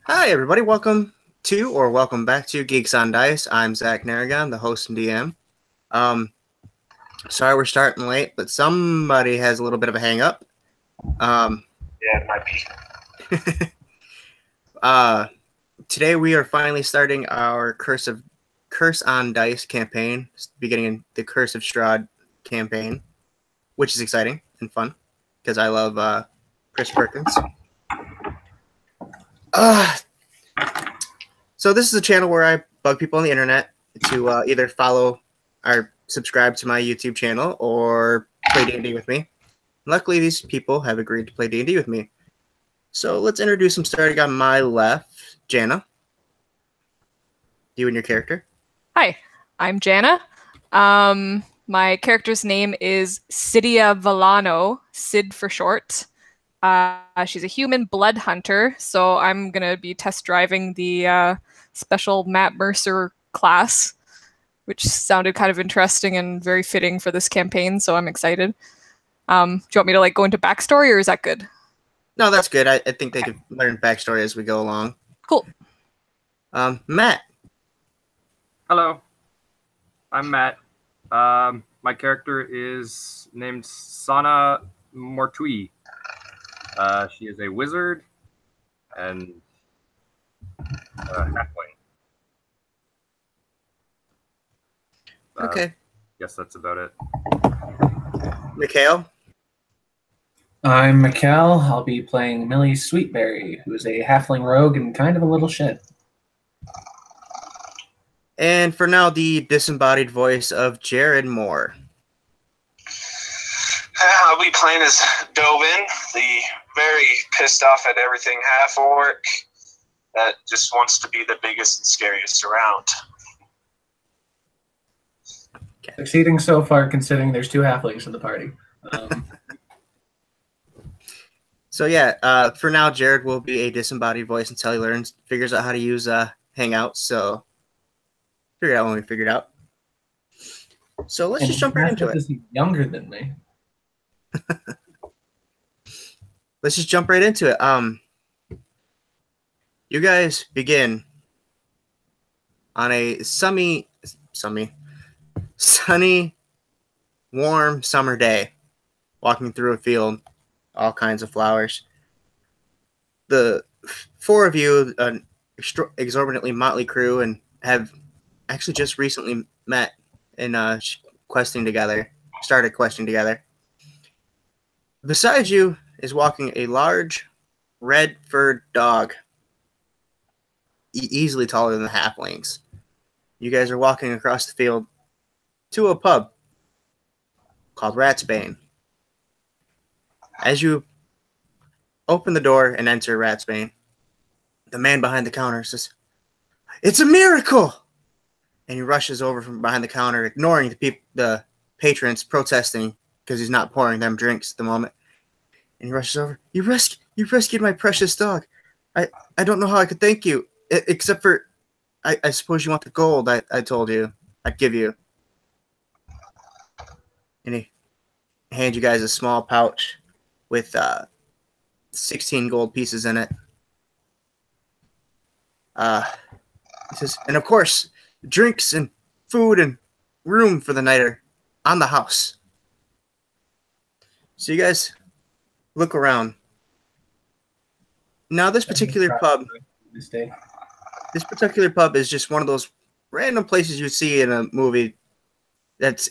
Hi, everybody. Welcome back to Geeks on Dice. I'm Zach Narragon, the host and DM. Um, Sorry we're starting late, but somebody has a little bit of a hang up. Yeah, it might be. uh, Today we are finally starting our Curse on Dice campaign, beginning the Curse of Strahd campaign, which is exciting and fun because I love Chris Perkins. So this is a channel where I bug people on the internet to either follow or subscribe to my YouTube channel or play D&D with me. Luckily, these people have agreed to play D&D with me. So let's introduce them, starting on my left. Jana, you and your character. Hi, I'm Jana. My character's name is Cydia Villano, Sid for short. She's a human blood hunter, so I'm gonna be test driving the special Matt Mercer class, which sounded kind of interesting and very fitting for this campaign, so I'm excited. Do you want me to go into backstory, or is that good? No, that's good. I think they can learn backstory as we go along. Cool. Matt. Hello, I'm Matt. My character is named Sana Mortui. She is a wizard and a halfling. Okay. Yes, that's about it. Mikhail. I'm Mikkel. I'll be playing Millie Sweetberry, who is a halfling rogue and kind of a little shit. And for now, the disembodied voice of Jared Moore. I'll be playing as Dovin, the very pissed off at everything half-orc that just wants to be the biggest and scariest around. Succeeding so far, considering there's two halflings in the party. So yeah, for now, Jared will be a disembodied voice until he figures out how to use Hangouts. So figure it out when we figure it out. So let's just jump right into it. He's younger than me. Let's just jump right into it. You guys begin on a sunny, warm summer day, walking through a field, all kinds of flowers. The four of you, an exorbitantly motley crew, and have actually just recently met and started questing together. Beside you is walking a large, red-furred dog, easily taller than the halflings. You guys are walking across the field to a pub called Ratsbane. As you open the door and enter Ratsbane, the man behind the counter says, "It's a miracle!" And he rushes over from behind the counter, ignoring the patrons protesting because he's not pouring them drinks at the moment. And he rushes over. You rescued my precious dog. I don't know how I could thank you, except for, I suppose you want the gold I told you I'd give you. And he hands you guys a small pouch with 16 gold pieces in it. He says, and of course, drinks and food and room for the night are on the house. So you guys look around. Now this particular pub is just one of those random places you see in a movie that's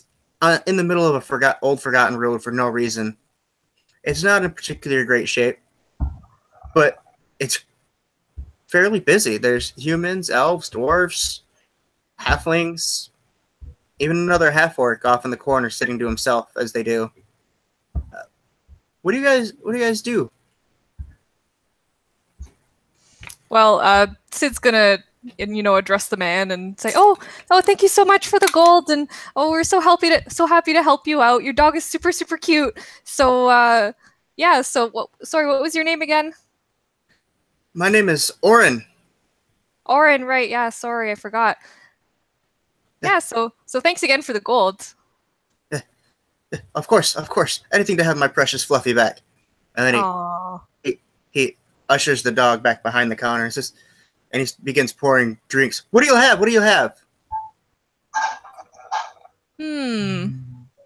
in the middle of a old forgotten road for no reason. It's not in particularly great shape, but it's fairly busy. There's humans, elves, dwarves, halflings, even another half-orc off in the corner sitting to himself, as they do. What do you guys do? Well, Sid's gonna, address the man and say, "Oh, thank you so much for the gold, and we're so happy to help you out. Your dog is super, super cute. So, yeah. So, what was your name again?" My name is Oren. Oren, right? Yeah. Sorry, I forgot. Yeah. So thanks again for the gold. Of course. Anything to have my precious Fluffy back. And then he ushers the dog back behind the counter. And he begins pouring drinks. What do you have? What do you have?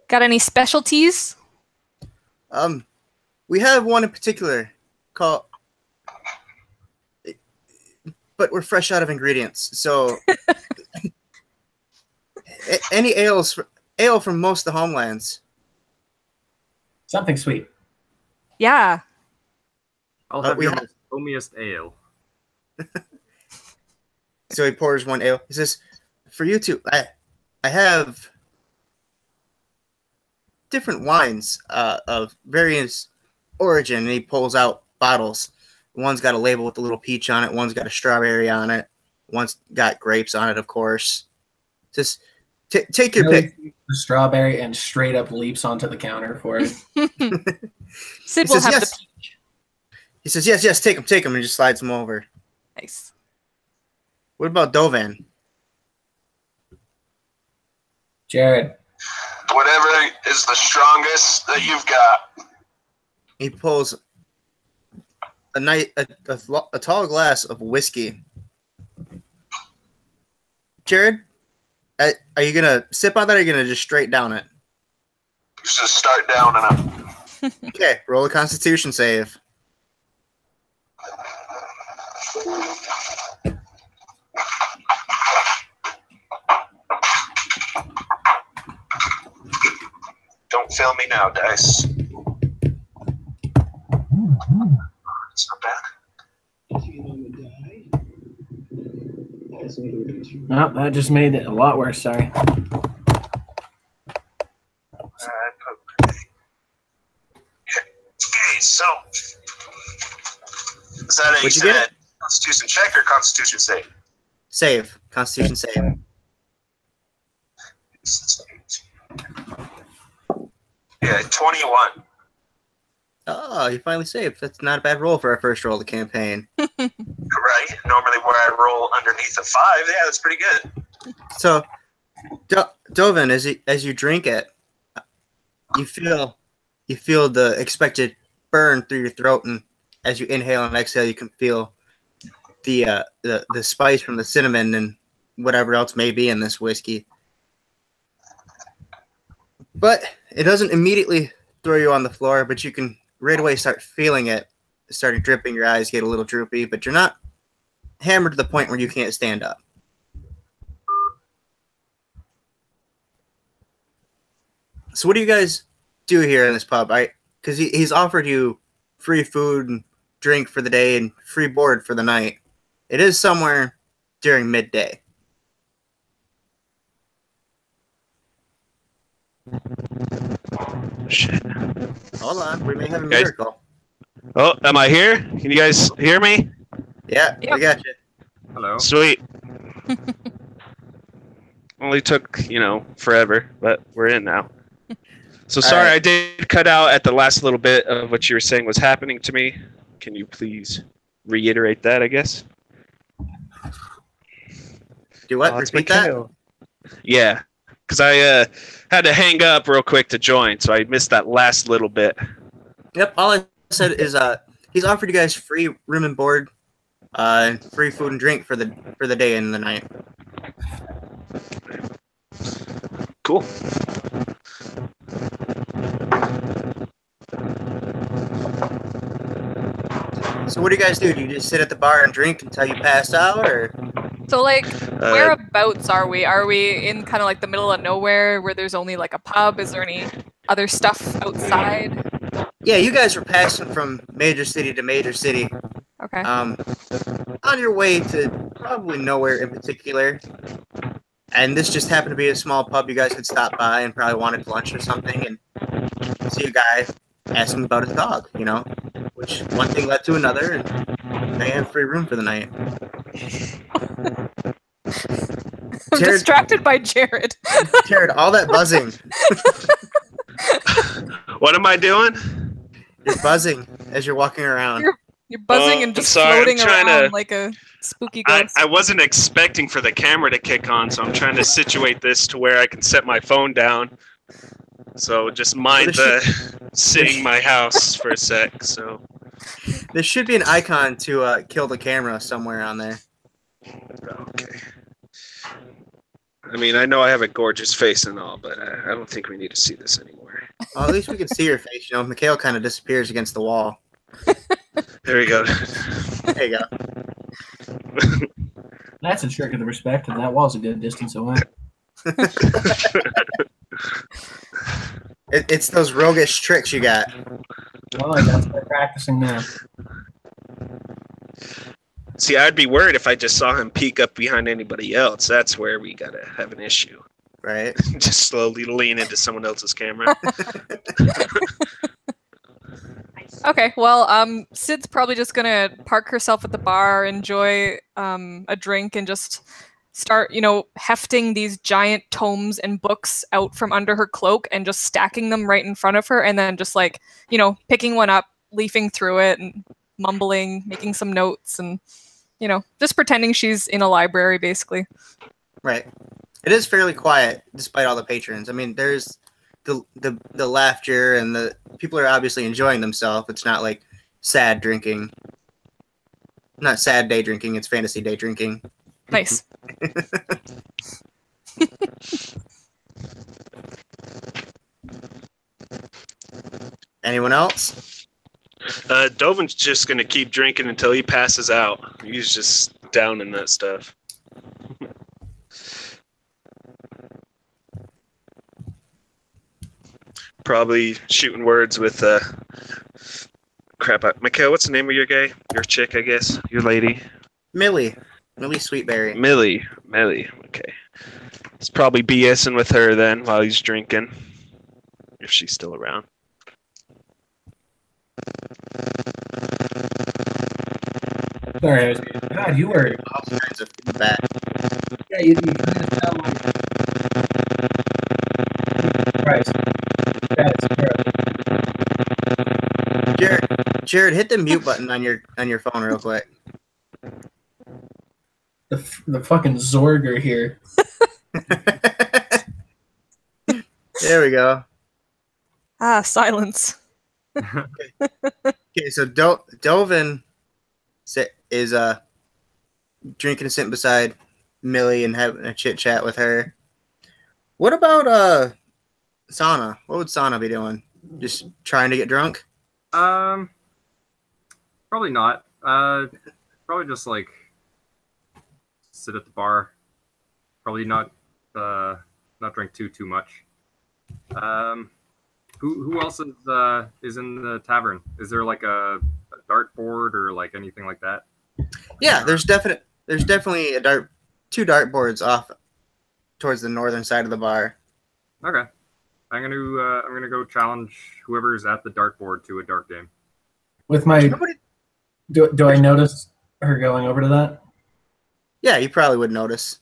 Got any specialties? We have one in particular called, but we're fresh out of ingredients. So any ale from most of the homelands. Something sweet. Yeah. I'll have your most foamiest ale. So he pours one ale. He says, "For you two, I have different wines of various origin." And he pulls out bottles. One's got a label with a little peach on it. One's got a strawberry on it. One's got grapes on it, of course. Just take your pick. The strawberry and straight up leaps onto the counter for it. Sid will have the peach. He says, yes, take them, and just slides them over. Nice. What about Dovan? Jared. Whatever is the strongest that you've got. He pulls a tall glass of whiskey. Jared, are you going to sip on that, or are you going to just straight down it? Just start down and up. Okay, roll a Constitution save. Don't fail me now, dice. It's not bad. No, that just made it a lot worse. Sorry. Okay, so is that What'd you get? Constitution check or Constitution save? Save. Constitution save. Yeah, 21. Oh, you finally saved. That's not a bad roll for our first roll of the campaign. Right. Normally where I roll underneath a 5, yeah, that's pretty good. So, Dovan, as you drink it, you feel the expected burn through your throat, and as you inhale and exhale, you can feel the spice from the cinnamon and whatever else may be in this whiskey. But it doesn't immediately throw you on the floor, but you can right away start feeling it, starting dripping. Your eyes get a little droopy, but you're not hammered to the point where you can't stand up. So what do you guys do here in this pub? Because he's offered you free food and drink for the day and free board for the night. It is somewhere during midday. Shit. Hold on, we may have a Guys. miracle. Oh, am I here? Can you guys hear me? Yeah, Yep. we got you. Hello. Sweet. Only took, forever, but we're in now. So sorry, right. I did cut out at the last little bit of what you were saying was happening to me. Can you please reiterate that, I guess? Do what? Repeat that? Yeah, because I had to hang up real quick to join, so I missed that last little bit. Yep, all I said is he's offered you guys free room and board, and free food and drink for the day and the night. Cool. So what do you guys do? Do you just sit at the bar and drink until you pass out, or? So, like, whereabouts are we? Are we in kind of like the middle of nowhere where there's only like a pub? Is there any other stuff outside? Yeah, you guys were passing from major city to major city. Okay. On your way to probably nowhere in particular. And this just happened to be a small pub you guys could stop by and probably wanted lunch or something, and see a guy asking about his dog, which one thing led to another, and they have free room for the night. I'm distracted by Jared. Jared, all that buzzing. What am I doing? You're buzzing as you're walking around. You're buzzing and just floating around like a spooky ghost. I wasn't expecting for the camera to kick on, so I'm trying to situate this to where I can set my phone down. So just mind the sitting my house for a sec. So There should be an icon to kill the camera somewhere on there. Okay. I mean, I know I have a gorgeous face and all, but I don't think we need to see this anymore. Well, at least we can see your face. You know, Mikhail kind of disappears against the wall. There we go. There you go. That's a trick of the respect, and that wall's a good distance away. It's those roguish tricks you got. Well, I got to start practicing now. See, I'd be worried if I just saw him peek up behind anybody else. That's where we gotta have an issue. Right. Just slowly lean into someone else's camera. Okay, well, Sid's probably just gonna park herself at the bar, enjoy a drink, and just start, hefting these giant tomes and books out from under her cloak and just stacking them right in front of her, and then just picking one up, leafing through it, and mumbling, making some notes, and just pretending she's in a library, basically. Right. It is fairly quiet despite all the patrons. I mean, there's the laughter and the people are obviously enjoying themselves. It's not like sad drinking. Not sad day drinking, it's fantasy day drinking. Nice. Anyone else? Dovin's just gonna keep drinking until he passes out. He's just down in that stuff. Probably shooting words with crap. Mikhail, what's the name of your guy? Your chick, I guess. Your lady. Millie Sweetberry. Millie. Okay. He's probably BSing with her then while he's drinking, if she's still around. Sorry, God, you were. All kinds of feedback. Yeah, you kind of sound like. Christ. Jared, hit the mute button on your phone real quick. The fucking Zorger here. There we go. Ah, silence. Okay, so Dovin is drinking and sitting beside Millie and having a chit chat with her. What about Sana? What would Sana be doing? Just trying to get drunk? Probably not. Probably just like sit at the bar. Probably not drink too much. Who else is in the tavern? Is there like a dartboard or like anything like that? Yeah, there's definitely two dartboards off towards the northern side of the bar. Okay, I'm gonna go challenge whoever's at the dartboard to a dart game. With my, do I notice her going over to that? Yeah, you probably would notice.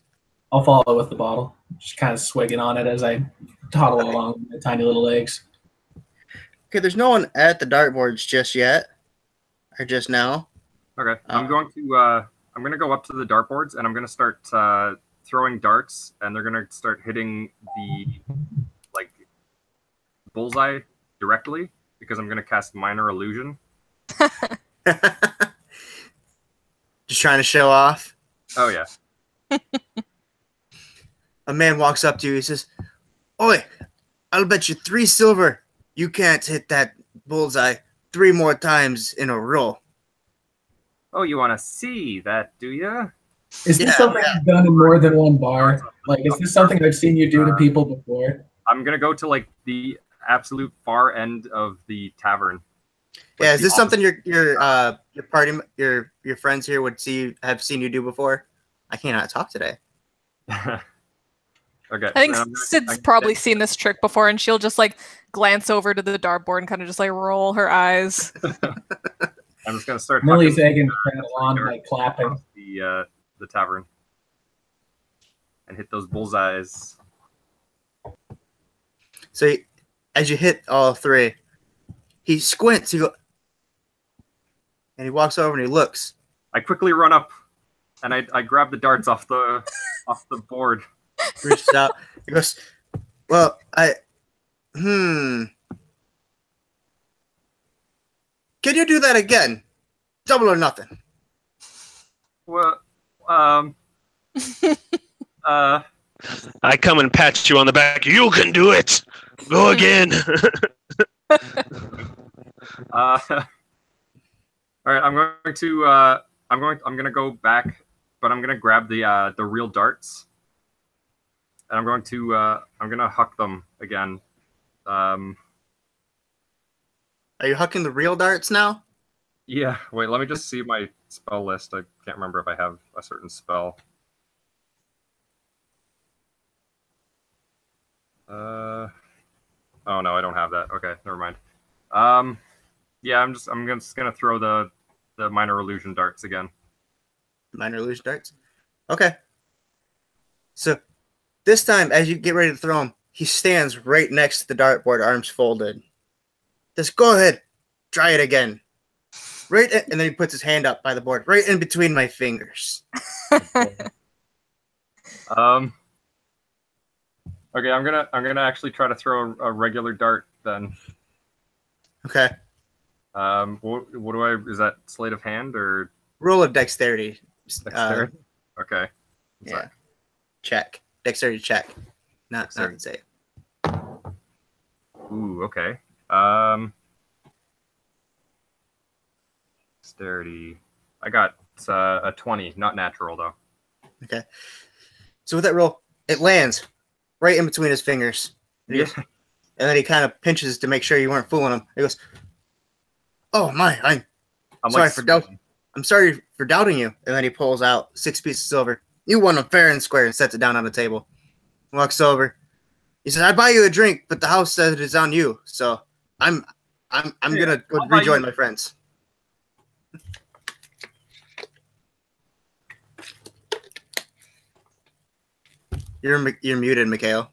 I'll follow with the bottle, just kind of swigging on it as I toddle along with my tiny little legs. Okay, there's no one at the dartboards just yet, or just now. Okay, I'm gonna go up to the dartboards and I'm gonna start throwing darts, and they're gonna start hitting the bullseye directly because I'm gonna cast minor illusion. Just trying to show off. Oh yeah. A man walks up to you. He says, "Oi, I'll bet you 3 silver you can't hit that bullseye 3 more times in a row." Oh, you want to see that, do you? Is this something you've done in more than one bar? Like, is this something I've seen you do to people before? I'm gonna go to like the absolute far end of the tavern. Yeah, is this something your party, your friends here have seen you do before? I cannot talk today. Okay. I think Sid's probably seen this trick before, and she'll just glance over to the dartboard and kind of just roll her eyes. I'm just gonna start. Millie's egging Prattle on by clapping the tavern and hit those bullseyes. So as you hit all 3, he squints. And he walks over and he looks. I quickly run up and I grab the darts off the board. Reaches out. He goes, "Well, Can you do that again? Double or nothing. Well, I come and pat you on the back. You can do it. Go again. all right. I'm gonna go back, but I'm gonna grab the real darts, and I'm gonna huck them again. Are you hucking the real darts now? Yeah. Wait. Let me just see my spell list. I can't remember if I have a certain spell. Oh no, I don't have that. Okay, never mind. Yeah, I'm just gonna throw the minor illusion darts again. Minor illusion darts? Okay. So this time, as you get ready to throw him, he stands right next to the dartboard, arms folded. Just go ahead, try it again. And then he puts his hand up by the board, right in between my fingers. Okay, I'm gonna actually try to throw a regular dart then. Okay. What do I? Is that sleight of hand or Roll of dexterity. dexterity? Okay. Yeah. Check. Dexterity check. Not save. Ooh, okay. Dexterity. I got a 20, not natural though. Okay. So with that roll, it lands right in between his fingers. And Yeah. And then he kind of pinches to make sure you weren't fooling him. He goes, "Oh my, I'm sorry like, for doubting. I'm sorry for doubting you." And then he pulls out 6 pieces of silver. "You won them fair and square," and sets it down on the table. Walks over. He says, "I buy you a drink, but the house says it is on you. So I'm gonna go I'll buy rejoin you- my friends." You're muted, Mikhail.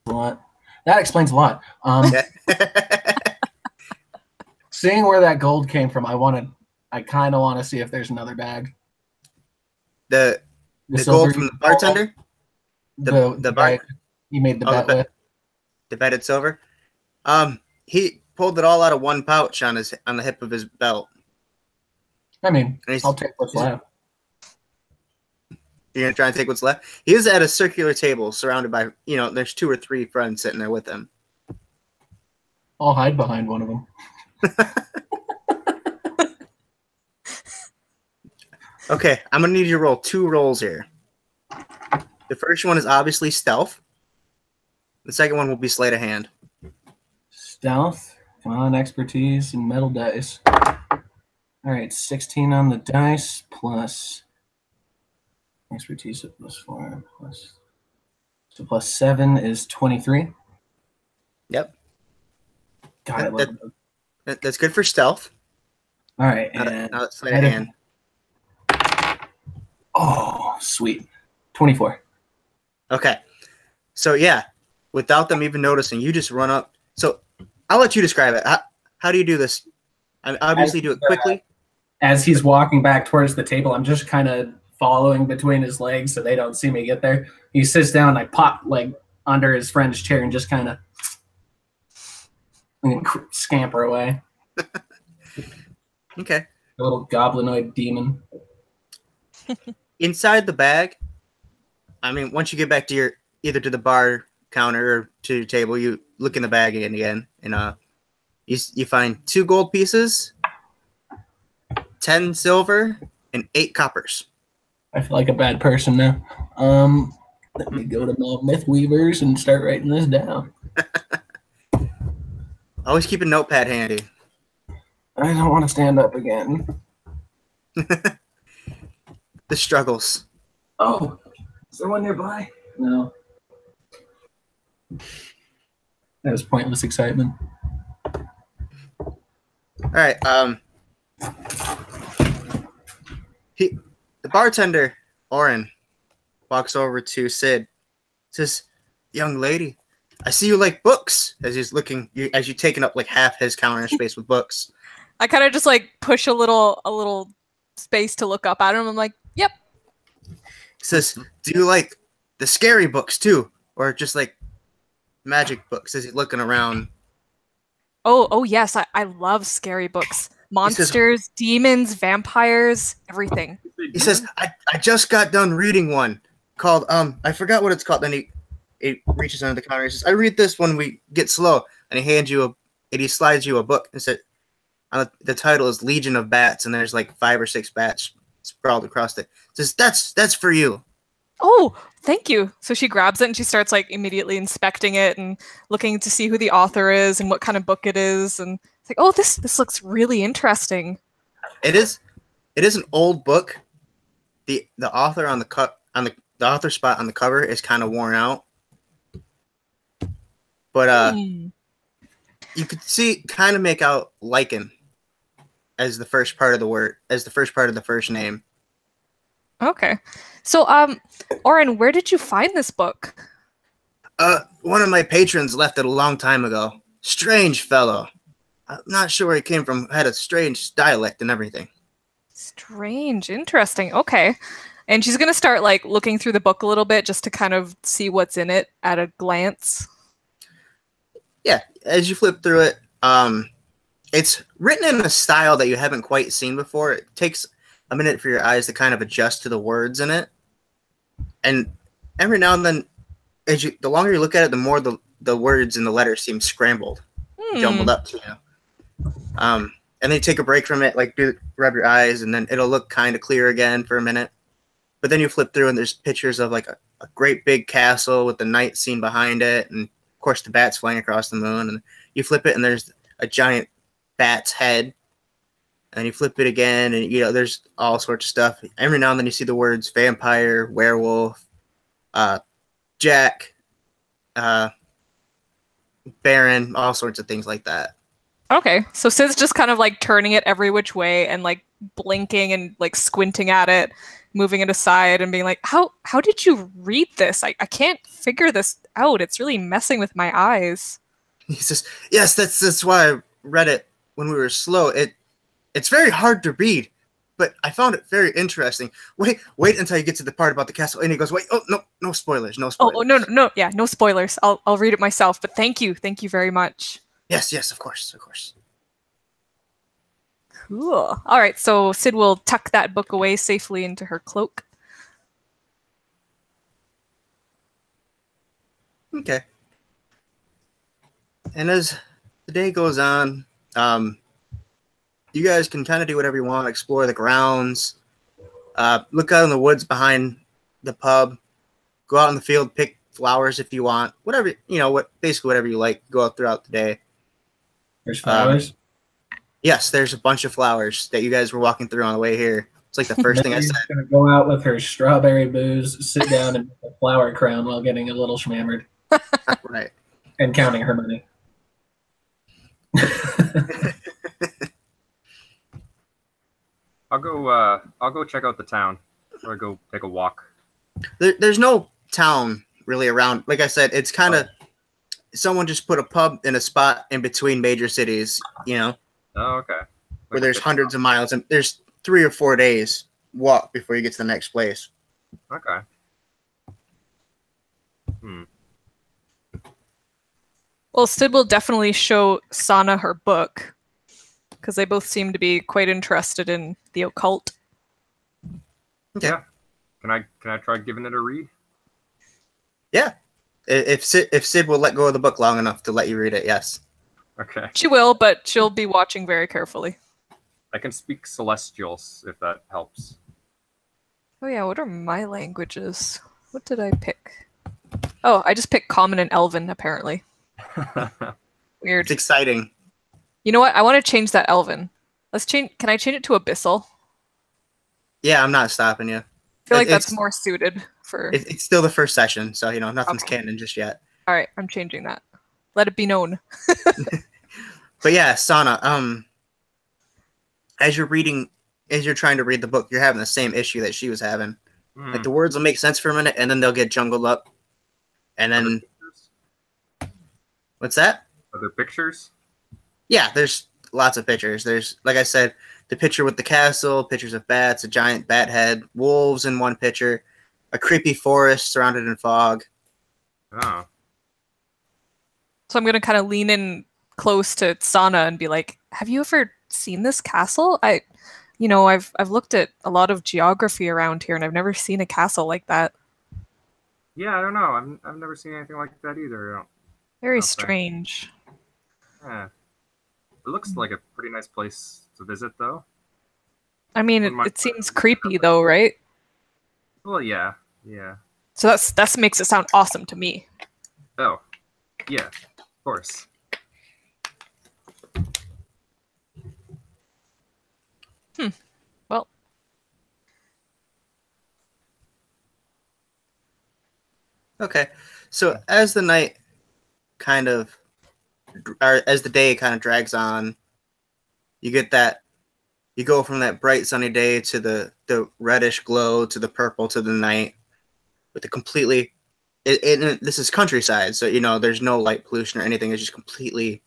A lot. That explains a lot. Yeah. Seeing where that gold came from, I kind of want to see if there's another bag. The silver gold from the bartender? The bar- guy you made the bet with. The betted silver. He pulled it all out of one pouch on the hip of his belt. I mean, And he's- I'll take what's left. You're gonna try and take what's left. He is at a circular table, surrounded by there's 2 or 3 friends sitting there with him. I'll hide behind one of them. Okay, I'm gonna need you to roll 2 rolls here. The first one is obviously stealth. The second one will be sleight of hand. Stealth. Come on, expertise and metal dice. All right, 16 on the dice plus expertise at +4 plus. So +7 is 23. Yep. God, I love it. That's good for stealth. All right, Now and that's sleight of hand. oh, sweet, 24. Okay. So yeah, without them even noticing, you just run up. So I'll let you describe it. How do you do this? I obviously do it quickly. As he's walking back towards the table, I'm just kind of following between his legs so they don't see me get there. He sits down, I pop like under his friend's chair and just kind of scamper away. Okay. A little goblinoid demon. Inside the bag, I mean, once you get back to either to the bar counter or to your table, you look in the bag again, and you find 2 gold pieces, 10 silver, and 8 coppers. I feel like a bad person now. Let me go to Mount Mythweavers and start writing this down. Always keep a notepad handy. I don't want to stand up again. The struggles. Oh, is there one nearby? No. That was pointless excitement. All right. The bartender, Oren, walks over to Sid. Says, "Young lady, I see you like books." As he's looking, as you're taking up like half his counter space with books. I kind of just like push a little space to look up at him. I'm like, "Yep." He says, "Do you like the scary books too, or just like magic books?" As he's looking around. Oh yes, I love scary books. monsters, demons, vampires, everything. He says, I just got done reading one called, I forgot what it's called. Then he reaches under the counter. He says, I read this when we get slow. And he slides you a book. And said, the title is Legion of Bats. And there's like 5 or 6 bats sprawled across it. Says, that's for you. Oh, thank you. So she grabs it and she starts like immediately inspecting it and looking to see who the author is and what kind of book it is. And it's like, oh, this looks really interesting. It is an old book. The author on the author spot on the cover is kind of worn out. But you could kind of make out lichen as the first part of the first name. Okay. So, Oren, where did you find this book? One of my patrons left it a long time ago. Strange fellow. I'm not sure where he came from. Had a strange dialect and everything. Strange. Interesting. Okay. And she's going to start like looking through the book a little bit just to kind of see what's in it at a glance. Yeah. As you flip through it, it's written in a style that you haven't quite seen before. It takes a minute for your eyes to kind of adjust to the words in it. And every now and then, the longer you look at it, the more the words and the letters seem scrambled, jumbled up to you. And then you take a break from it, like rub your eyes, and then it'll look kind of clear again for a minute. But then you flip through and there's pictures of like a great big castle with the night scene behind it. And of course the bats flying across the moon. And you flip it and there's a giant bat's head. And you flip it again, and there's all sorts of stuff. Every now and then you see the words vampire, werewolf, Jack, Baron, all sorts of things like that. Okay, so Sid's just kind of like turning it every which way and like blinking and like squinting at it, moving it aside and being like, how did you read this? I can't figure this out. It's really messing with my eyes. He says, yes, that's why I read it when we were slow. It's very hard to read, but I found it very interesting. Wait until you get to the part about the castle. And he goes, wait, no spoilers, no spoilers. Oh, no, yeah, no spoilers. I'll read it myself, but thank you very much. Yes, of course. Cool. All right, so Sid will tuck that book away safely into her cloak. Okay. And as the day goes on, you guys can kind of do whatever you want, explore the grounds, look out in the woods behind the pub, go out in the field, pick flowers if you want, whatever, basically whatever you like, go out throughout the day. There's flowers? Yes, there's a bunch of flowers that you guys were walking through on the way here. It's like the first thing I said. Going to go out with her strawberry booze, sit down and make a flower crown while getting a little schmammered. Right. And counting her money. I'll go check out the town, or go take a walk. There's no town really around. Like I said, it's kind of someone just put a pub in a spot in between major cities, Oh, okay. where there's hundreds of miles, and there's 3 or 4 days walk before you get to the next place. Okay. Well, Sid will definitely show Sana her book, because they both seem to be quite interested in the occult. Okay. Yeah. Can I try giving it a read? Yeah. If Sid will let go of the book long enough to let you read it, yes. Okay. She will, but she'll be watching very carefully. I can speak Celestials if that helps. Oh yeah, what are my languages? What did I pick? Oh, I just picked Common and Elven, apparently. Weird. It's exciting. You know what? I want to change that Elven. Can I change it to Abyssal? Yeah, I'm not stopping you. I feel like that's more suited for... It's still the first session, so, nothing's canon just yet. All right, I'm changing that. Let it be known. But yeah, Sana, as you're trying to read the book, you're having the same issue that she was having. Like, the words will make sense for a minute, and then they'll get jungled up. And then... What's that? Are there pictures? Yeah, there's lots of pictures. There's, like I said, the picture with the castle, pictures of bats, a giant bat head, wolves in one picture, a creepy forest surrounded in fog. Oh. So I'm going to kind of lean in close to Sana and be like, have you ever seen this castle. I've looked at a lot of geography around here, and I've never seen a castle like that. Yeah, I don't know. I've never seen anything like that either. Very Okay. strange. Yeah. It looks like a pretty nice place to visit, though. I mean, it seems creepy though, right? Well, yeah. So that makes it sound awesome to me. Oh, yeah, of course. Well, Okay, so as the night kind of, or as the day kind of drags on, you go from that bright sunny day to the reddish glow to the purple to the night with the completely, this is countryside, so there's no light pollution or anything. It's just completely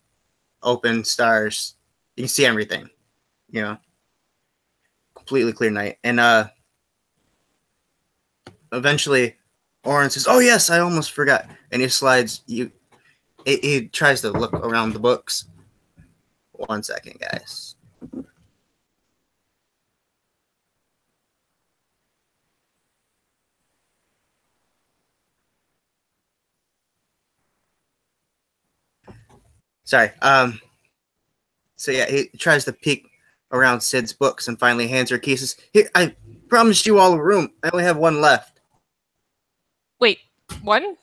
open stars. You can see everything, completely clear night. And eventually Oren says, "Oh yes, I almost forgot." And he slides he tries to look around the books. 1 second, guys. Sorry. So yeah, he tries to peek around Sid's books and finally hands her keys. Says, "Here, I promised you all a room. I only have one left." wait, one?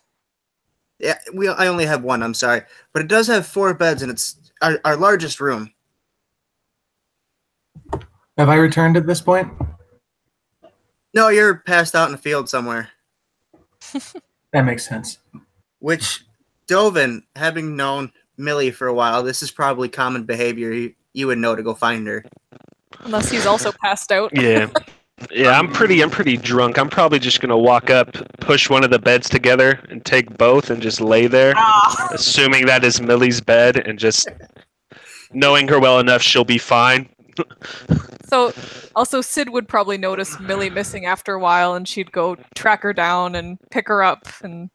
Yeah, I only have one. I'm sorry, but it does have 4 beds, and it's our largest room. Have I returned at this point? No, you're passed out in the field somewhere. That makes sense. Which, Dovin, having known Millie for a while, this is probably common behavior. You would know to go find her. Unless he's also passed out. Yeah. Yeah, I'm pretty drunk. I'm probably just gonna walk up, push one of the beds together, and take both and just lay there, assuming that is Millie's bed, and just knowing her well enough, she'll be fine. So, also, Sid would probably notice Millie missing after a while, and she'd go track her down and pick her up and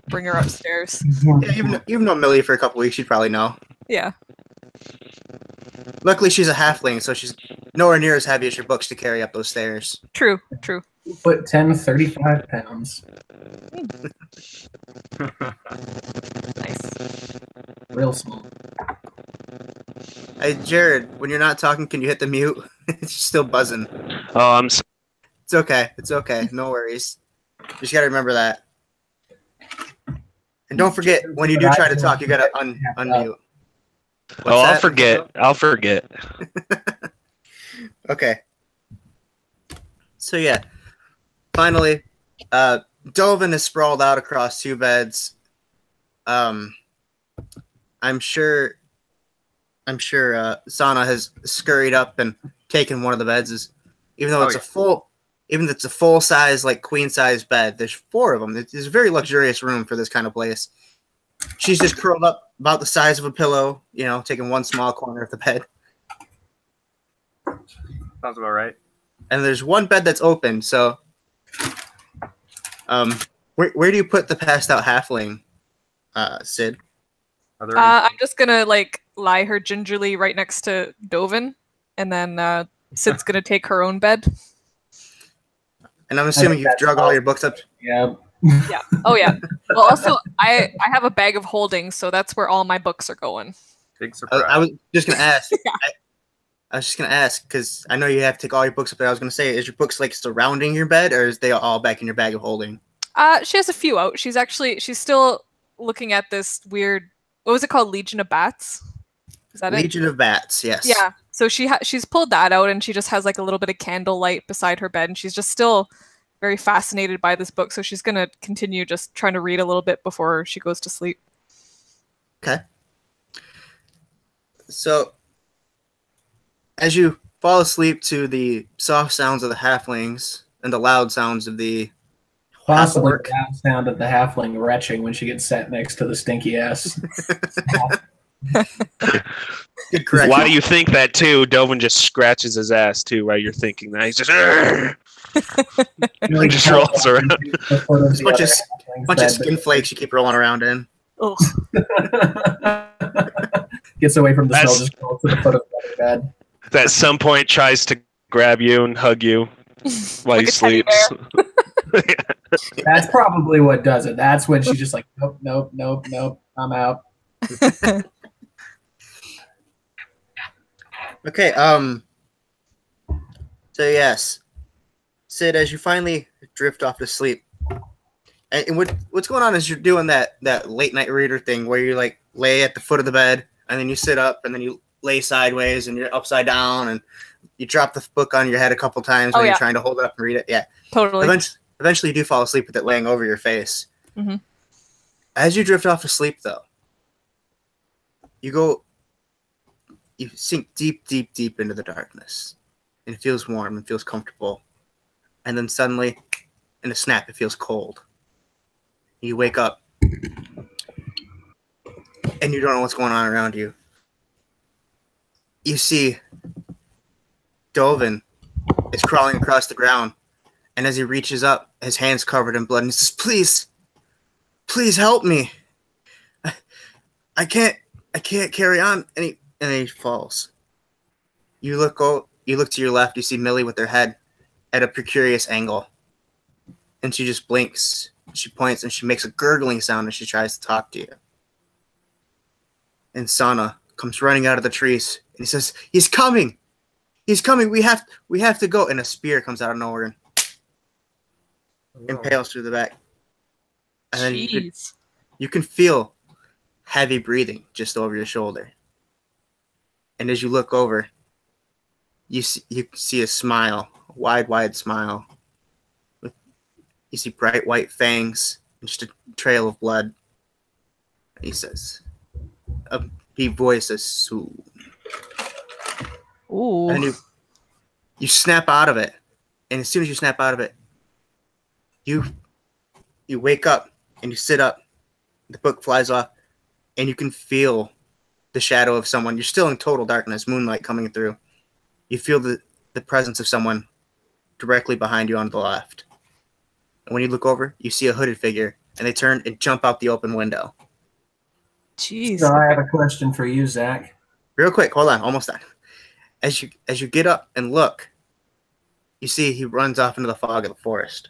bring her upstairs. Yeah, you've known Millie for a couple weeks. You'd probably know. Yeah. Luckily, she's a halfling, so she's nowhere near as heavy as your books to carry up those stairs. True. Foot 10, 35 pounds. Nice. Real small. Hey, Jared, when you're not talking, can you hit the mute? It's still buzzing. Oh, It's okay. It's okay. No worries. Just gotta remember that. And don't forget, when you do try to talk, you gotta unmute. I'll forget. Okay. So yeah, finally, Dovin is sprawled out across 2 beds. I'm sure Sana has scurried up and taken one of the beds. Even though it's a full size, like queen size bed, there's 4 of them. It's a very luxurious room for this kind of place. She's just curled up about the size of a pillow, taking one small corner of the bed. Sounds about right. And there's one bed that's open. So, where do you put the passed out halfling, Sid? Are there I'm just gonna lie her gingerly right next to Dovin, and then Sid's gonna take her own bed. And I'm assuming you've drug all your books up. Yeah. Yeah. Oh yeah. Well, also I have a bag of holding, so that's where all my books are going. big surprise? I was just gonna ask. Yeah. I was just gonna ask because I know you have to take all your books up there. I was gonna say, is your books surrounding your bed, or is they all back in your bag of holding? She has a few out. She's still looking at this weird. What was it called? Legion of Bats. Is that Legion of Bats. Yes. Yeah. So she's pulled that out, and she just has a little bit of candlelight beside her bed, and she's just still very fascinated by this book. So she's gonna continue just trying to read a little bit before she goes to sleep. Okay. So, as you fall asleep to the soft sounds of the halflings and the loud sounds of the Possibly Work. the loud sound of the halfling retching when she gets sat next to the stinky ass. good correction. Why do you think that too? Dovin just scratches his ass too while you're thinking that. He's just he just rolls around. There's a bunch of skin flakes you keep rolling around in. Oh, Gets away from the smell, That's- just goes to the foot of the bed. that at some point tries to grab you and hug you while Like he a teddy sleeps. That's probably what does it. That's when she's just like, nope, nope, nope, nope. I'm out. Okay. So yes, Sid, as you finally drift off to sleep, and what's going on is you're doing that late night reader thing where you like lay at the foot of the bed and then you sit up and then you lay sideways and you're upside down and you drop the book on your head a couple times when you're trying to hold it up and read it. Yeah, Totally. Eventually, you do fall asleep with it laying over your face. Mm-hmm. As you drift off to sleep, though, you sink deep, deep, deep into the darkness. And it feels warm and feels comfortable. And then suddenly, in a snap, it feels cold. You wake up, and you don't know what's going on around you. You see Dovin is crawling across the ground. And as he reaches up, his hand's covered in blood, and he says, please help me. I can't carry on. And then he falls. You look to your left, you see Millie with her head at a precarious angle. And she just blinks. She points and she makes a gurgling sound as she tries to talk to you. And Sana comes running out of the trees and he says, He's coming! He's coming! We have to go. And a spear comes out of nowhere and impales through the back. And then you can feel heavy breathing just over your shoulder. And as you look over, you see a smile, a wide smile. You see bright white fangs and just a trail of blood. He says, he voices soon. Ooh. And you snap out of it. And as soon as you snap out of it, you wake up and you sit up. The book flies off and you can feel the shadow of someone. You're still in total darkness, moonlight coming through. You feel the presence of someone directly behind you on the left. And when you look over, you see a hooded figure, and they turn and jump out the open window. Jeez. So I have a question for you, Zach. Real quick, hold on, almost done. As you get up and look, you see he runs off into the fog of the forest.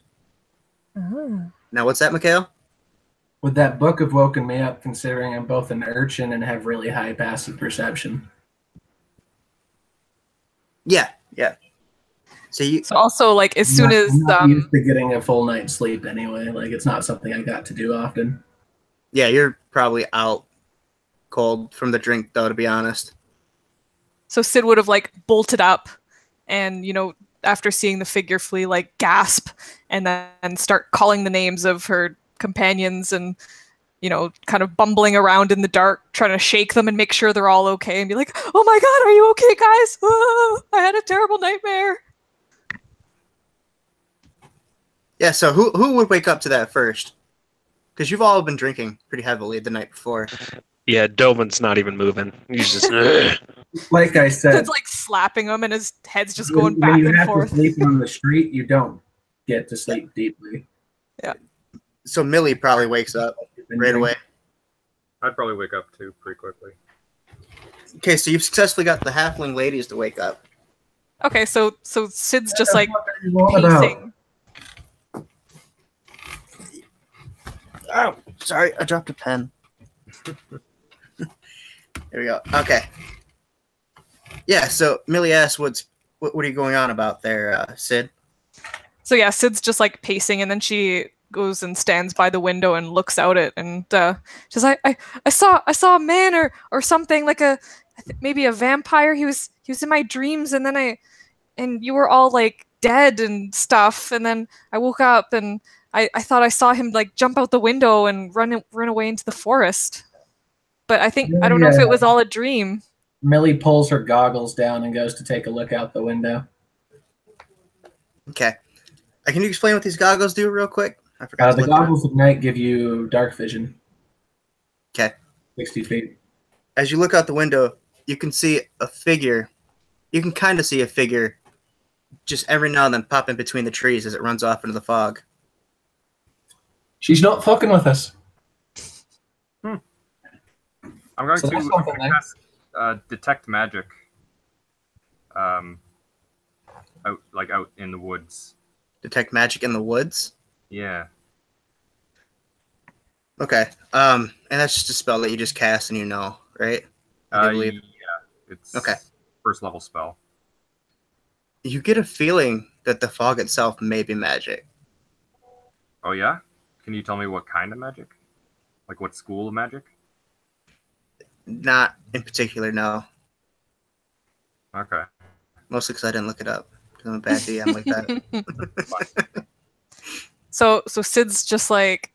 Oh. Now, what's that, Mikhail? Would that book have woken me up, considering I'm both an urchin and have really high passive perception? Yeah. So also, like, as soon as I'm not used to getting a full night's sleep anyway. Like, it's not something I got to do often. Yeah, you're probably out cold from the drink, though, to be honest. So Sid would have, like, bolted up and, after seeing the figure flee, like, gasp and then start calling the names of her companions and, kind of bumbling around in the dark, trying to shake them and make sure they're all okay and be like, oh my God, are you okay, guys? Oh, I had a terrible nightmare. Yeah, so who would wake up to that first? Because you've all been drinking pretty heavily the night before. Yeah, Dovin's not even moving. He's just. Like I said, Sid's like slapping him and his head's just going back when you and have forth. to sleep on the street, you don't get to sleep deeply. Yeah. So Millie probably wakes up right away. I'd probably wake up too pretty quickly. Okay, so you've successfully got the halfling ladies to wake up. Okay, so Sid's just like What about? pacing. Oh, sorry, I dropped a pen. There we go. Okay. Yeah, so Millie asks, what are you going on about there, Sid? So yeah, Sid's just like pacing, and then she goes and stands by the window and looks out it, and she's like, I saw a man or something, like maybe a vampire. He was in my dreams, and then you were all like dead and stuff, and then I woke up and I thought I saw him like jump out the window and run away into the forest. But I don't know if it was all a dream. Millie pulls her goggles down and goes to take a look out the window. Okay. Can you explain what these goggles do real quick? I forgot. The goggles of night give you dark vision. Okay. 60 feet. As you look out the window, you can see a figure. You can kind of see a figure just every now and then pop in between the trees as it runs off into the fog. She's not fucking with us. I'm going So that's to something, cast detect magic out in the woods. Detect magic in the woods. Yeah. Okay. And that's just a spell that you just cast and right? I believe. Yeah. It's Okay. First level spell. You get a feeling that the fog itself may be magic. Oh yeah? Can you tell me what kind of magic? Like what school of magic? Not in particular, no. Okay. Mostly because I didn't look it up. 'Cause I'm a bad DM like that. So Sid's just like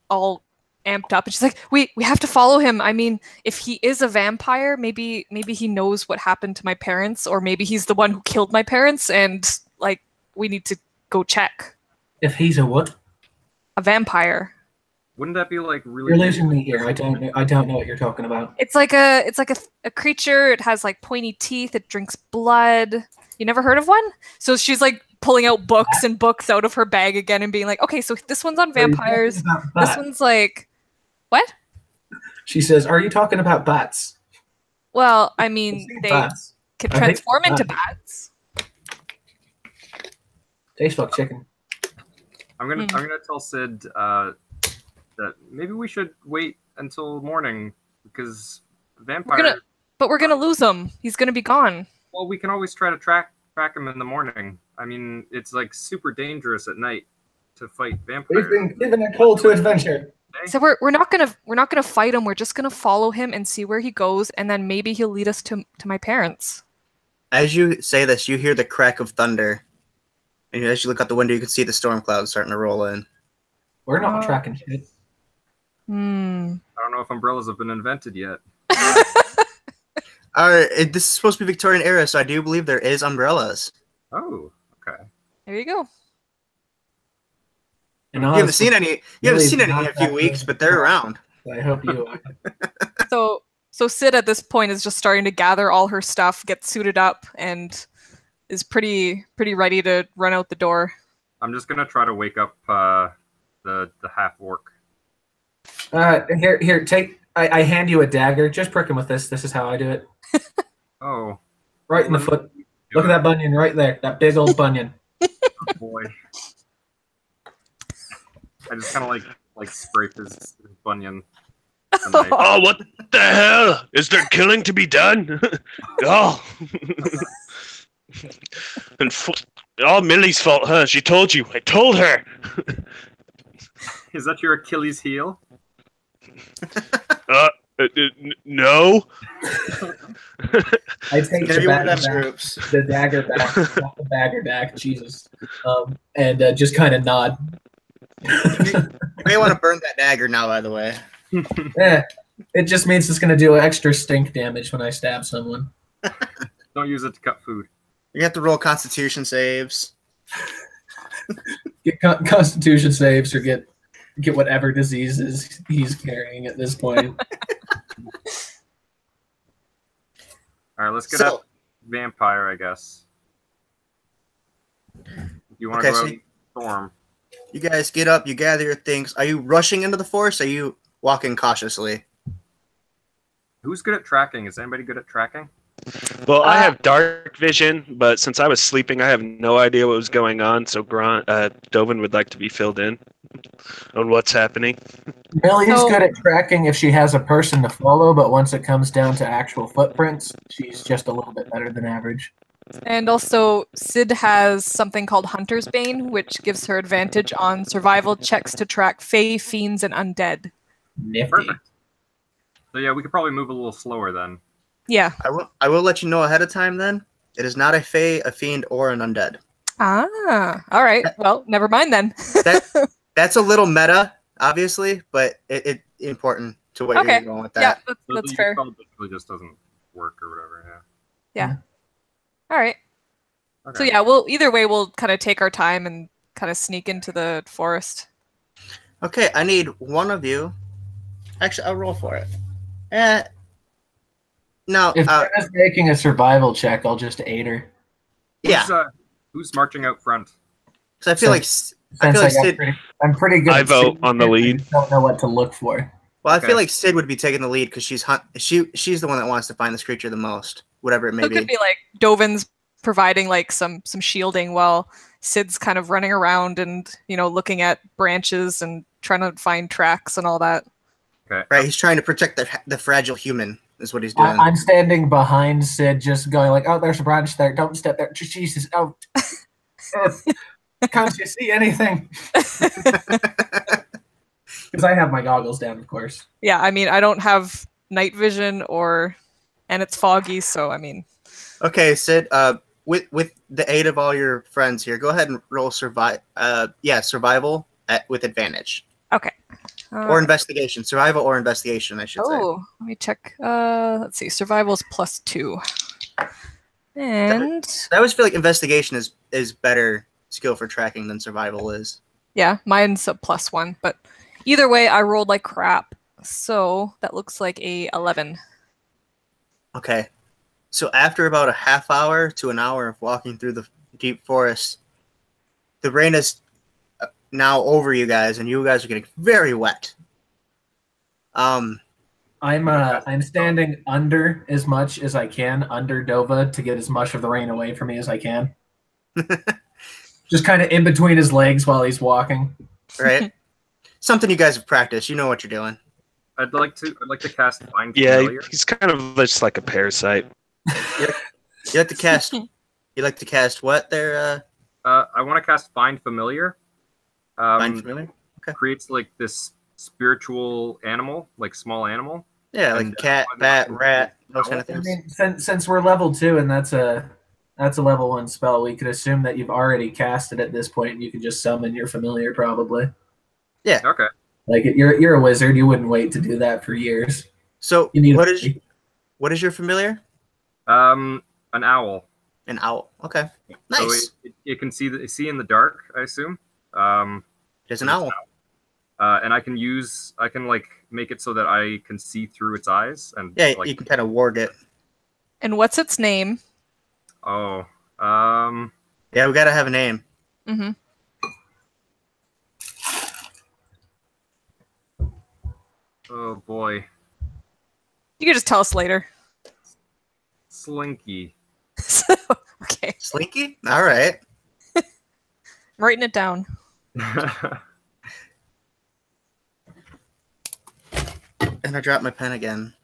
all amped up, and she's like, we have to follow him. I mean, if he is a vampire, maybe he knows what happened to my parents, or maybe he's the one who killed my parents, and like we need to go check. If he's a what? A vampire. Wouldn't that be like really? You're losing me here. I don't know what you're talking about. It's like a creature. It has like pointy teeth. It drinks blood. You never heard of one? So she's like pulling out books and books out of her bag again and being like, okay, so this one's on vampires. This one's like, what? She says, are you talking about bats? Well, I mean, they bats. can transform into bats. Taste fuck chicken. I'm gonna tell Sid that maybe we should wait until morning because vampire. We're gonna lose him. He's gonna be gone. Well, we can always try to track him in the morning. I mean, it's like super dangerous at night to fight vampires. We've been given a call to adventure. So we're not gonna fight him. We're just gonna follow him and see where he goes, and then maybe he'll lead us to my parents. As you say this, you hear the crack of thunder, and as you look out the window, you can see the storm clouds starting to roll in. We're not tracking shit. I don't know if umbrellas have been invented yet. This is supposed to be Victorian era, so I do believe there is umbrellas. Oh, okay. There you go. And you haven't seen any. You haven't seen any in a few weeks, but they're around. I hope you. So Sid at this point is just starting to gather all her stuff, get suited up, and is pretty ready to run out the door. I'm just gonna try to wake up the half orc. Here, take. I hand you a dagger. Just prick him with this. This is how I do it. Oh. Right in the foot. Look at that bunion right there. That big old bunion. Oh boy. I just kind of like scrape his bunion. Oh, what the hell? Is there killing to be done? Oh. And all Millie's fault, huh? She told you. I told her. Is that your Achilles heel? No. I take the dagger back, not the dagger back, Jesus, and just kind of nod. You may want to burn that dagger now, by the way. It just means it's going to do extra stink damage when I stab someone. Don't use it to cut food. You have to roll Constitution saves. Get Constitution saves or get whatever diseases he's carrying at this point. All right, let's get up vampire, I guess. You want to go out and storm? You guys get up, you gather your things. Are you rushing into the forest? Or are you walking cautiously? Who's good at tracking? Is anybody good at tracking? Well, I have dark vision, but since I was sleeping, I have no idea what was going on. So Dovin would like to be filled in on what's happening. Millie's good at tracking if she has a person to follow, but once it comes down to actual footprints, she's just a little bit better than average. And also, Sid has something called Hunter's Bane, which gives her advantage on survival checks to track Fae, Fiends, and Undead. Nifty. Perfect. So yeah, we could probably move a little slower then. Yeah. I will let you know ahead of time then. It is not a Fae, a Fiend, or an Undead. Ah, all right. Well, never mind then. That's a little meta, obviously, but it's important to what you're going with that. Yeah, that's fair. It basically just doesn't work or whatever, yeah. All right. Okay. So yeah, either way we'll kind of take our time and kind of sneak into the forest. Okay, I need one of you. Actually, I'll roll for it. No. If Jenna's making a survival check, I'll just aid her. Yeah. Who's marching out front? So I feel like Sid. I'm pretty good. I vote on the lead. I don't know what to look for. Well, I Okay. feel like Sid would be taking the lead because she's the one that wants to find this creature the most, whatever it may So it could be like Dovin's providing like some shielding while Sid's kind of running around and looking at branches and trying to find tracks and all that. Okay. Right, he's trying to protect the fragile human. Is what he's doing. I'm standing behind Sid, just going like, "Oh, there's a branch there. Don't step there. Jesus! Oh, can't you see anything?" Because I have my goggles down, of course. Yeah, I mean, I don't have night vision and it's foggy, so I mean. Okay, Sid. With the aid of all your friends here, go ahead and roll survival with advantage. Okay. Or investigation. Survival or investigation, I should say. Oh, let me check. Let's see. Survival's +2. And I always feel like investigation is better skill for tracking than survival is. yeah, mine's a +1, but either way, I rolled like crap. So that looks like a 11. Okay. So after about a half hour to an hour of walking through the deep forest, the rain is now over you guys, and you guys are getting very wet. I'm standing under as much as I can under Dova to get as much of the rain away from me as I can. Just kind of in between his legs while he's walking. Right. Something you guys have practiced. You know what you're doing. I'd like to cast Find Yeah, Familiar. he's kind of just like a parasite. You like to cast. You like to cast what there? I want to cast Find Familiar. Find familiar. Creates like this spiritual animal, like small animal. Yeah, like And, cat, bat, rat, those kind of I things. mean, since we're level 2 and that's a level 1 spell, we could assume that you've already cast it at this point, and you can just summon your familiar, probably. Okay. Like you're a wizard, you wouldn't wait to do that for years. So You need what is your familiar? An owl. An owl. Okay. So Nice. it can see in the dark, I assume. There's an owl. And I can like make it so that I can see through its eyes and Yeah, like you can kind of ward it. And what's its name? oh Yeah, we gotta have a name. Mm-hmm. oh boy, You can just tell us later. Slinky. Okay. Slinky. All right. I'm writing it down. And I dropped my pen again.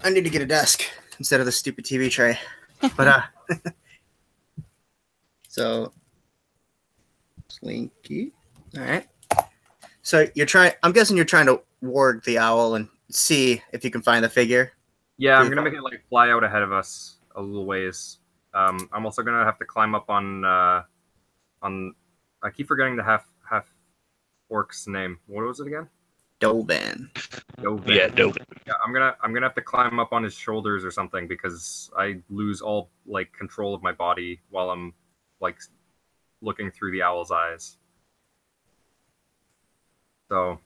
I need to get a desk instead of the stupid TV tray. But so Slinky. All right. So I'm guessing you're trying to ward the owl and see if you can find the figure. Yeah, I'm gonna make it like fly out ahead of us a little ways. I'm also gonna have to climb up on. I keep forgetting the half orc's name. What was it again? Dovan. Dovin. Yeah, Dovin. Yeah, I'm gonna have to climb up on his shoulders or something because I lose all like control of my body while I'm like looking through the owl's eyes. So.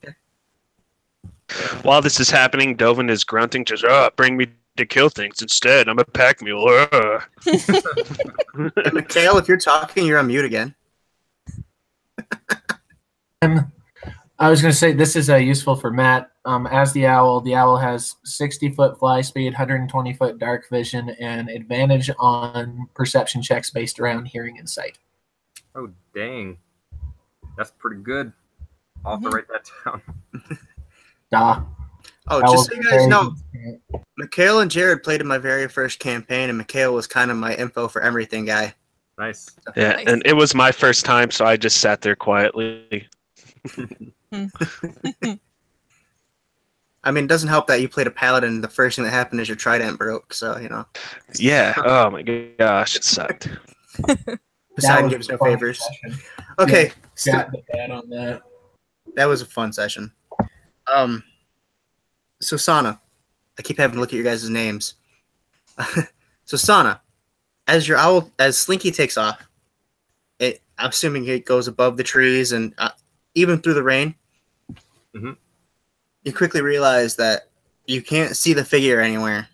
While this is happening, Dovin is grunting, just, bring me to kill things instead. I'm a pack mule. And Mikhail, if you're talking, you're on mute again. I was going to say this is useful for Matt. As the owl has 60-foot fly speed, 120-foot dark vision, and advantage on perception checks based around hearing and sight. Oh dang, that's pretty good. I'll have to write that down. Da. Oh, just so you guys know, Mikhail and Jared played in my very first campaign, and Mikhail was kind of my info for everything guy. Nice. Yeah, Nice. and it was my first time, so I just sat there quietly. I mean, it doesn't help that you played a paladin, and the first thing that happened is your trident broke, so, you know. Yeah, oh my gosh, it sucked. Poseidon gives no favors. Okay, Got the bat on that. that was a fun session. So Sana, I keep having to look at your guys' names. So Sana, as Slinky takes off, I'm assuming it goes above the trees and even through the rain. Mhm. You quickly realize that you can't see the figure anywhere,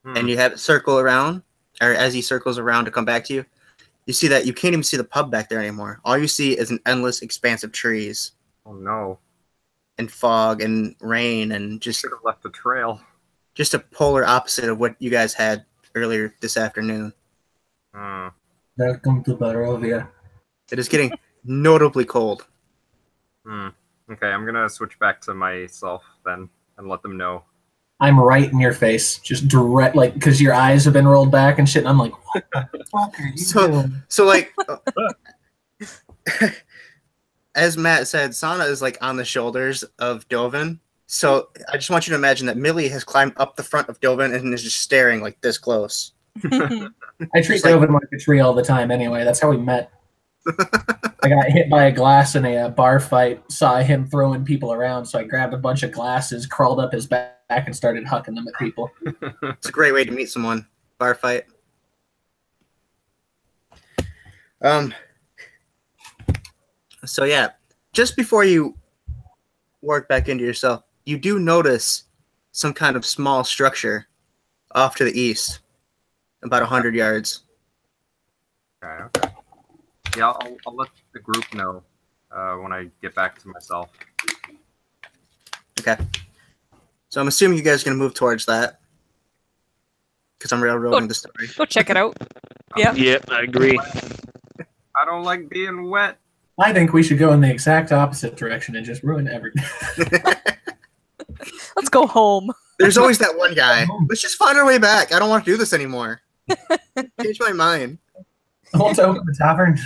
and you have it circle around, or as he circles around to come back to you, you see that you can't even see the pub back there anymore. All you see is an endless expanse of trees Oh no! and fog and rain and just Should have left a trail. a polar opposite of what you guys had earlier this afternoon. Hmm. Welcome to Barovia. It is getting notably cold. Okay, I'm gonna switch back to myself then and let them know. I'm right in your face, just direct, like, because your eyes have been rolled back and shit. And I'm like, what the fuck are you doing? So like, as Matt said, Sana is like on the shoulders of Dovin. So I just want you to imagine that Millie has climbed up the front of Dovin and is just staring like this close. I treat Dovin like a tree all the time anyway. That's how we met. I got hit by a glass in a bar fight, saw him throwing people around, so I grabbed a bunch of glasses, crawled up his back, and started hucking them at people. It's a great way to meet someone. Bar fight. So yeah, just before you work back into yourself, you do notice some kind of small structure off to the east, about 100 yards. Okay. Yeah, I'll let the group know when I get back to myself. Okay. So I'm assuming you guys are going to move towards that because I'm railroading the story. Go check it out. Yeah. Yep, I agree. I don't like being wet. I think we should go in the exact opposite direction and just ruin everything. Let's go home. There's always that one guy. Let's just find our way back. I don't want to do this anymore. Change my mind. I want to open the tavern.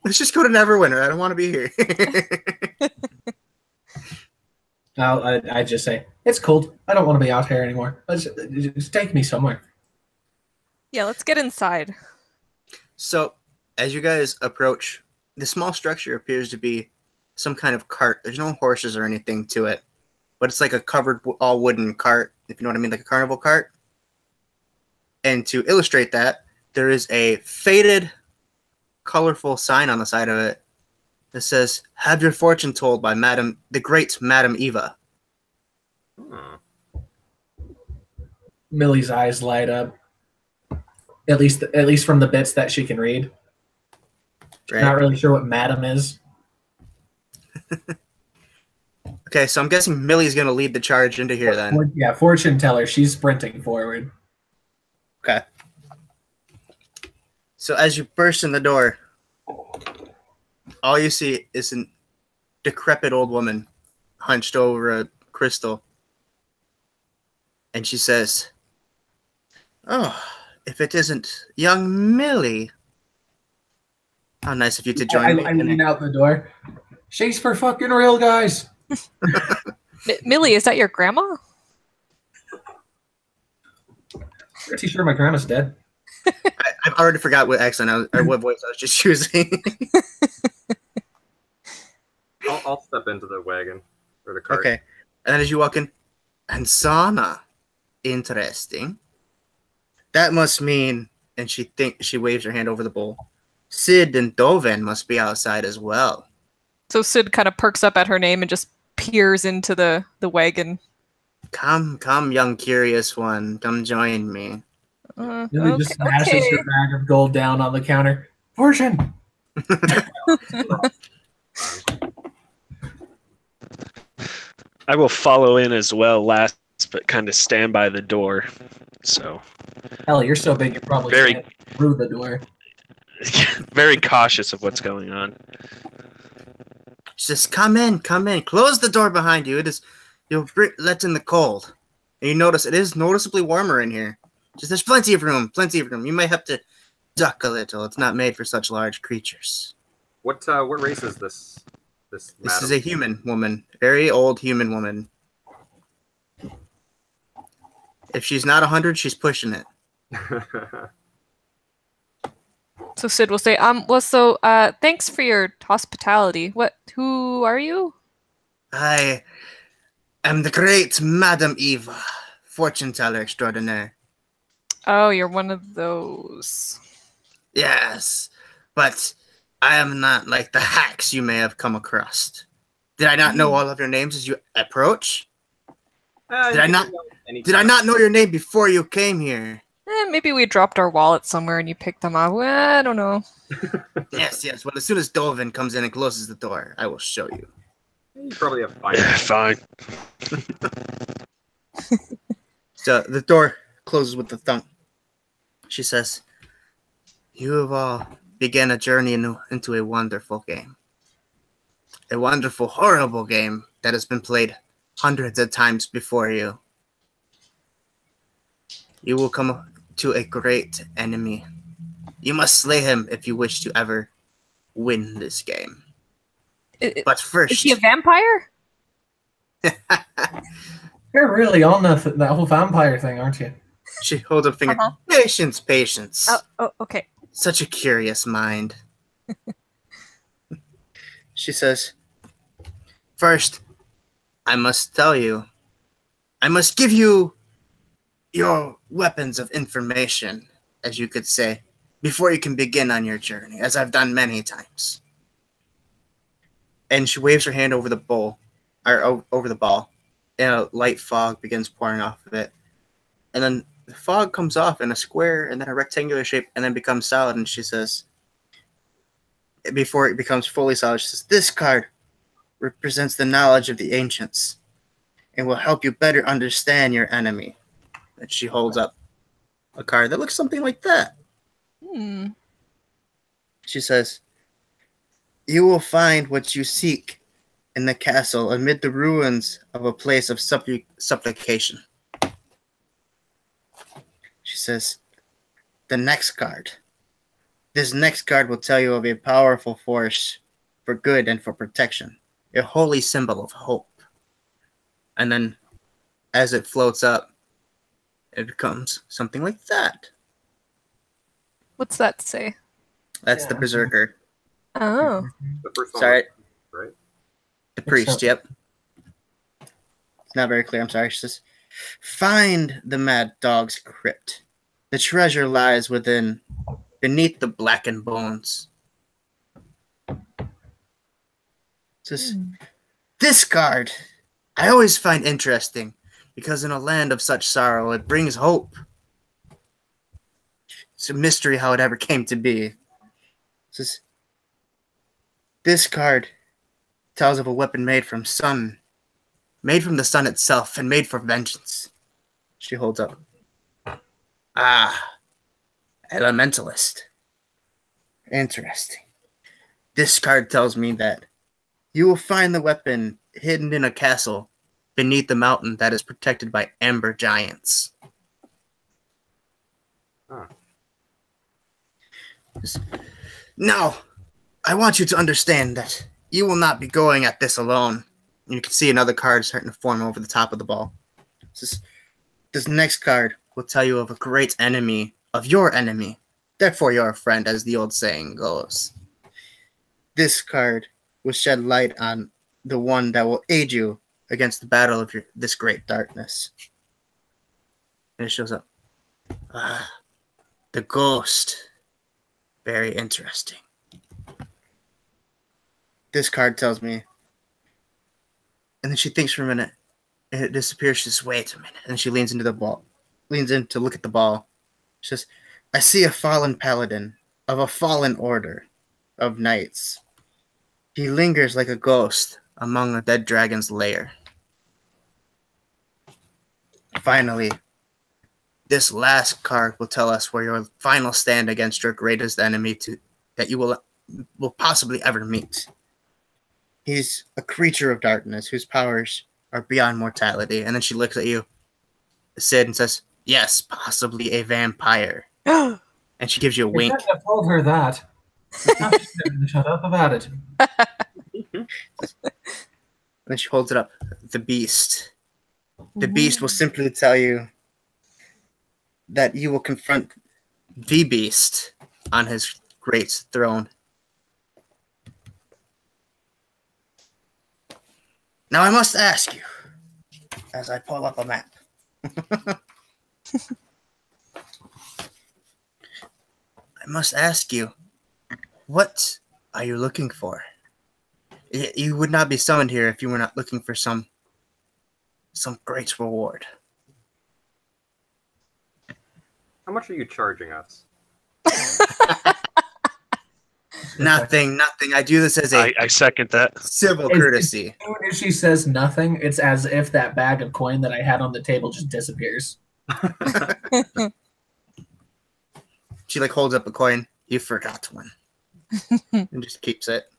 Let's just go to Neverwinter. I don't want to be here. I just say, it's cold. I don't want to be out here anymore. Just take me somewhere. Yeah, let's get inside. So, as you guys approach, the small structure appears to be some kind of cart. There's no horses or anything to it, but it's like a covered all wooden cart, if you know what I mean, like a carnival cart. And to illustrate that, there is a faded, colorful sign on the side of it that says, "Have your fortune told by the great Madam Eva." Millie's eyes light up. At least from the bits that she can read. Right. Not really sure what Madam is. Okay, so I'm guessing Millie's going to lead the charge into here then. Yeah, fortune teller. She's sprinting forward. Okay. So as you burst in the door, all you see is a decrepit old woman hunched over a crystal. And she says, "Oh, if it isn't young Millie. How nice of you to join me." I lean out the door. She's for fucking real, guys. Millie, is that your grandma? Pretty sure my grandma's dead. I've already forgot what accent or what voice I was just choosing. I'll step into the wagon or the cart. Okay. And then as you walk in, and Sana, interesting. That must mean, and she waves her hand over the bowl. Sid and Dovin must be outside as well. So Sid kind of perks up at her name and just peers into the wagon. Come, young curious one. Come join me. Millie just smashes her bag of gold down on the counter. Fortune! I will follow in as well last, but kind of stand by the door. So Hell, you're so big you probably can't through the door. very cautious of what's going on. Just come in. Close the door behind you. You'll let in the cold. And you notice it is noticeably warmer in here. There's plenty of room. You might have to duck a little. It's not made for such large creatures. What race is this? This is a human woman. Very old human woman. If she's not 100, she's pushing it. So Sid will say, thanks for your hospitality. Who are you? I am the great Madam Eva, fortune teller extraordinaire. Oh, you're one of those. Yes, but I am not like the hacks you may have come across. Did I not know all of your names as you approach? Did I not know your name before you came here? Maybe we dropped our wallet somewhere and you picked them up. Well, I don't know. Yes, yes. Well, as soon as Dovin comes in and closes the door, I will show you. You probably have fine. Fine. So the door closes with a thump. She says, "You have all begun a journey into a wonderful game. A wonderful, horrible game that has been played hundreds of times before you. You will come to a great enemy. You must slay him if you wish to ever win this game. But first..." Is he a vampire? You're really on that whole vampire thing, aren't you? She holds up a finger. Patience, patience. Oh, okay. Such a curious mind. She says, "First, I must tell you, I must give you your weapons of information, as you could say, before you can begin on your journey, as I've done many times." And she waves her hand over the bowl, or over the ball, and a light fog begins pouring off of it. And then the fog comes off in a square and then a rectangular shape and then becomes solid. And she says, before it becomes fully solid, she says, "This card represents the knowledge of the ancients and will help you better understand your enemy." And she holds up a card that looks something like that. She says, "You will find what you seek in the castle amid the ruins of a place of supplication." She says, "The next card. This next card will tell you of a powerful force for good and for protection, a holy symbol of hope." And then as it floats up, it becomes something like that. What's that say? That's the Berserker. Oh. The first one, Sorry. right? The priest, yep. It's not very clear, I'm sorry. She says, "Find the mad dog's crypt. The treasure lies beneath the blackened bones." It says, "This card I always find interesting because in a land of such sorrow, it brings hope. It's a mystery how it ever came to be." It says, "This card tells of a weapon made from the sun itself and made for vengeance." She holds up. "Ah, elementalist. Interesting. This card tells me that you will find the weapon hidden in a castle beneath the mountain that is protected by amber giants." Huh. "Now, I want you to understand that you will not be going at this alone." And you can see another card starting to form over the top of the ball. This next card will tell you of a great enemy of your enemy. Therefore, you're a friend, as the old saying goes. This card will shed light on the one that will aid you against the battle of this great darkness. And it shows up. The ghost. Very interesting. This card tells me." And then she thinks for a minute, and it disappears. She says, "Wait a minute." And she leans into the ball. Leans in to look at the ball. She says, "I see a fallen paladin of a fallen order of knights. He lingers like a ghost among a dead dragon's lair. Finally, this last card will tell us where your final stand against your greatest enemy that you will possibly ever meet. He's a creature of darkness whose powers are beyond mortality." And then she looks at you, Sid, and says, "Yes, possibly a vampire." And she gives you a You wink. shouldn't have told her that. Now she's going to shut up about it. And then she holds it up. The beast. The beast will simply tell you that you will confront the beast on his great throne. Now I must ask you, as I pull up a map. I must ask you, what are you looking for? You would not be summoned here if you were not looking for some great reward. How much are you charging us? Nothing. I do this as a I second that. civil courtesy. As soon as she says nothing, it's as if that bag of coin that I had on the table just disappears. She like holds up a coin. You forgot one, and just keeps it.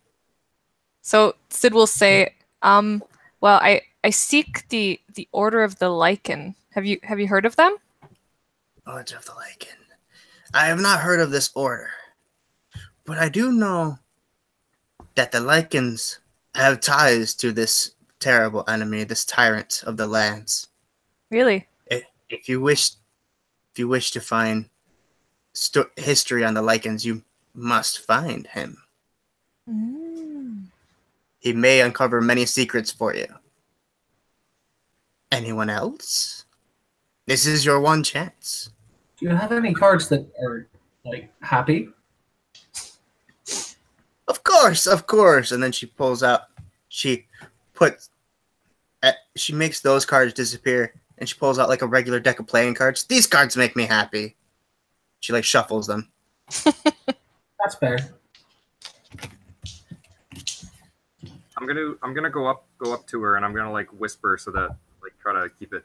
So Sid will say, well, I seek the Order of the Lichen. Have you heard of them? Order of the Lichen. I have not heard of this order, but I do know that the Lichens have ties to this terrible enemy, this tyrant of the lands. Really? If you wish to find history on the Lichens, you must find him. Mm. He may uncover many secrets for you. Anyone else? This is your one chance. Do you have any cards that are like happy? Of course. And then she pulls out. She makes those cards disappear, and she pulls out like a regular deck of playing cards. These cards make me happy. She like shuffles them. That's fair. I'm gonna go up to her and I'm gonna like whisper so that like try to keep it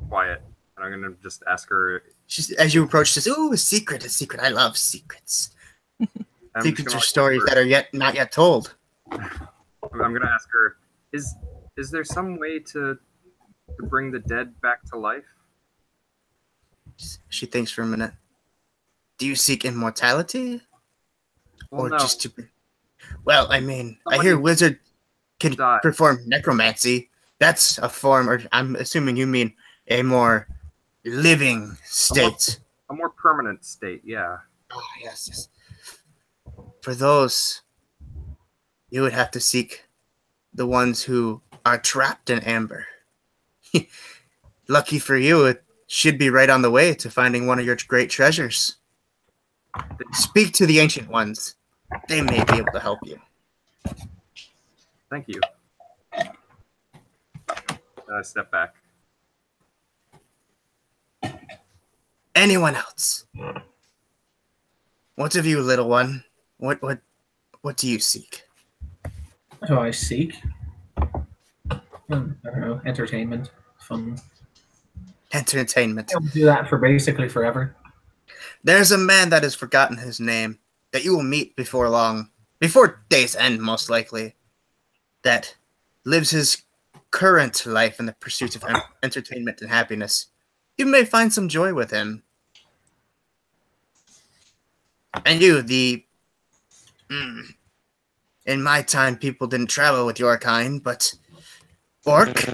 quiet. And I'm gonna just ask her. As you approach, she says, "Ooh, a secret. I love secrets. Secrets are stories that are not yet told." I'm gonna ask her, is there some way to bring the dead back to life? She thinks for a minute. Do you seek immortality? Well, or no. just to... Well, I mean, I hear wizard can perform necromancy. That's a form, or I'm assuming you mean a more living state. A more permanent state, yeah. Oh, yes. For those, you would have to seek the ones who are trapped in amber. Lucky for you, it should be right on the way to finding one of your great treasures. Speak to the ancient ones. They may be able to help you. Thank you. Step back. Anyone else? What of you, little one? What do you seek? What do I seek? I don't know. Entertainment. Fun. Entertainment. I'll do that for basically forever. There's a man that has forgotten his name that you will meet before long, before day's end most likely, that lives his current life in the pursuit of entertainment and happiness. You may find some joy with him. And you, in my time, people didn't travel with your kind, but orc?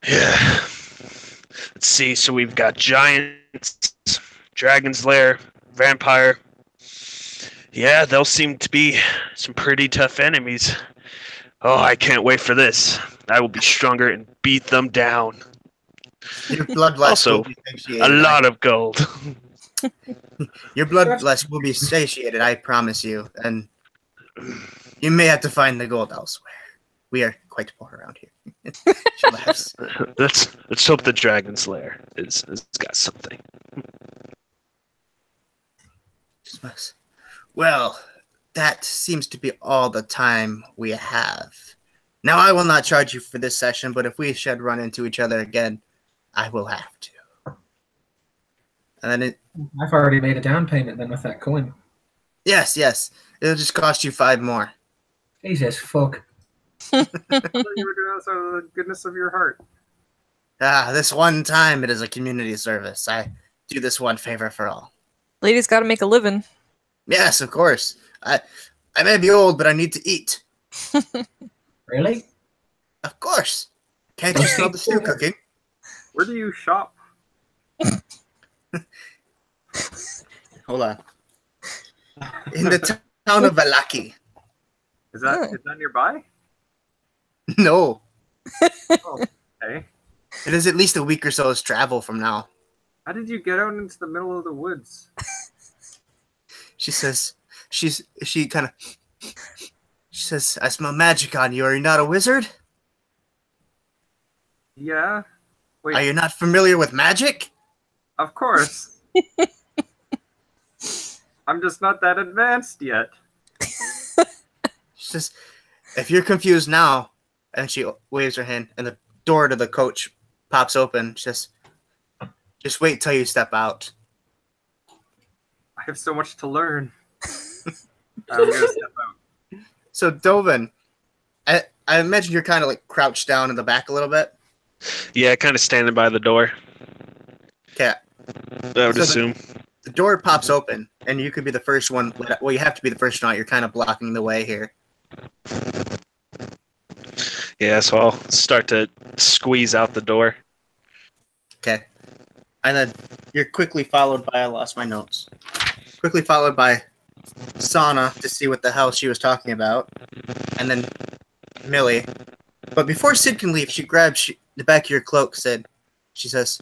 Yeah. Let's see. So we've got giants, dragon's lair, vampire. Yeah, they'll seem to be some pretty tough enemies. Oh, I can't wait for this. I will be stronger and beat them down. Your bloodlust Also, will be satiated. a lot of gold. Your bloodlust will be satiated, I promise you. And you may have to find the gold elsewhere. We are quite poor around here. She laughs. Let's hope the dragon's lair is got something. Well, that seems to be all the time we have. Now, I will not charge you for this session, but if we should run into each other again, I will have to. And then I've already made a down payment then with that coin. Yes. It'll just cost you 5 more. Jesus, fuck. I thought you were doing this out of the goodness of your heart. This one time it is a community service. I do this one favor for all. Ladies got to make a living. Yes, of course. I may be old, but I need to eat. Really? Of course. Can't you smell the stew cooking? Where do you shop? Hold on. In the town of Valaki. Is that nearby? No. Oh, okay. It is at least a week or so's travel from now. How did you get out into the middle of the woods? She says, she says, I smell magic on you. Are you not a wizard? Yeah. Wait, Are you not familiar with magic? of course. I'm just not that advanced yet. She says, if you're confused now, and she waves her hand, and the door to the coach pops open. She says, just wait till you step out. I have so much to learn. I'm gonna step out. So, Dovin, I imagine you're kind of like crouched down in the back a little bit. Yeah, kind of standing by the door. Okay. I would So assume. The door pops open, and you could be the first one. Well, you have to be the first one out. You're kind of blocking the way here. Yeah, so I'll start to squeeze out the door. Okay. And then you're quickly followed by, I lost my notes. Quickly followed by Sana to see what the hell she was talking about. And then Millie. But before Sid can leave, she grabs the back of your cloak, she says,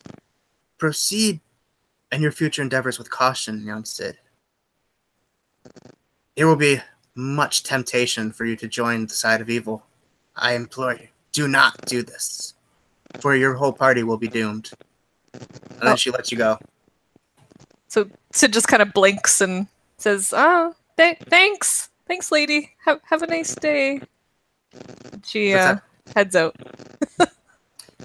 proceed in your future endeavors with caution, young Sid. There will be much temptation for you to join the side of evil. I implore you, do not do this, for your whole party will be doomed. And then she lets you go. So Sid just kind of blinks and says, "Oh, thanks, lady. Have a nice day." She heads out.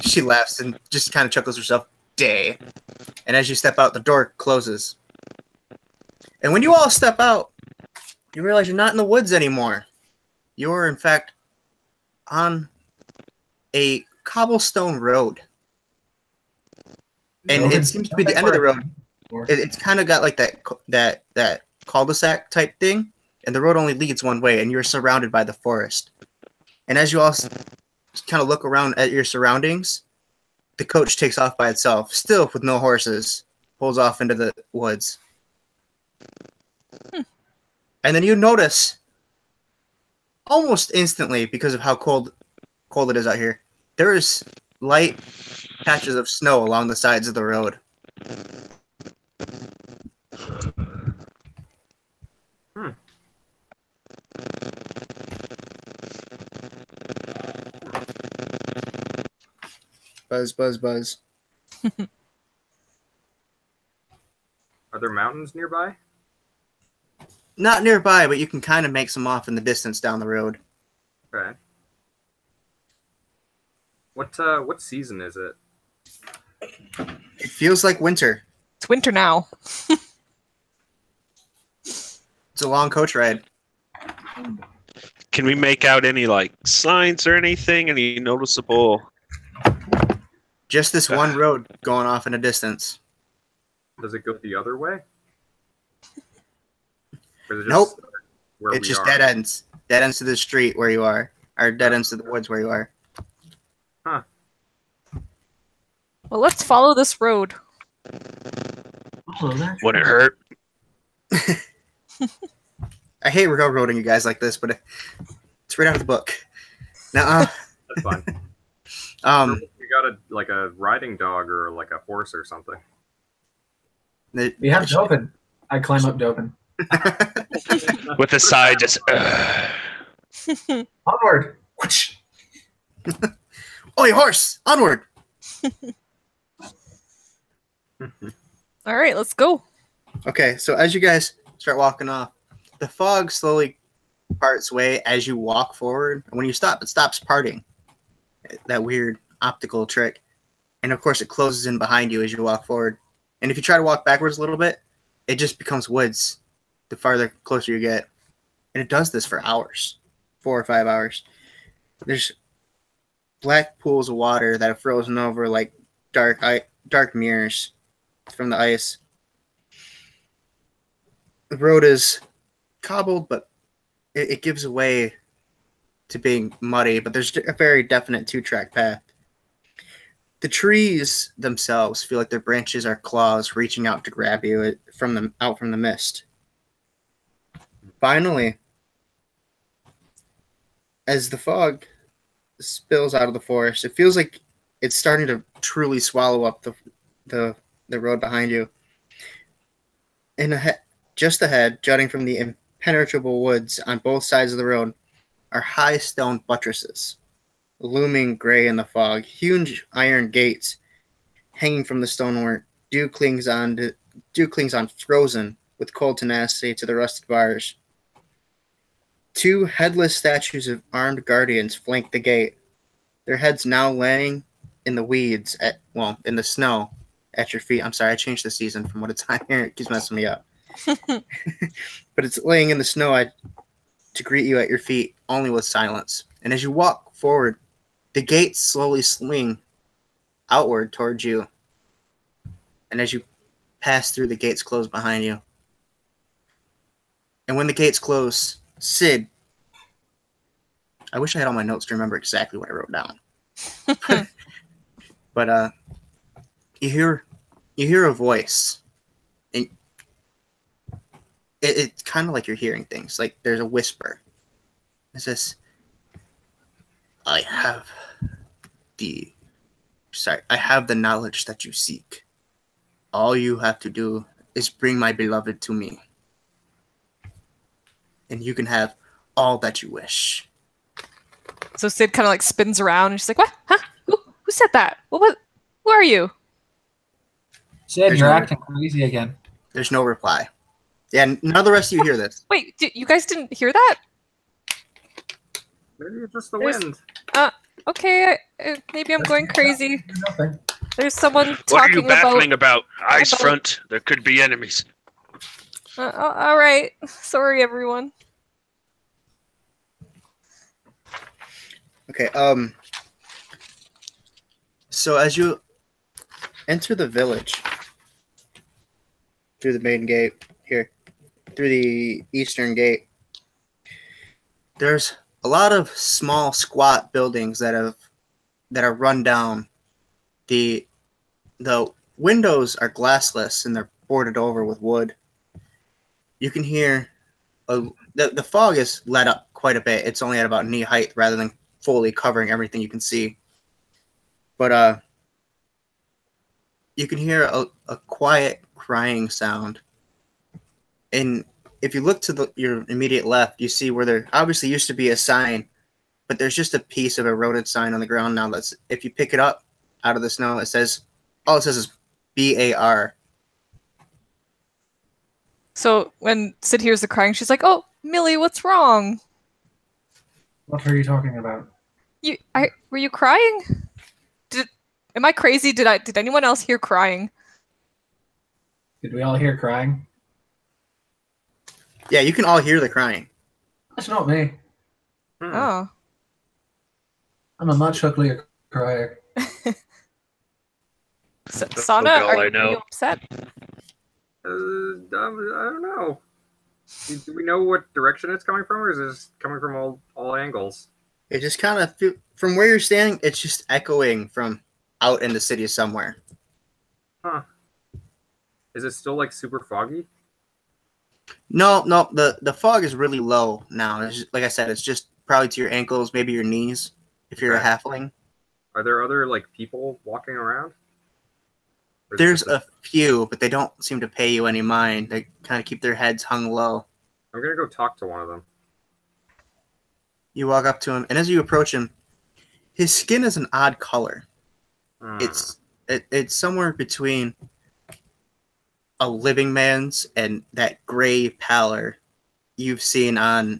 She laughs and just kind of chuckles herself. Day. And as you step out, the door closes. And when you all step out, you realize you're not in the woods anymore. You're, in fact, on a cobblestone road. And it seems to be the end of the road. It's kind of got like that cul-de-sac type thing, and the road only leads one way, and you're surrounded by the forest. And as you all kind of look around at your surroundings, the coach takes off by itself, still with no horses, pulls off into the woods. And then you notice, almost instantly, because of how cold it is out here, there is light patches of snow along the sides of the road. Buzz, buzz, buzz. Are there mountains nearby? Not nearby, but you can kind of make some off in the distance down the road. Okay. What season is it? It feels like winter. It's winter now. It's a long coach ride. Can we make out any like signs or anything? Any noticeable? Just this one road going off in a distance. Does it go the other way? Or is it Nope. where It's we just are? dead ends. Dead ends to the street where you are. Or dead ends to the woods where you are. Huh. Well, let's follow this road. Would it hurt? I hate railroading you guys like this, but it's right out of the book. Now, That's fine. We got a riding dog or like a horse or something. We have Dopin. I climb up Dopin. With the side just. Onward! Oh, your horse! Onward! All right, let's go. Okay, so as you guys start walking off, the fog slowly parts way as you walk forward. And when you stop, it stops parting. That weird optical trick. And of course, it closes in behind you as you walk forward. And if you try to walk backwards a little bit, it just becomes woods the farther closer you get. And it does this for hours, 4 or 5 hours. There's black pools of water that have frozen over like dark mirrors from the ice. The road is cobbled, but it gives away to being muddy, but there's a very definite 2-track path. The trees themselves feel like their branches are claws reaching out to grab you out from the mist. Finally, as the fog spills out of the forest, it feels like it's starting to truly swallow up the road behind you. Just ahead, jutting from the impenetrable woods on both sides of the road, are high stone buttresses, looming gray in the fog, huge iron gates hanging from the stonework. Dew clings on frozen with cold tenacity to the rusted bars. 2 headless statues of armed guardians flank the gate. Their heads now laying in the weeds in the snow at your feet. I'm sorry, I changed the season from what it's on here. It keeps messing me up. But it's laying in the snow to greet you at your feet, only with silence. And as you walk forward, the gates slowly swing outward towards you. And as you pass through, the gates close behind you. And when the gates close, Sid, I wish I had all my notes to remember exactly what I wrote down. But you hear a voice, and it's kind of like you're hearing things. Like there's a whisper. It says, I have the knowledge that you seek. All you have to do is bring my beloved to me, and you can have all that you wish. So Sid kind of like spins around and she's like, what? Huh? Who said that? What? Who are you? Sid, you're acting crazy again. There's no reply. Yeah, none of the rest of you hear this. Wait, you guys didn't hear that? Maybe it's just the wind. Okay, maybe I'm going crazy. Nothing. There's someone What are you talking babbling about? Ice front. There could be enemies. All right. Sorry, everyone. Okay, so as you enter the village through the main gate here, through the eastern gate, there's a lot of small, squat buildings that are run down. The windows are glassless and they're boarded over with wood. You can hear the fog is let up quite a bit. It's only at about knee height rather than fully covering everything you can see. But you can hear a quiet crying sound. And if you look to your immediate left, you see where there obviously used to be a sign, but there's just a piece of eroded sign on the ground now. That's, if you pick it up out of the snow, it says is BAR. So when Sid hears the crying, she's like, "Oh, Millie, what's wrong? What are you talking about? Were you crying? Am I crazy? Did anyone else hear crying?" Did we all hear crying? Yeah, you can all hear the crying. That's not me. Oh. I'm a much uglier crier. Sana, all are I you know. upset? I don't know. Do we know what direction it's coming from, or is it just coming from all angles? It just kind of, from where you're standing, it's just echoing from out in the city somewhere. Huh. Is it still like super foggy? No, the fog is really low now. It's just, like I said, it's just probably to your ankles, maybe your knees, if you're a halfling. Are there other like people walking around? There's a few, but they don't seem to pay you any mind. They kind of keep their heads hung low. I'm gonna go talk to one of them. You walk up to him, and as you approach him, his skin is an odd color. It's somewhere between a living man's and that gray pallor you've seen on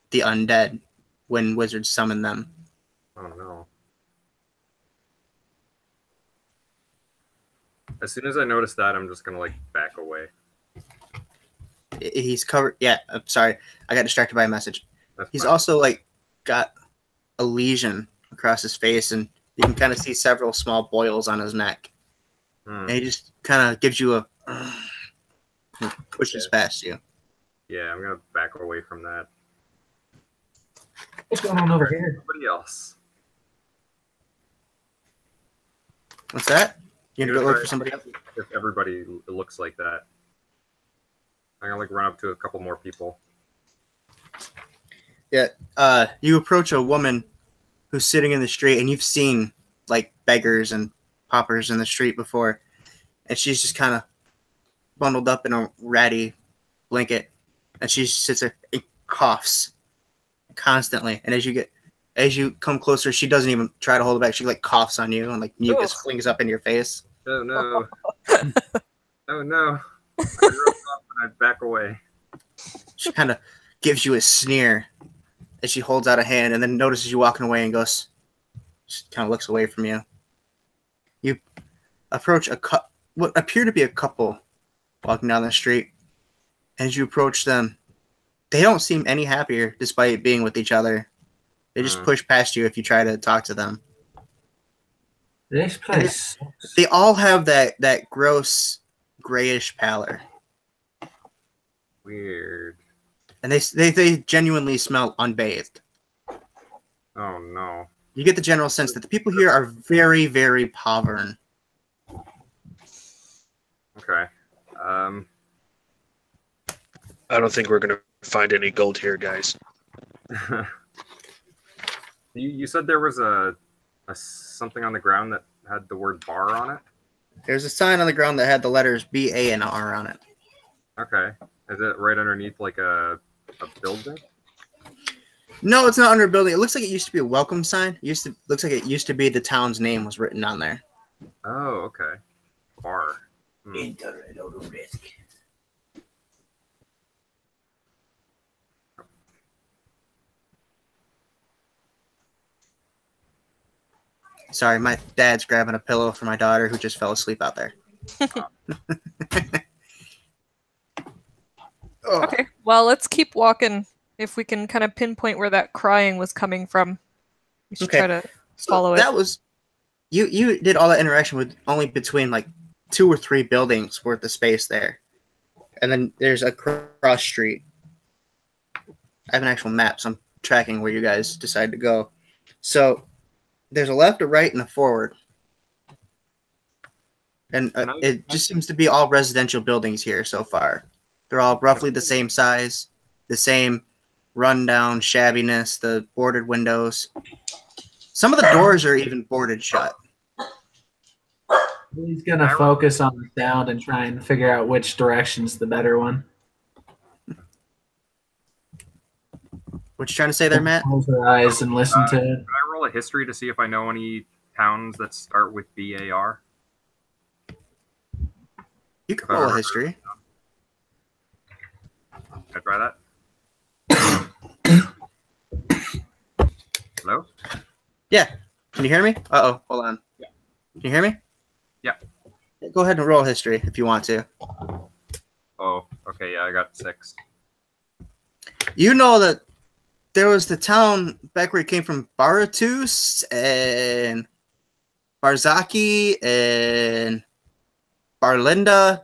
the undead when wizards summon them. Oh no. As soon as I notice that, I'm just gonna like back away. He's covered. Yeah, I'm sorry. I got distracted by a message. He's fine. also like got a lesion across his face, and you can kind of see several small boils on his neck. And he just kind of gives you a pushes past you. Yeah, I'm gonna back away from that. What's going on over here? Somebody else. What's that? You're gonna go look for somebody else? If everybody looks like that, I'm gonna like run up to a couple more people. Yeah. You approach a woman who's sitting in the street, and you've seen like beggars and paupers in the street before, and she's just kind of bundled up in a ratty blanket, and she sits there and coughs constantly. And as you come closer, she doesn't even try to hold it back. She like coughs on you, and like mucus flings up in your face. Oh no. Oh no. I rose up and I back away. She kind of gives you a sneer as she holds out a hand and then notices you walking away and goes, she kind of looks away from you. You approach what appear to be a couple walking down the street. As you approach them, they don't seem any happier despite being with each other. They just push past you if you try to talk to them. This place. They all have that gross grayish pallor. Weird. And they genuinely smell unbathed. Oh no. You get the general sense that the people here are very, very poverty. Okay. I don't think we're gonna find any gold here, guys. You said there was a something on the ground that had the word bar on it? There's a sign on the ground that had the letters B, A, and R on it. Okay. Is it right underneath like a building? No, it's not under a building. It looks like it used to be a welcome sign. Looks like it used to be the town's name was written on there. Oh, okay. Bar. Sorry, my dad's grabbing a pillow for my daughter who just fell asleep out there. Okay, well, let's keep walking. If we can kind of pinpoint where that crying was coming from, we should try to follow it. That was you did all that interaction with only between like 2 or 3 buildings worth of space there, and then there's a cross street. I have an actual map, so I'm tracking where you guys decide to go. So there's a left, a right, and a forward, and it just seems to be all residential buildings here so far. They're all roughly the same size, the same rundown shabbiness, the boarded windows. Some of the doors are even boarded shut. He's gonna focus on the sound and try and figure out which direction's the better one. What you trying to say there, Matt? Close your eyes and listen to it. Can I roll a history to see if I know any towns that start with BAR? You can roll a history. Can I try that? Hello? Yeah. Can you hear me? Uh-oh. Hold on. Yeah. Can you hear me? Yeah. Go ahead and roll history if you want to. Oh, okay. Yeah, I got 6. You know that there was the town back where he came from, Baratus and Barzaki and Barlinda,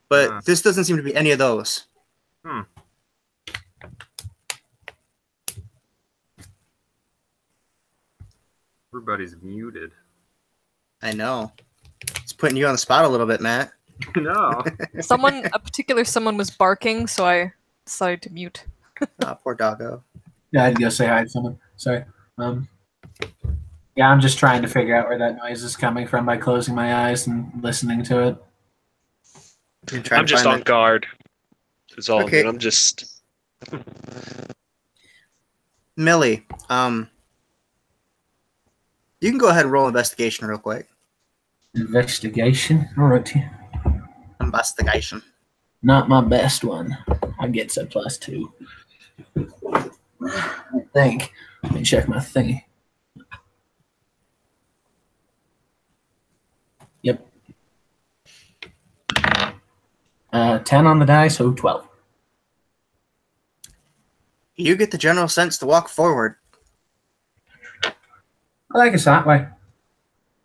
but this doesn't seem to be any of those. Everybody's muted. I know. It's putting you on the spot a little bit, Matt. No. A particular someone was barking, so I decided to mute. Oh, poor doggo. Yeah, I'd go say hi to someone. Sorry. Yeah, I'm just trying to figure out where that noise is coming from by closing my eyes and listening to it. I'm just on guard. It's all Okay. good. I'm just... Millie, you can go ahead and roll investigation real quick. Investigation? All right. Investigation. Not my best one. I get a +2. I think. Let me check my thingy. Yep. 10 on the die, so 12. You get the general sense to walk forward. I like us that way.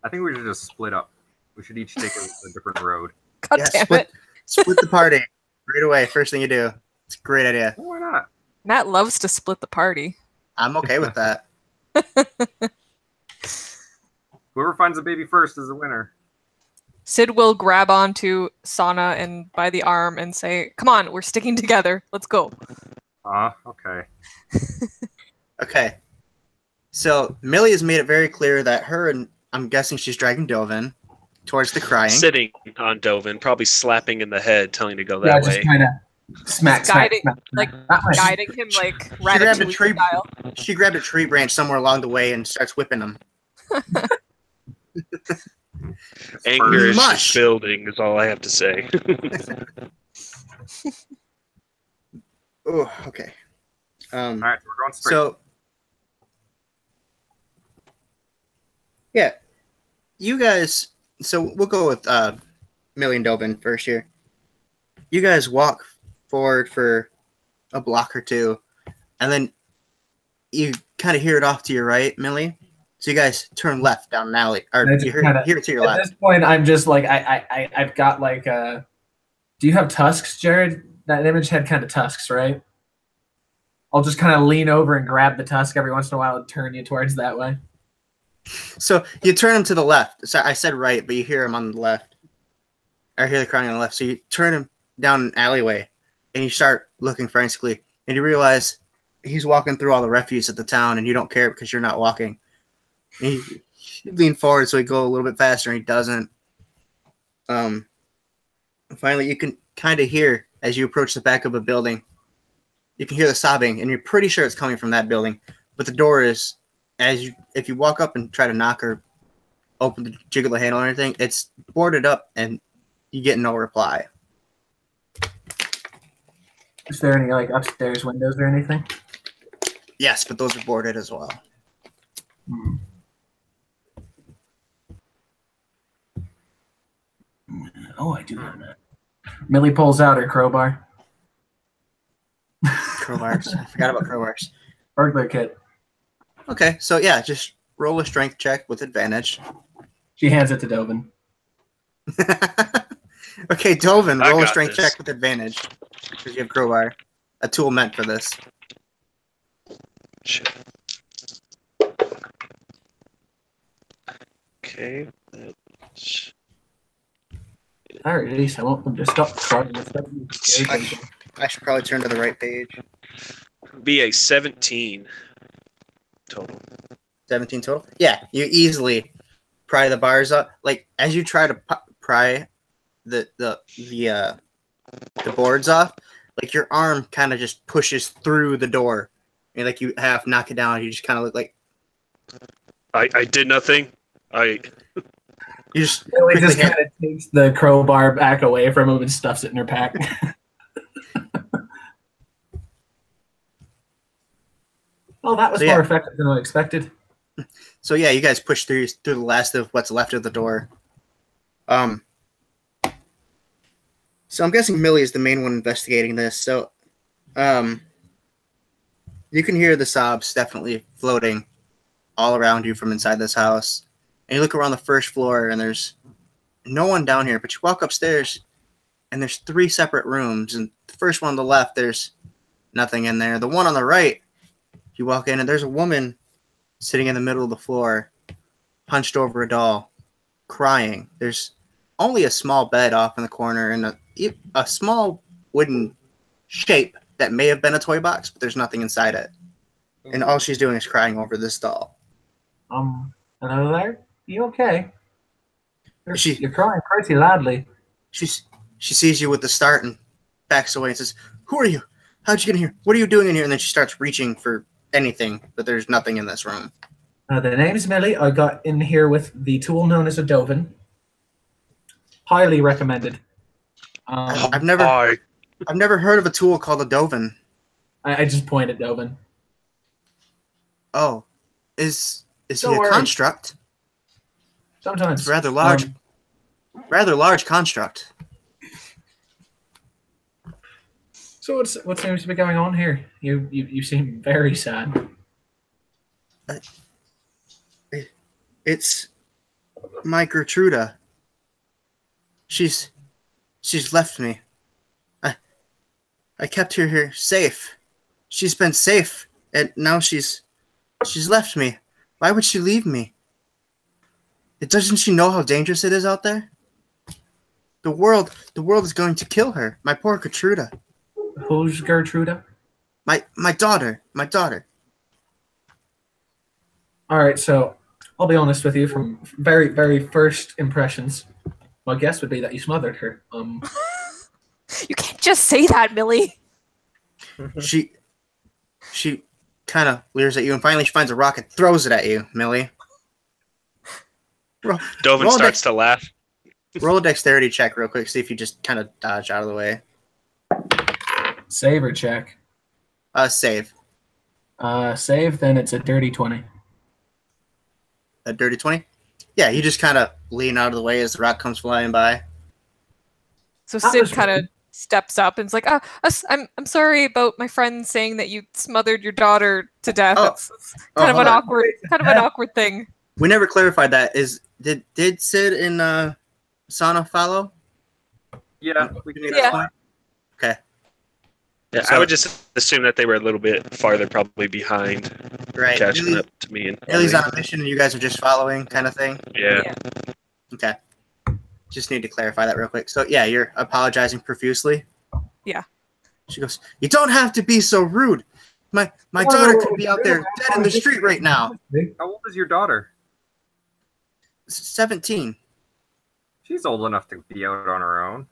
I think we should just split up. We should each take a different road. God damn it. Split the party right away. First thing you do. It's a great idea. Why not? Matt loves to split the party. I'm okay with that. Whoever finds the baby first is the winner. Sid will grab onto Sana and by the arm and say, "Come on, we're sticking together. Let's go." Okay. Okay. So Millie has made it very clear that her and I'm guessing she's dragging Dovin towards the crying. Sitting on Dovin, probably slapping in the head, telling him to go Yeah, that just way. kind of smack, guiding, smack, like that way. guiding him like She grabbed a Ratatouille tree. style. She grabbed a tree branch somewhere along the way and starts whipping him. Anger is Mush. just building, is all I have to say. Oh, okay. All right, we're going straight. So, yeah, you guys. So we'll go with Millie and Dovin first here. You guys walk forward for a block or two, and then you kind of hear it off to your right, Millie. So you guys turn left down an alley, or you hear it to your left. At this point, I'm just like I've got like do you have tusks, Jared? That image had kind of tusks, right? I'll just kind of lean over and grab the tusk every once in a while and turn you towards that way. So you turn him to the left. So I said right, but you hear him on the left. I hear the crying on the left. So you turn him down an alleyway, and you start looking frantically, and you realize he's walking through all the refuse at the town, and you don't care because you're not walking. And you lean forward so he go a little bit faster, and he doesn't. Finally, you can kind of hear as you approach the back of a building. You can hear the sobbing, and you're pretty sure it's coming from that building. But the door is, if you walk up and try to knock or open the jiggle the handle or anything, it's boarded up, and you get no reply. Is there any like upstairs windows or anything? Yes, but those are boarded as well. Oh, I do know that. Millie pulls out her crowbar. Crowbars. I forgot about crowbars. Burglar kit. Okay, so yeah, just roll a strength check with advantage. She hands it to Dovin. Okay, Dovin, I roll a got strength this. check with advantage because you have crowbar. A tool meant for this. Shit. Okay. That's... Alright, I want them to stop starting this stuff. I should probably turn to the right page. Be a 17 total. 17 total? Yeah, you easily pry the bars up. Like, as you try to pry the boards off, like your arm kind of just pushes through the door. And like you half knock it down, you just kind of look like I did nothing. you just Millie quickly just kind of takes the crowbar back away from him and stuffs it in her pack. Oh, that was So, more yeah. effective than I expected. So yeah, you guys push through the last of what's left of the door. So I'm guessing Millie is the main one investigating this. So, you can hear the sobs definitely floating all around you from inside this house. And you look around the first floor, and there's no one down here. But you walk upstairs, and there's 3 separate rooms. And the first one on the left, there's nothing in there. The one on the right, you walk in, and there's a woman sitting in the middle of the floor, hunched over a doll, crying. There's only a small bed off in the corner and a small wooden shape that may have been a toy box, but there's nothing inside it. And all she's doing is crying over this doll. Hello there? You okay? She- You're crying pretty loudly. She sees you with the start and backs away and says, "Who are you? How'd you get in here? What are you doing in here?" And then she starts reaching for anything, but there's nothing in this room. The name's Millie. I got in here with the tool known as a Dovin. Highly recommended. I've never heard of a tool called a Dovin. I just point at Dovin. Oh, is he Don't a worry. construct? Sometimes. It's rather large. Rather large construct. So what seems to be going on here? You seem very sad. It's my Gertruda. She's left me. I kept her here safe. She's been safe, and now she's left me. Why would she leave me? Doesn't she know how dangerous it is out there? The world is going to kill her. My poor Gertruda. Who's Gertruda? My daughter. All right, so I'll be honest with you. From very, very first impressions, my guess would be that you smothered her. You can't just say that, Millie. She kind of leers at you, and finally she finds a rock and throws it at you, Millie. Dovin roll starts to laugh. Roll a dexterity check real quick. See if you just kind of dodge out of the way. Save or check? Save. Save, then it's a dirty 20. A dirty 20? Yeah, you just kind of lean out of the way as the rock comes flying by. So That Sid was kind of rude. steps up and is like, I'm sorry about my friend saying that you smothered your daughter to death. Oh. It's kind of hold an on. awkward thing. We never clarified that. Did Sid and Sana follow? Yeah, We can make Yeah. that point? Okay. Yeah, So- I would just assume that they were a little bit farther, probably behind, Right. catching up to me. And Millie's Ellie. on a mission and you guys are just following kind of thing? Yeah. Okay. Just need to clarify that real quick. So, yeah, you're apologizing profusely? Yeah. She goes, you don't have to be so rude. My daughter could be out there dead in the street right now. how old is your daughter? 17. She's old enough to be out on her own.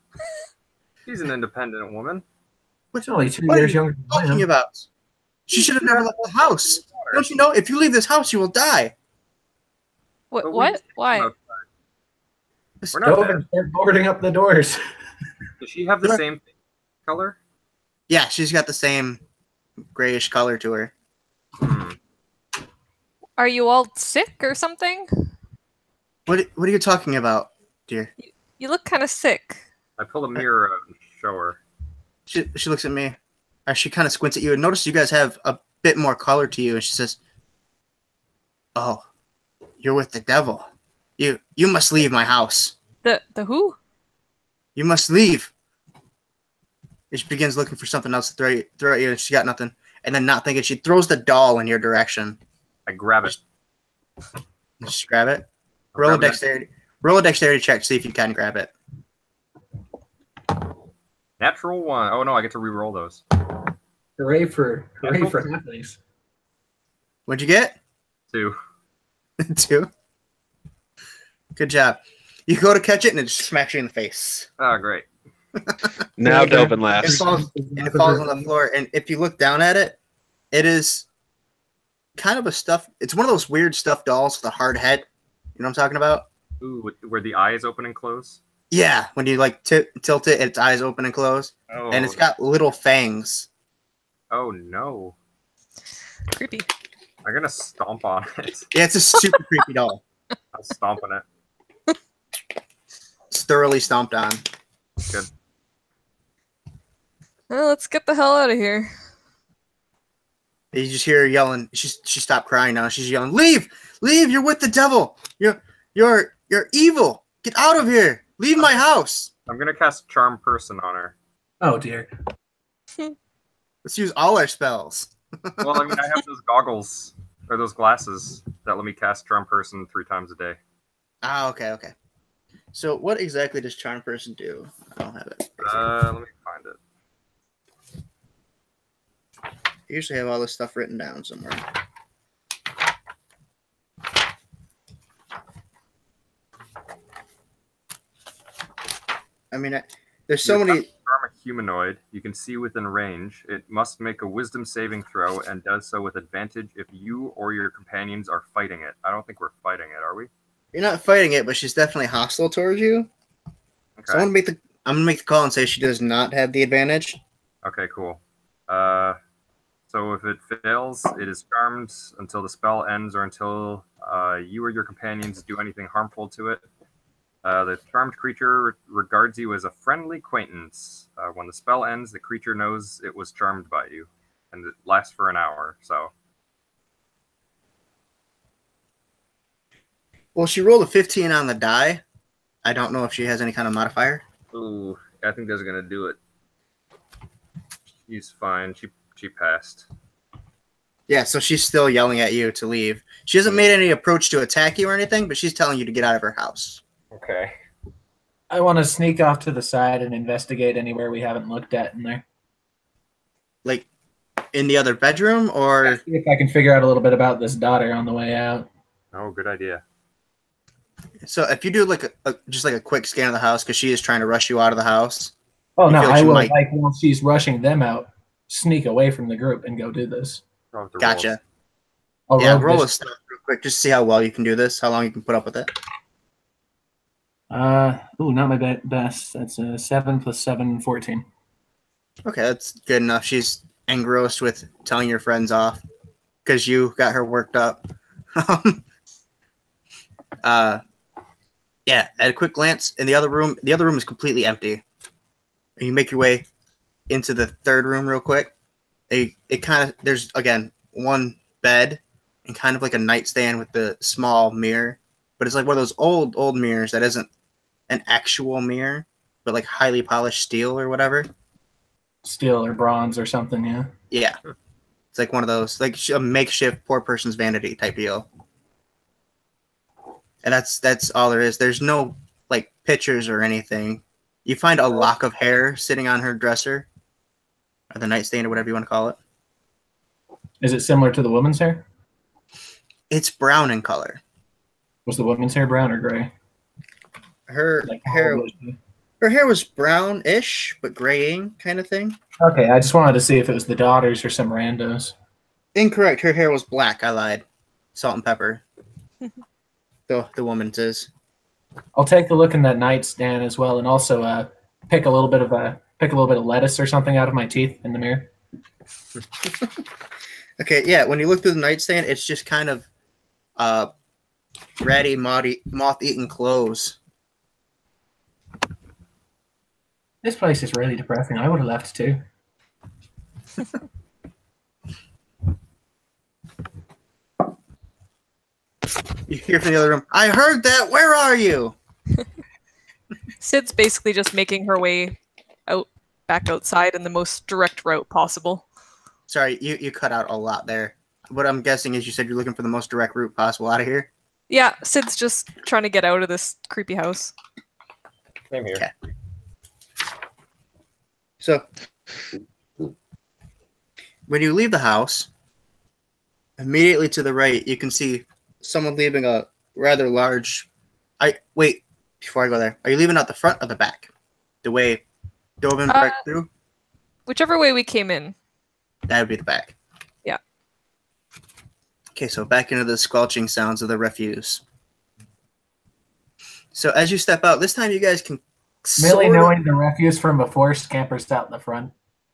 She's an independent woman. It's only 2 What are years you younger than I talking am. about? She should have never left the house. Don't you know? If you leave this house, you will die. What? But we What? just came Why? outside. We're not Dovin, dead. start boarding up the doors. Does she have the Sure. same color? Yeah, she's got the same grayish color to her. Hmm. Are you all sick or something? What are you talking about, dear? You look kind of sick. I pull a mirror out and show her. She looks at me. She kind of squints at you and notices you guys have a bit more color to you. And she says, "Oh, you're with the devil. You must leave my house. The who? You must leave." And she begins looking for something else to throw at you, and she got nothing. And then, not thinking, she throws the doll in your direction. I grab it. Just grab it. I'll Roll a grab it. dexterity. Roll a dexterity check. See if you can grab it. Natural 1. Oh no, I get to re-roll those. Hooray for halflings. What'd you get? 2. 2. Good job. You go to catch it, and it just smacks you in the face. Oh, great. Now Yeah, Dovin It laughs. falls, and it falls on the floor. And if you look down at it, it is kind of a stuff. It's one of those weird stuffed dolls with a hard head. You know what I'm talking about? Ooh, where the eyes open and close. Yeah, when you like tilt it, its eyes open and close, Oh, and it's got little fangs. Oh no! Creepy. I'm gonna stomp on it. Yeah, it's a super creepy doll. I'm stomping it. It's thoroughly stomped on. Good. Well, let's get the hell out of here. You just hear her yelling. She stopped crying now. She's yelling, "Leave! Leave! You're with the devil. You're evil. Get out of here. Leave my house." I'm gonna cast Charm Person on her. Oh dear. Let's use all our spells. Well, I mean, I have those goggles or those glasses that let me cast Charm Person 3 times a day. Ah, okay. So what exactly does Charm Person do? I don't have it. Let me find it. I usually have all this stuff written down somewhere. I mean, there's so You many. Charm a humanoid. You can see within range. It must make a Wisdom saving throw and does so with advantage if you or your companions are fighting it. I don't think we're fighting it, are we? You're not fighting it, but she's definitely hostile towards you. Okay. So I'm gonna make the call and say she does not have the advantage. Okay, cool. So if it fails, it is charmed until the spell ends or until you or your companions do anything harmful to it. The charmed creature regards you as a friendly acquaintance. When the spell ends, the creature knows it was charmed by you, and it lasts for an hour. So Well, she rolled a 15 on the die. I don't know if she has any kind of modifier. ooh, I think that's gonna do it. She's fine. She passed. Yeah, so she's still yelling at you to leave. She hasn't made any approach to attack you or anything, but she's telling you to get out of her house. Okay. I want to sneak off to the side and investigate anywhere we haven't looked at in there. Like in the other bedroom, or See if I can figure out a little bit about this daughter on the way out. Oh, good idea. so if you do like just like a quick scan of the house, because she is trying to rush you out of the house. Oh You no, feel like I she will might- like while she's rushing them out, sneak away from the group and go do this. I'll have to roll. Gotcha. I'll Yeah, rogue roll a this- stuff real quick, just to see how well you can do this, how long you can put up with it. Not my best. That's a 7 plus 7, 14. Okay, that's good enough. She's engrossed with telling your friends off because you got her worked up. uh, yeah. At a quick glance in the other room is completely empty. You make your way into the third room real quick. It kind of there's again one bed and kind of like a nightstand with the small mirror, but it's like one of those old mirrors that isn't an actual mirror, but like highly polished steel or whatever. Steel or bronze or something, yeah. Yeah, it's like one of those like a makeshift poor person's vanity type deal. And that's all there is. There's no like pictures or anything. You find a lock of hair sitting on her dresser, or the nightstand, or whatever you want to call it. Is it similar to the woman's hair? It's brown in color. Was the woman's hair brown or gray? Her Like hair was brownish, but graying kind of thing. Okay, I just wanted to see if it was the daughters or some randos. Incorrect. Her hair was black. I lied. Salt and pepper. The woman's is. I'll take a look in that nightstand as well, and also pick a little bit of lettuce or something out of my teeth in the mirror. Okay, yeah. When you look through the nightstand, it's just kind of ratty, moth-eaten clothes. This place is really depressing. I would have left too. You hear from the other room, I heard that! Where are you? Sid's basically just making her way back outside in the most direct route possible. Sorry, you cut out a lot there. What I'm guessing is you said you're looking for the most direct route possible out of here? Yeah, Sid's just trying to get out of this creepy house. Same here. Okay. So, when you leave the house, immediately to the right, you can see someone leaving a rather large... Wait, before I go there, are you leaving out the front or the back? The way Dovin back through? Whichever way we came in. That would be the back. Yeah. Okay, so back into the squelching sounds of the refuse. So as you step out, this time you guys can Millie, knowing the refuse from before, scampers out in the front,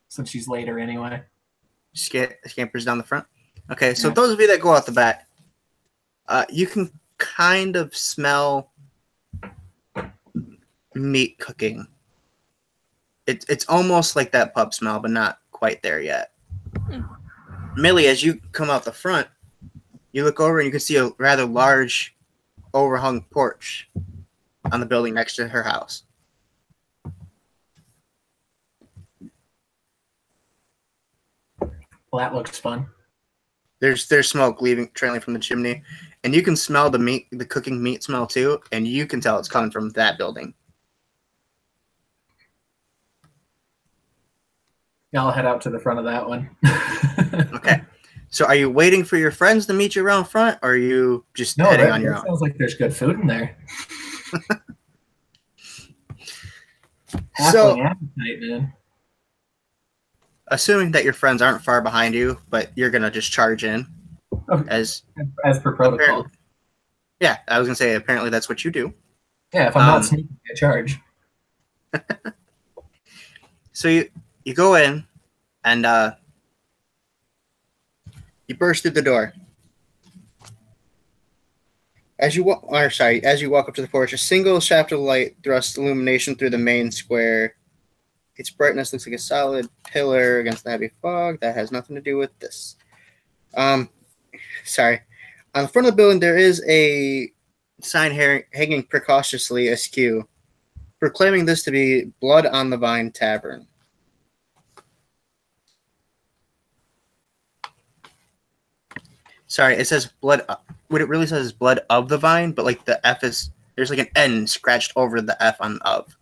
since she's later anyway. Scampers down the front? Okay, so those of you that go out the back, you can kind of smell meat cooking. It's almost like that pub smell, but not quite there yet. Millie, as you come out the front, you look over and you can see a rather large overhung porch on the building next to her house. Well, that looks fun. There's smoke trailing from the chimney, and you can smell the cooking meat smell too, and you can tell it's coming from that building. I'll head out to the front of that one. Okay. So are you waiting for your friends to meet you around front, or are you just heading on your own? Sounds like there's good food in there. So, Halfling appetite, man. Assuming that your friends aren't far behind you, but you're going to just charge in. Okay. As per protocol. Yeah, I was going to say, apparently that's what you do. Yeah, if I'm not sneaking, I charge. So you go in, and you burst through the door. As you walk up to the porch, a single shaft of light thrusts illumination through the main square. Its brightness looks like a solid pillar against the heavy fog. That has nothing to do with this. Sorry. On the front of the building, there is a sign hanging precautiously askew, proclaiming this to be Blood on the Vine Tavern. Sorry, it says blood. What it really says is Blood of the Vine, but like the F is, there's like an N scratched over the F on of.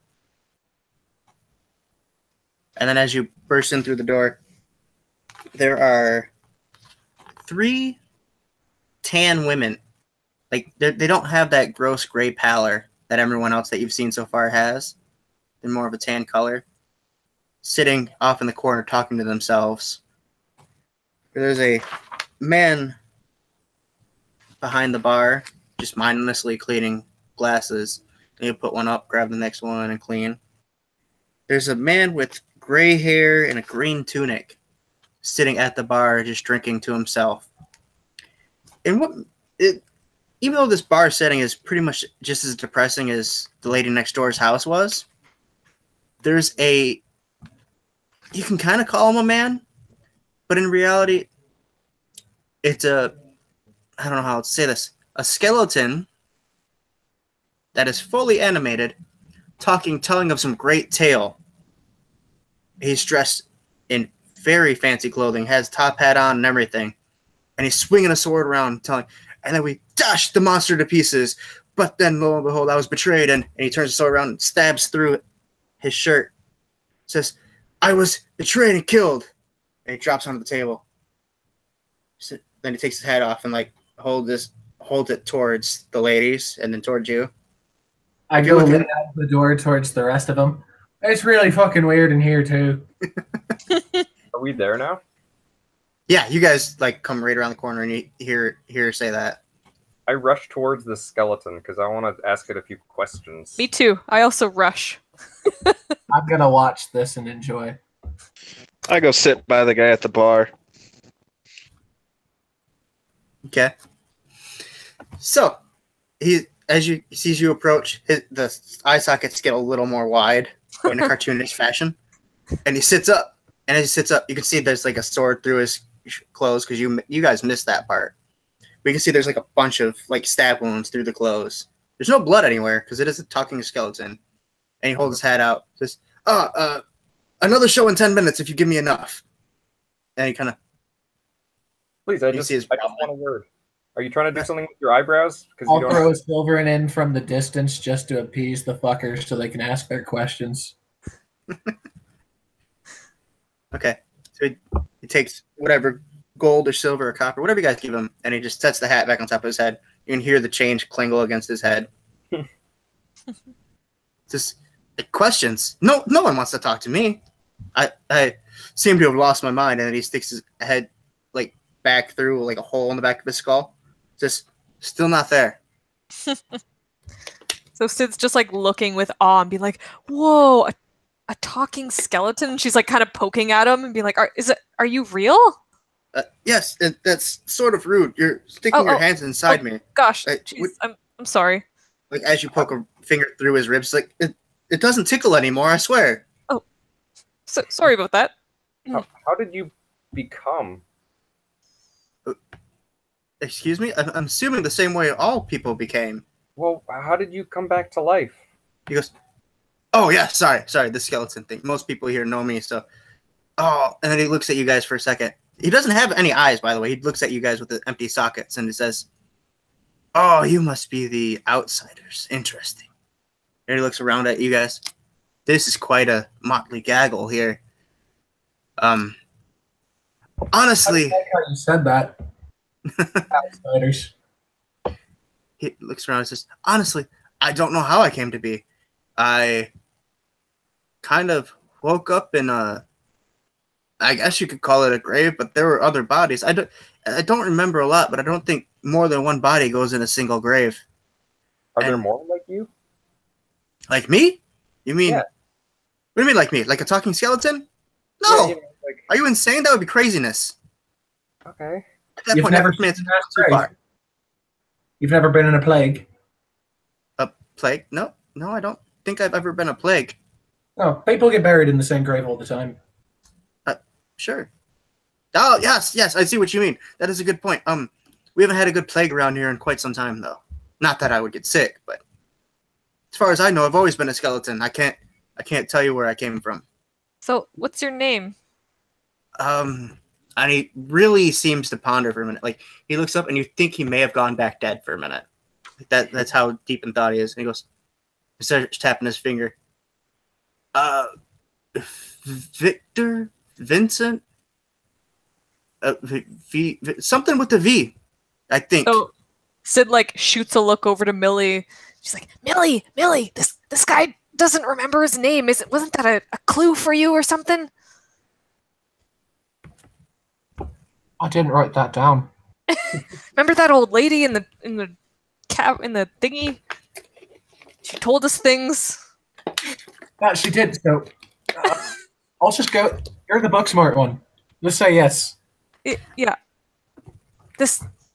And then as you burst in through the door, there are 3 tan women. Like, they don't have that gross gray pallor that everyone else that you've seen so far has. They're more of a tan color. Sitting off in the corner talking to themselves. There's a man behind the bar, just mindlessly cleaning glasses. And you put one up, grab the next one, and clean. There's a man with gray hair and a green tunic sitting at the bar just drinking to himself. And even though this bar setting is pretty much just as depressing as the lady next door's house was, there's you can kind of call him a man, but in reality, it's I don't know how to say this, a skeleton that is fully animated, telling of some great tale. He's dressed in very fancy clothing, has top hat on and everything, and he's swinging a sword around, and then we dashed the monster to pieces, but then lo and behold, I was betrayed, and he turns the sword around and stabs through his shirt. Says, I was betrayed and killed, and he drops onto the table. Then he takes his hat off and holds it towards the ladies and then towards you. I go lean out the door towards the rest of them. It's really fucking weird in here too. Are we there now? Yeah, you guys come right around the corner and you hear her say that. I rush towards the skeleton because I want to ask it a few questions. Me too. I also rush. I'm gonna watch this and enjoy. I go sit by the guy at the bar. Okay. So, as he sees you approach, the eye sockets get a little more wide in a cartoonish fashion, and he sits up. And as he sits up, you can see there's a sword through his clothes because you guys missed that part. We can see there's a bunch of stab wounds through the clothes. There's no blood anywhere because it is a talking skeleton. And he holds his hat out. Says, another show in 10 minutes if you give me enough. And he kind of... Please, I just want a word. Are you trying to do something with your eyebrows? I'll throw a silver in from the distance just to appease the fuckers so they can ask their questions. Okay. So he takes whatever gold or silver or copper, whatever you guys give him, and he just sets the hat back on top of his head. You can hear the change clingle against his head. Just questions. No one wants to talk to me. I seem to have lost my mind, and then he sticks his head back through a hole in the back of his skull. Just still not there. So Sid's just looking with awe and being like, "Whoa, a talking skeleton?" She's kind of poking at him and being like, "Are you real?" Yes, that's sort of rude. You're sticking your hands inside me. Gosh, I'm sorry. As you poke a finger through his ribs, it doesn't tickle anymore. I swear. Oh, sorry about that. How did you become? Excuse me? I'm assuming the same way all people became. Well, how did you come back to life? He goes, oh, yeah, sorry, the skeleton thing. Most people here know me, so... Oh, and then he looks at you guys for a second. He doesn't have any eyes, by the way. He looks at you guys with the empty sockets, and he says, oh, you must be the outsiders. Interesting. And he looks around at you guys. This is quite a motley gaggle here. Honestly... I like how you said that. Outsiders. He looks around and says, honestly, I don't know how I came to be. I kind of woke up in I guess you could call it a grave, but there were other bodies. I don't remember a lot, but I don't think more than one body goes in a single grave. Are there more like you? Like me? You mean... Yeah. What do you mean like me? Like a talking skeleton? No! Yeah, Are you insane? That would be craziness. Okay. At that You've point, never man's seen too far. You've never been in a plague? A plague? No, I don't think I've ever been a plague. No, people get buried in the same grave all the time. Sure. Oh, yes, I see what you mean. That is a good point. We haven't had a good plague around here in quite some time, though. Not that I would get sick, but as far as I know, I've always been a skeleton. I can't tell you where I came from. So, what's your name? And he really seems to ponder for a minute. He looks up, and you think he may have gone back dead for a minute. That's how deep in thought he is. And he goes, he starts tapping his finger. Victor? Vincent? Something with the V, I think. So Sid shoots a look over to Millie. She's like, Millie, this guy doesn't remember his name. Wasn't that a clue for you or something? I didn't write that down. Remember that old lady in the thingy? She told us things. Yeah, she did. So I'll just go. You're the book smart one. Just say yes. Yeah.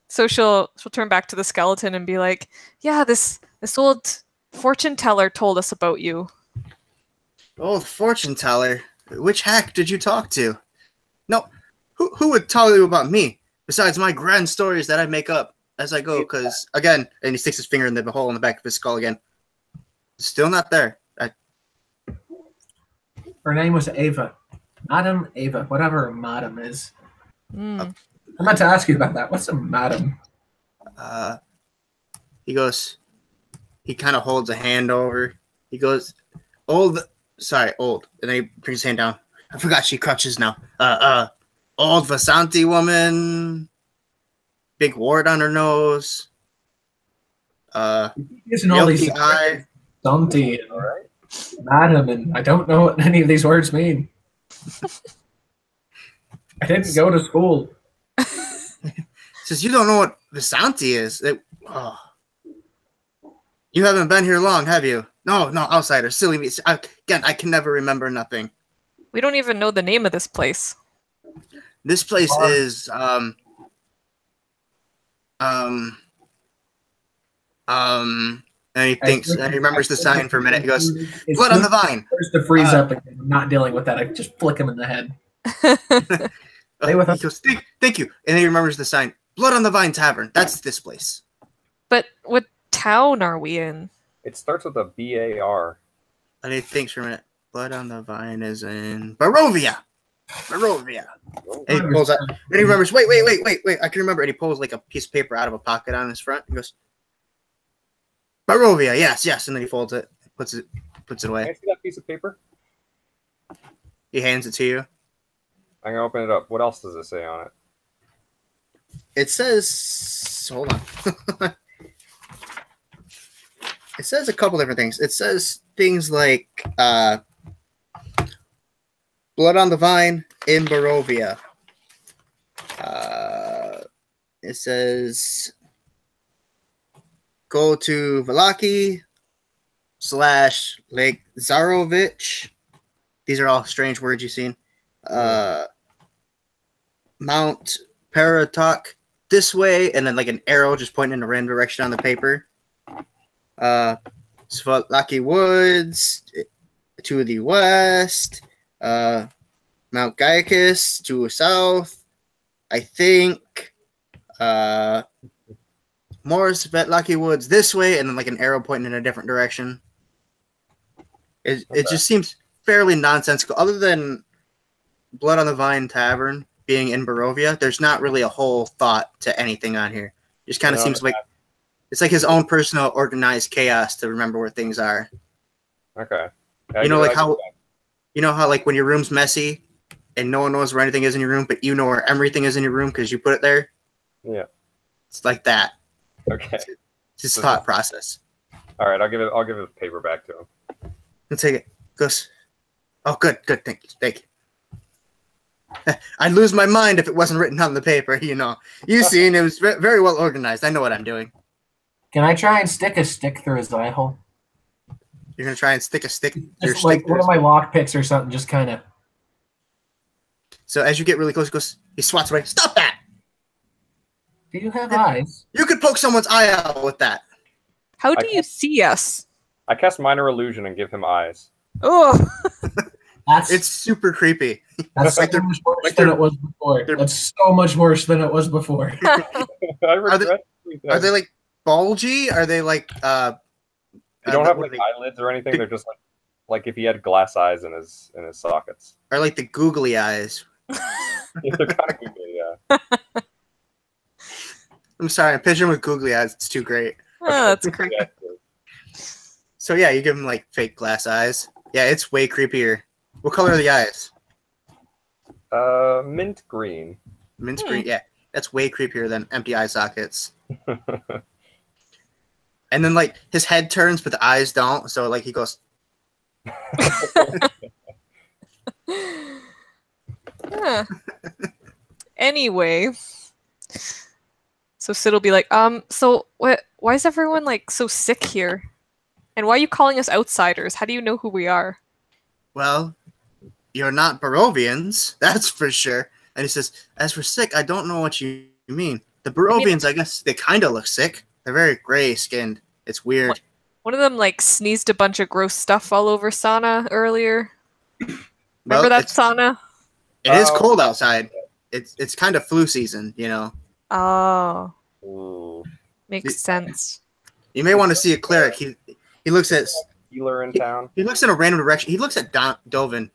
So she'll turn back to the skeleton and be like, "Yeah, this old fortune teller told us about you." Old fortune teller? Which hack did you talk to? No, who would tell you about me? Besides my grand stories that I make up as I go, because, again, and he sticks his finger in the hole in the back of his skull again. Still not there. Her name was Ava. Madam Ava, whatever a madam is. Mm. I meant to ask you about that. What's a madam? He goes, he kind of holds a hand over. He goes, old. And then he brings his hand down. I forgot she crutches now. Old Vasanti woman. Big wart on her nose. Using all these Milky eye. Santi and madam, and I don't know what any of these words mean. I didn't go to school. Says, you don't know what Vasanti is. You haven't been here long, have you? No, outsider. Silly me. Again, I can never remember nothing. We don't even know the name of this place. This place is and he thinks and he remembers the sign for a minute. He goes, blood on the vine. First to freeze up again. I'm not dealing with that. I just flick him in the head. He goes, thank you. And he remembers the sign. Blood on the Vine Tavern. That's this place. But what town are we in? It starts with a B-A-R. And he thinks for a minute. Blood on the Vine is in Barovia. Barovia. And he pulls out. And he remembers, wait. I can remember. And he pulls like a piece of paper out of a pocket on his front. He goes, Barovia, yes. And then he folds it, puts it away. Can I see that piece of paper? He hands it to you. I'm going to open it up. What else does it say on it? It says, hold on. It says a couple different things. It says things like Blood on the Vine in Barovia. It says go to Valaki / Lake Zarovich. These are all strange words you've seen. Mount Paratok this way, and then like an arrow just pointing in a random direction on the paper. Svalaki Woods to the west. Mount Gaiacus to the south. I think. More Svetlaki Woods this way, and then like an arrow pointing in a different direction. It just seems fairly nonsensical. Other than Blood on the Vine Tavern being in Barovia, there's not really a whole thought to anything on here. It just kind of seems like it's like his own personal organized chaos to remember where things are. Okay. You know, like how like when your room's messy and no one knows where anything is in your room, but you know where everything is in your room because you put it there. Yeah. It's like that. Okay. It's his thought process. All right, I'll give the paper back to him. He'll take it. Goes, oh, good. Thank you. I'd lose my mind if it wasn't written on the paper, you know. You see, and it was very well organized. I know what I'm doing. Can I try and stick a stick through his eye hole? You're going to try and stick a stick? Just like one of my lock picks or something, just kind of. So as you get really close, he swats away. Stop that! Do you have eyes? You could poke someone's eye out with that. How do you see us? I cast Minor Illusion and give him eyes. Oh, It's super creepy. That's so much worse than it was before. That's so much worse than it was before. Are they like bulgy? Are they like they don't have like eyelids or anything. They're just like if he had glass eyes in his sockets. Are like the googly eyes? They're kind of googly, yeah. I'm sorry, I'm picturing with googly eyes. It's too great. oh that's great. So yeah, you give him like fake glass eyes. Yeah, it's way creepier. What color are the eyes? Mint green. Mint green. Yeah, that's way creepier than empty eye sockets. And then like his head turns, but the eyes don't. So like he goes. Anyway, so Sid will be like, so what? Why is everyone like so sick here? And why are you calling us outsiders? How do you know who we are? Well, you're not Barovians, that's for sure. And he says, as for sick, I don't know what you mean. The Barovians, I guess, they kind of look sick. They're very gray-skinned. It's weird. One of them like sneezed a bunch of gross stuff all over Sana earlier. Remember Well, that, Sana? It is cold outside. It's kind of flu season, you know. Oh, Ooh. makes sense. You may want to see a cleric. He looks at Healer in town. he looks in a random direction. He looks at Dovin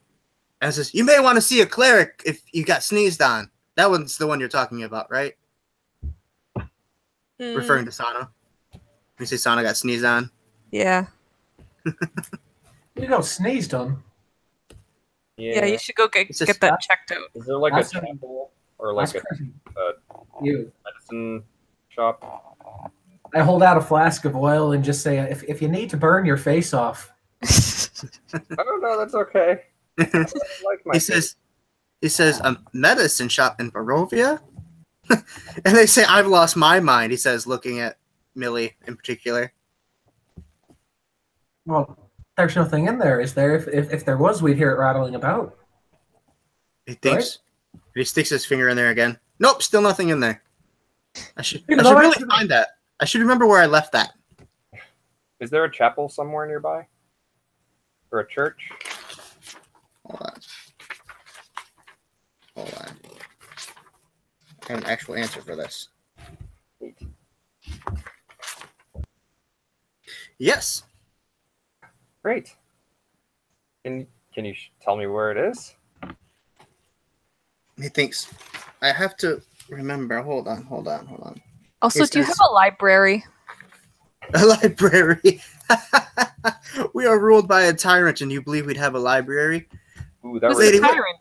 and says, "You may want to see a cleric if you got sneezed on." That one's the one you're talking about, right? Referring to Sana. You say Sana got sneezed on. Yeah. You got sneezed on. Yeah, you should go get that checked out. Is there like That's a temple or like That's crazy. a You. medicine shop? I hold out a flask of oil and just say, if you need to burn your face off. Oh no, that's okay. I like my he says a medicine shop in Barovia? And they say, I've lost my mind, he says, looking at Millie in particular. Well, there's nothing in there, is there? If there was, we'd hear it rattling about. He thinks. He sticks his finger in there again. Nope, still nothing in there. I should You know, really find that. I should remember where I left that. Is there a chapel somewhere nearby? Or a church? Hold on. I have an actual answer for this. Yes. Great. Can you tell me where it is? He thinks. I have to remember. Hold on. Also, do you have a library? A library. We are ruled by a tyrant, and you believe we'd have a library? Ooh, that Who's was the tyrant?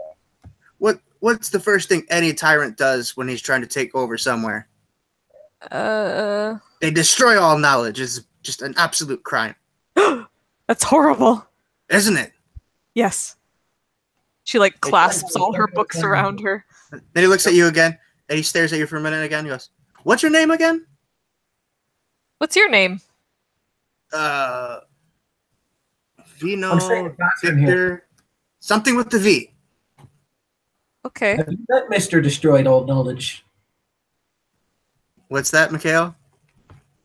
What's the first thing any tyrant does when he's trying to take over somewhere? They destroy all knowledge. It's just an absolute crime. That's horrible. Isn't it? Yes. She like clasps all her books around her. Then he looks at you again, and he stares at you for a minute again. He goes, "What's your name again?" What's your name? Vino, Victor, something with the V. Okay. Have you met Mr. Destroyed Old Knowledge? What's that, Mikhail?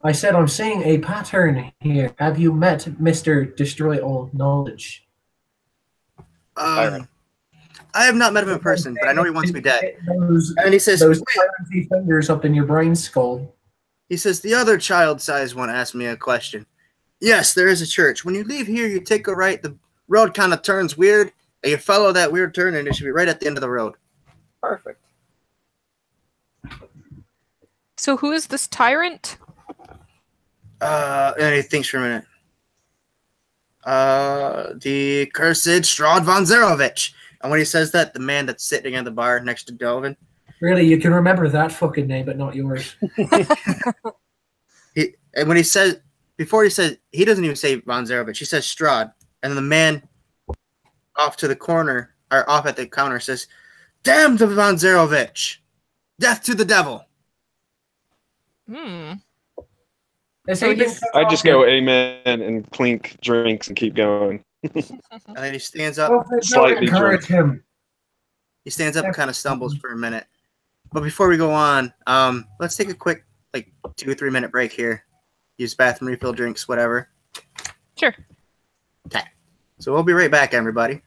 I said I'm seeing a pattern here. Have you met Mr. Destroy Old Knowledge? I have not met him in person, but I know he wants me dead. And he says, those tyrant fingers up in your brain skull. He says, the other child-sized one asked me a question. Yes, there is a church. When you leave here, you take a right. The road kind of turns weird, and you follow that weird turn, and it should be right at the end of the road. perfect. So who is this tyrant? And he thinks for a minute. The cursed Strahd von Zarovich. And when he says that, the man that's sitting at the bar next to Delvin. Really, you can remember that fucking name, but not yours. And when he says, before he says, he doesn't even say von Zarovich. He says Strahd. And then the man off to the corner, or off at the counter says, damn to von Zarovich. Death to the devil. So I just go amen and clink drinks and keep going. And then he stands up. Slightly encourage him. He stands up and kind of stumbles for a minute. But before we go on, let's take a quick, 2 or 3 minute break here. Use bathroom, refill drinks, whatever. Sure. Okay. So we'll be right back, everybody.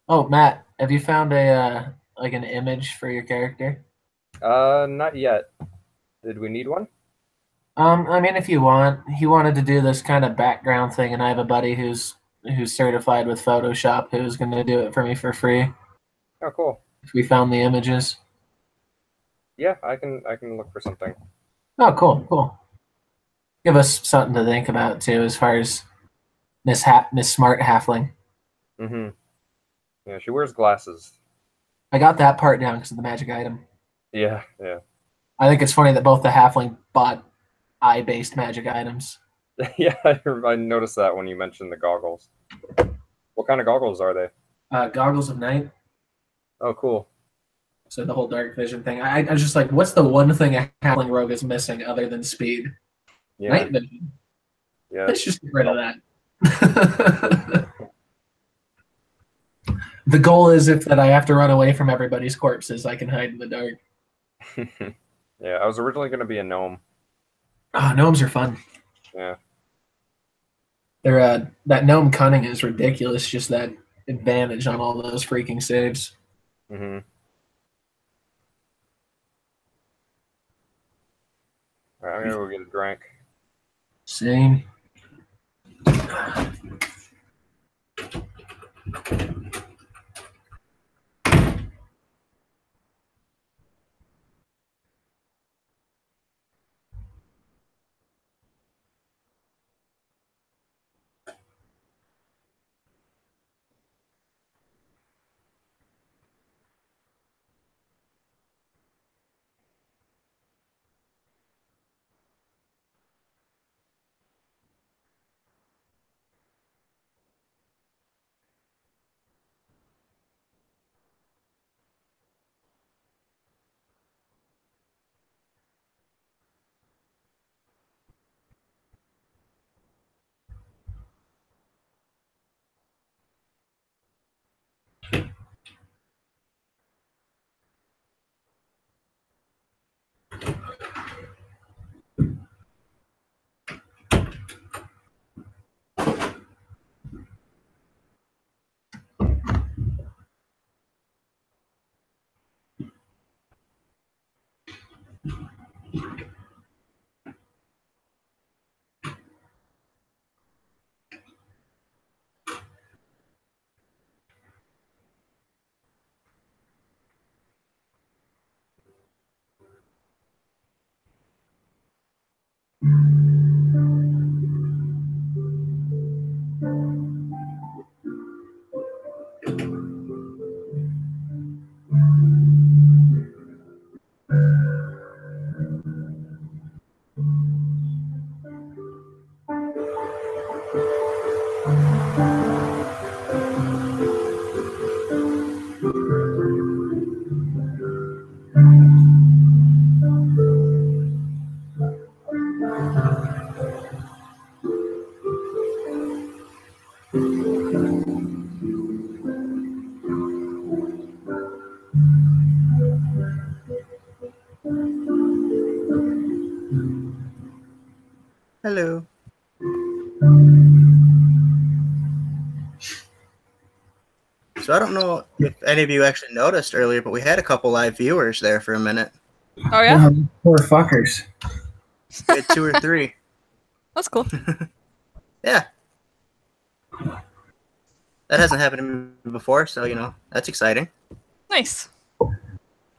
Oh, Matt, have you found a an image for your character? Not yet. Did we need one? I mean, if you want, he wanted to do this kind of background thing, and I have a buddy who's certified with Photoshop who's going to do it for me for free. Oh, cool. If we found the images. Yeah, I can look for something. Oh, cool. Give us something to think about too, as far as Miss Smart Halfling. Mm-hmm. Yeah, she wears glasses. I got that part down because of the magic item. Yeah. I think it's funny that both the Halfling bought eye-based magic items. Yeah, I noticed that when you mentioned the goggles. What kind of goggles are they? Goggles of Night. Oh, cool. So the whole dark vision thing. I was just like, what's the one thing a Howling Rogue is missing other than speed? Yeah. Night vision. Yeah. Let's just get rid of that. The goal is if that I have to run away from everybody's corpses, I can hide in the dark. Yeah, I was originally going to be a gnome. Oh, gnomes are fun. Yeah. They're that gnome cunning is ridiculous. Just that advantage on all those freaking saves. Mm-hmm. All right, I'm going to go get a drink. Same. Hello. So I don't know if any of you actually noticed earlier, but we had a couple live viewers there for a minute. Oh yeah, Poor fuckers. We had 2 or 3. that's cool. Yeah. That hasn't happened to me before, so, you know, that's exciting. Nice.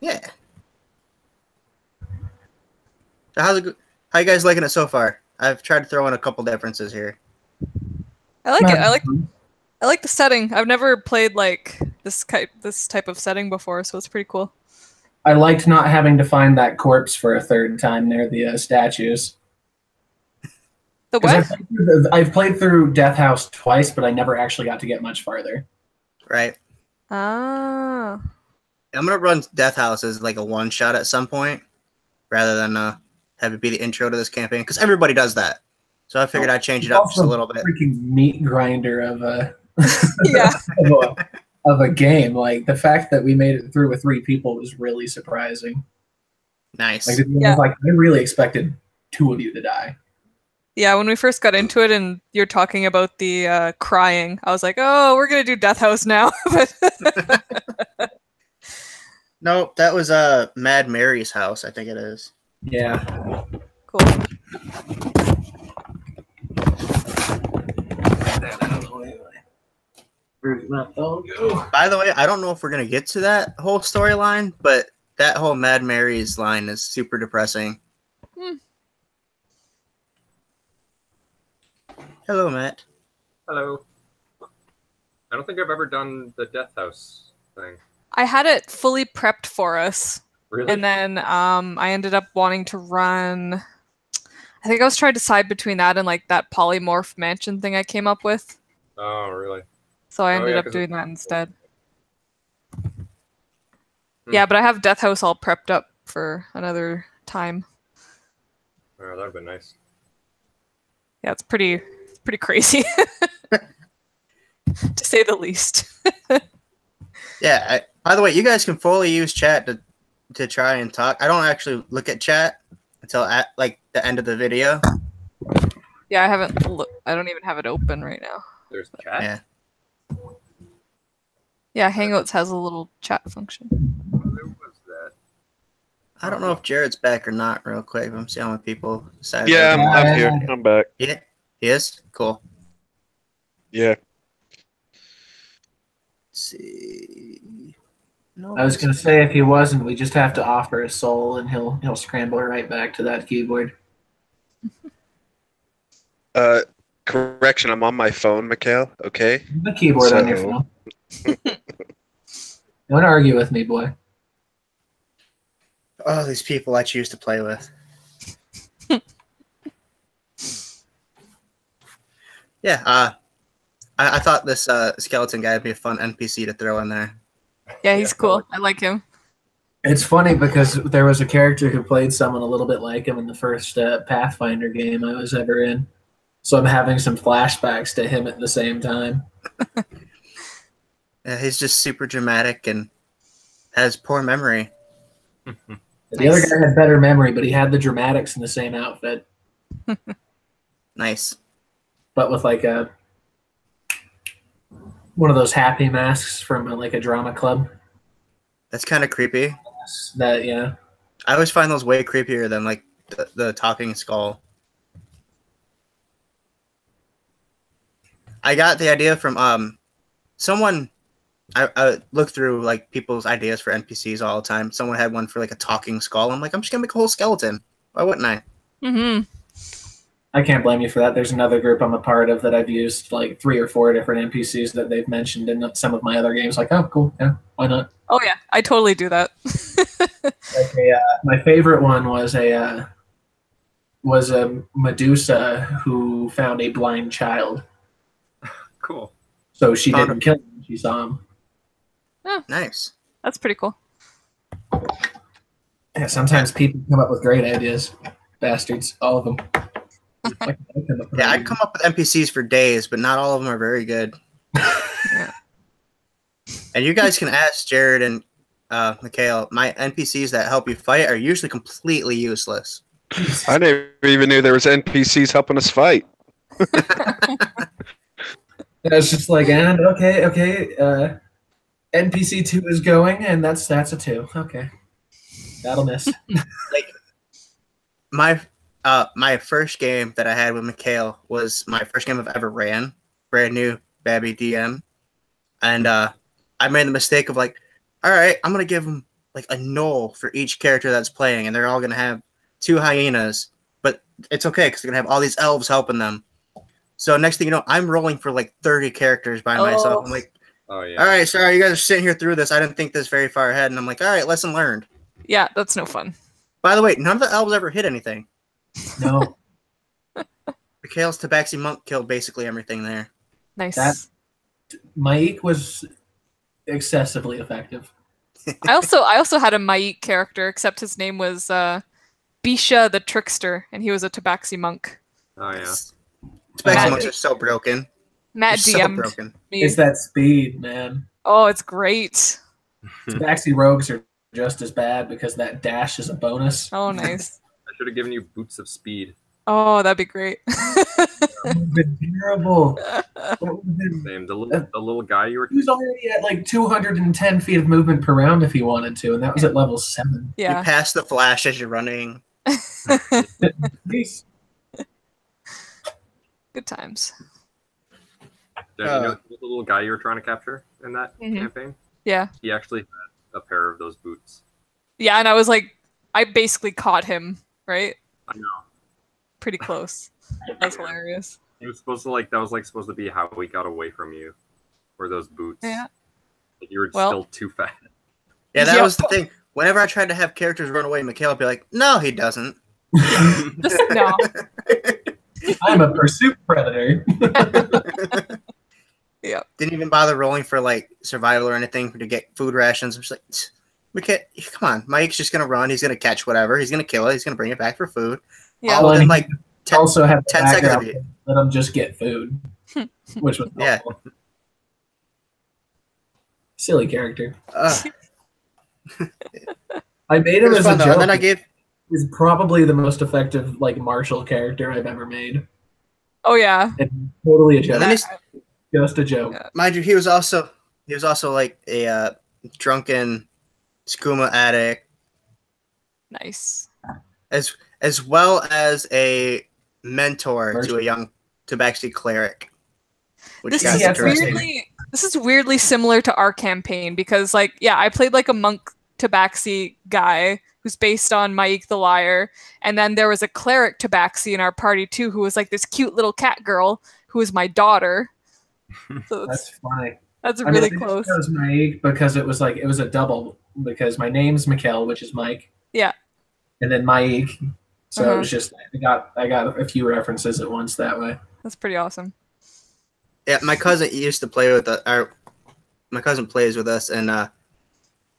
Yeah. So how you guys liking it so far? I've tried to throw in a couple differences here. I like it. I like the setting. I've never played like this type of setting before, so it's pretty cool. I liked not having to find that corpse for a third time near the statues. The 'Cause what? I've played through Death House twice, but I never actually got to get much farther. Right. Ah. I'm gonna run Death House as like a one shot at some point, rather than have it be the intro to this campaign, because everybody does that. So I figured I'd change it up just a little bit. Freaking meat grinder of a Yeah. of a game. Like the fact that we made it through with 3 people was really surprising. Nice. Like, I really expected 2 of you to die. Yeah, when we first got into it and you're talking about the crying, I was like, oh, we're going to do Death House now. No, that was Mad Mary's house, I think it is. Yeah. Cool. By the way, I don't know if we're gonna get to that whole storyline, but that whole Mad Mary's line is super depressing. Hello, Matt. Hello. I don't think I've ever done the Death House thing. I had it fully prepped for us. Really? And then I ended up wanting to run... I think I was trying to decide between that and like that polymorph mansion thing I came up with. Oh, really? So I Oh, ended yeah, up doing that instead. Yeah, but I have Death House all prepped up for another time. Oh, that'd be nice. Yeah, it's pretty crazy, to say the least. Yeah. By the way, you guys can fully use chat to try and talk. I don't actually look at chat until at like the end of the video. Yeah, I don't even have it open right now. There's chat. Yeah. Yeah, Hangouts has a little chat function. Where was that? I don't know if Jared's back or not. Real quick, I'm seeing what people decide. Yeah, I'm here. I'm back. Yeah, he is. Cool. Yeah. Let's see. No, I was gonna say if he wasn't, we just have to offer a soul, and he'll scramble right back to that keyboard. Correction, I'm on my phone, Mikhail. Okay. The keyboard on your phone. Don't argue with me, boy. Oh, these people I choose to play with. Yeah. I thought this skeleton guy would be a fun NPC to throw in there. Yeah, he's cool. I like him. It's funny because there was a character who played someone a little bit like him in the first Pathfinder game I was ever in. So I'm having some flashbacks to him at the same time. Yeah, he's just super dramatic and has poor memory. The other guy had better memory, but he had the dramatics in the same outfit. Nice. But with like one of those happy masks from like a drama club. That's kind of creepy. That, yeah. I always find those way creepier than like the talking skull. I got the idea from someone. I look through like people's ideas for NPCs all the time. Someone had one for like a talking skull. I'm like, I'm just gonna make a whole skeleton. Why wouldn't I? Mm-hmm. I can't blame you for that. There's another group I'm a part of that I've used like 3 or 4 different NPCs that they've mentioned in some of my other games. Like, oh, cool, yeah, why not? Oh yeah, I totally do that. Like my favorite one was a Medusa who found a blind child. Cool. So she didn't kill him when she saw him. Oh, Nice. that's pretty cool. Yeah, sometimes people come up with great ideas. Bastards, all of them. Yeah, I come up with NPCs for days, but not all of them are very good. And you guys can ask Jared and Mikhail. My NPCs that help you fight are usually completely useless. I never even knew there was NPCs helping us fight. It's just like, and okay. NPC 2 is going, and that's a 2. Okay, that'll miss. Like my first game that I had with Mikhail was my first game I've ever ran. Brand new Babby DM, and I made the mistake of like, all right, I'm gonna give them like a null for each character that's playing, and they're all gonna have 2 hyenas, but it's okay because they're gonna have all these elves helping them. So next thing you know, I'm rolling for like 30 characters by myself. I'm like, Oh yeah. all right, sorry, you guys are sitting here through this. I didn't think this very far ahead, and I'm like, all right, lesson learned. Yeah, that's no fun. By the way, none of the elves ever hit anything. No, Mikhail's Tabaxi monk killed basically everything there. Nice. That- Maik was excessively effective. I also had a Maik character, except his name was Bisha the Trickster, and he was a Tabaxi monk. Oh yeah. Tabaxi monks are so broken. Matt They're so DM'd broken. me. It's that speed, man. Oh, it's great. Tabaxi rogues are just as bad because that dash is a bonus. Oh, nice. I should have given you boots of speed. Oh, that'd be great. That would have been terrible. That would have been- Same. The little guy you were. He was already at like 210 feet of movement per round if he wanted to, and that was at level 7. You Yeah. pass the flash as you're running. Nice. Good times. You know the little guy you were trying to capture in that campaign? Yeah. He actually had a pair of those boots. Yeah, and I was like, I basically caught him, right? I know. Pretty close. That's hilarious. He was supposed to that was supposed to be how we got away from you. Were those boots? Yeah. Like, you were Well- still too fast. Yeah, that Yep. was the thing. Whenever I tried to have characters run away, Mikhail would be like, no, he doesn't. No. I'm a pursuit predator. Yeah. Didn't even bother rolling for like survival or anything to get food rations. I'm just like, Come on, Mike's just gonna run. He's gonna catch whatever. He's gonna kill it. He's gonna bring it back for food. Yeah. All within like 10, also have 10 seconds of background. it. Let them just get food, which was Yeah. helpful. Silly character. I made It him was as fun a though. joke. And then I gave. He's probably the most effective like martial character I've ever made. Oh yeah. And totally a joke. And then he's, Just a joke. Yeah. mind you, he was also like a drunken skooma addict, Nice. as well as a mentor to Merchant. a young Tabaxi cleric. Which This got is interesting. weirdly similar to our campaign because like I played like a monk tabaxi guy who's based on Maik the Liar, and then there was a cleric tabaxi in our party too who was like this cute little cat girl who was my daughter. So That's funny. that's I mean, really I think close. It was Mike because it was a double because my name's Mikkel, which is Mike. Yeah. And then Mike. So Uh-huh. it was just I got a few references at once that way. That's pretty awesome. Yeah, my cousin used to play with my cousin plays with us, and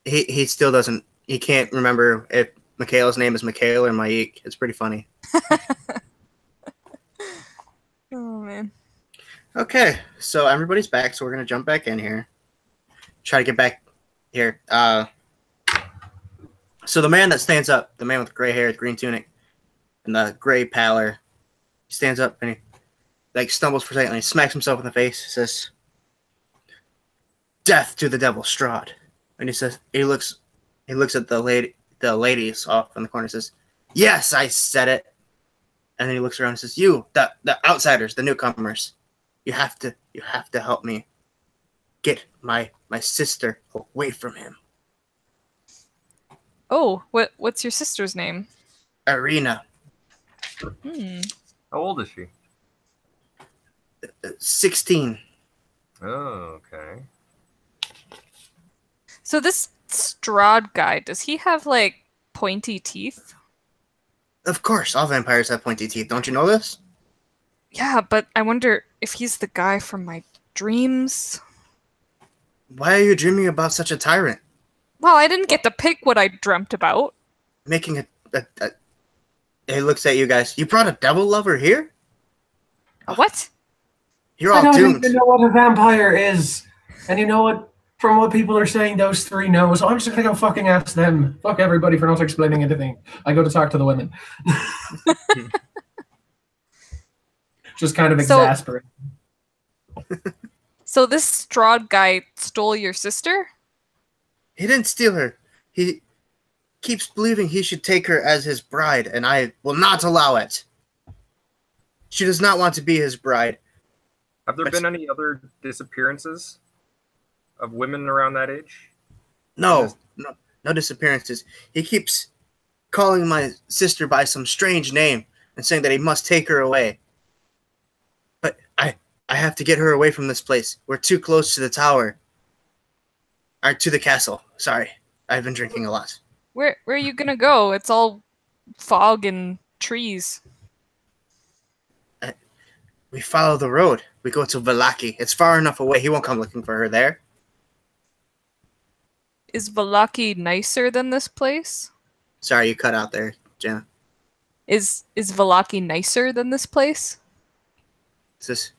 he still doesn't. He can't remember if Mikhail's name is Mikhail or Maik. It's pretty funny. Oh man. Okay, so everybody's back, so we're gonna jump back in here. Try to get back here. So the man that stands up, the man with the gray hair, green tunic, and the gray pallor, he stands up and he like stumbles for a second and he smacks himself in the face. He says, "Death to the devil Strahd." And he looks at the ladies off in the corner and says, "Yes, I said it." And then he looks around and says, "You, the outsiders, the newcomers, you have to help me get my sister away from him." Oh, what's your sister's name? Arena, Hmm. How old is she? 16. Oh, okay. So this Strahd guy, does he have like pointy teeth? Of course, all vampires have pointy teeth. Don't you know this? Yeah, but I wonder if he's the guy from my dreams. Why are you dreaming about such a tyrant? Well, I didn't get to pick what I dreamt about. Making a he looks at you guys. You brought a devil lover here? What? You're I all don't doomed. even know what a vampire is. And you know what? From what people are saying, those three know. So I'm just gonna go fucking ask them. Fuck everybody for not explaining anything. I go to talk to the women. Just kind of So- exasperating. So this Strahd guy stole your sister? He didn't steal her. He keeps believing he should take her as his bride, and I will not allow it. She does not want to be his bride. Have there been any other disappearances of women around that age? No disappearances. He keeps calling my sister by some strange name and saying that he must take her away. But I have to get her away from this place. We're too close to the tower. Or to the castle. Sorry. I've been drinking a lot. Where are you gonna go? It's all fog and trees. We follow the road. We go to Valaki. It's far enough away. He won't come looking for her there. Is Valaki nicer than this place? Sorry, you cut out there, Jenna. Is Valaki nicer than this place? It's just,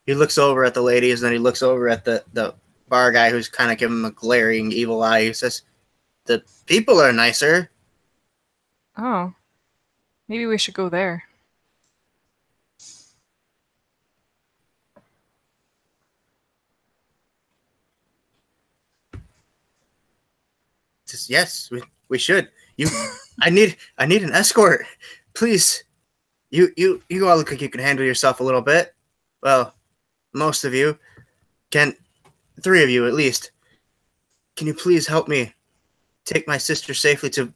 he looks over at the ladies, and then he looks over at the bar guy who's kind of giving him a glaring evil eye. He says, "The people are nicer." Oh. Maybe we should go there. He says, "Yes, we should. I need an escort. Please. You all look like you can handle yourself a little bit. Well, most of you can. 3 of you at least. Can you please help me take my sister safely to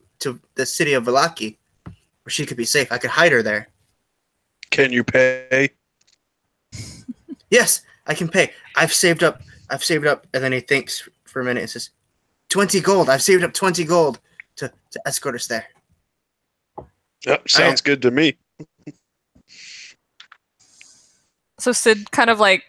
the city of Valaki, where she could be safe? I could hide her there." Can you pay? "Yes, I can pay. I've saved up. And then he thinks for a minute and says, 20 gold. I've saved up 20 gold to escort us there." Yep, sounds good to me. So Sid kind of like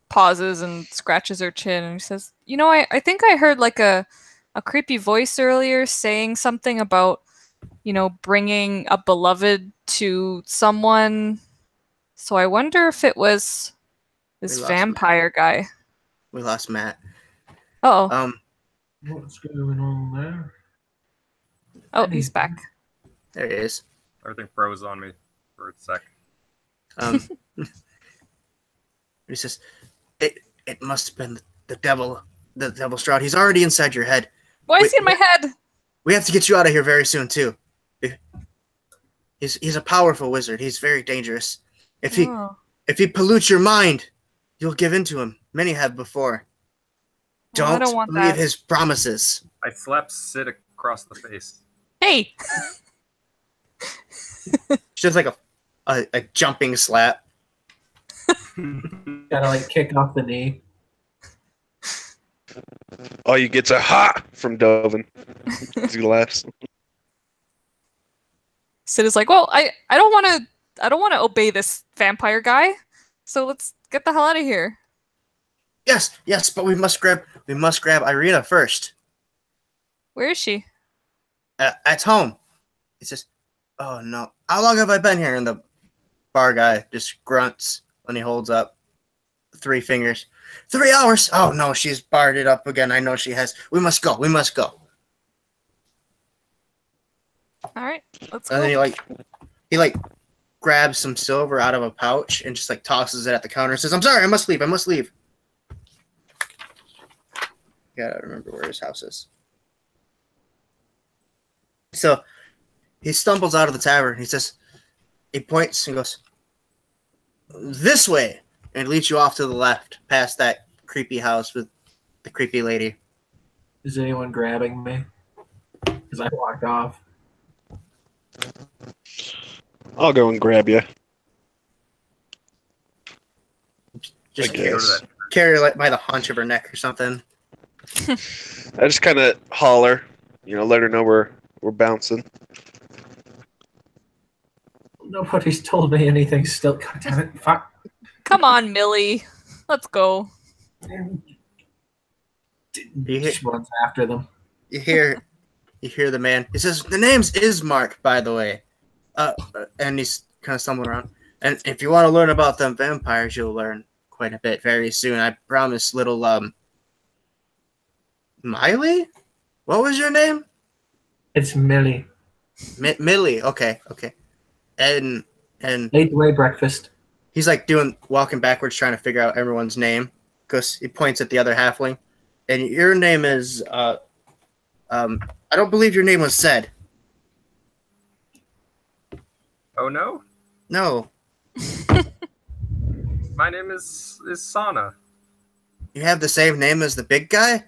pauses and scratches her chin and he says, "You know, I think I heard like a a creepy voice earlier saying something about, bringing a beloved to someone. So I wonder if it was this We lost vampire guy. We lost Matt. Oh, What's going on there? oh, he's back. There he is. Everything froze on me for a sec. He says, "It must have been the devil, the devil Stroud. He's already inside your head. Why is he in my head? We have to get you out of here very soon too. He's a powerful wizard. He's very dangerous. If he pollutes your mind, you'll give in to him. Many have before. I don't want believe that. his promises." I slapped Sid across the face. Hey! She does like a jumping slap. Gotta like kick off the knee. All you get's a ha from Dovin as he laughs. Sid is like, well, I don't want to obey this vampire guy. So let's get the hell out of here. Yes, but we must grab Irina first. Where is she? At home. He says, "Oh no, how long have I been here?" And the bar guy just grunts when he holds up 3 fingers. 3 hours. Oh no, she's barred it up again. I know she has. We must go. All right, let's go. And then he grabs some silver out of a pouch and just like tosses it at the counter and says, "I'm sorry, I must leave. Gotta remember where his house is." So he stumbles out of the tavern. He points and goes, "This way," and leads you off to the left, past that creepy house with the creepy lady. Is anyone grabbing me? Because I walked off. I'll go and grab you. Just I guess. carry her by the hunch of her neck or something. I just kind of holler, let her know we're bouncing. Nobody's told me anything still. God damn it. Fuck. Come on, Millie. Let's go. Just runs after them. You hear the man. He says, "The name's Ismark, by the way." And he's kind of stumbling around. "And if you want to learn about them vampires, you'll learn quite a bit very soon. I promise, little Miley? What was your name?" It's Millie. Millie. Okay. And Late way breakfast. he's like walking backwards, trying to figure out everyone's name because he points at the other halfling. And your name is I don't believe your name was said. Oh no? No, My name is Sana. you have the same name as the big guy.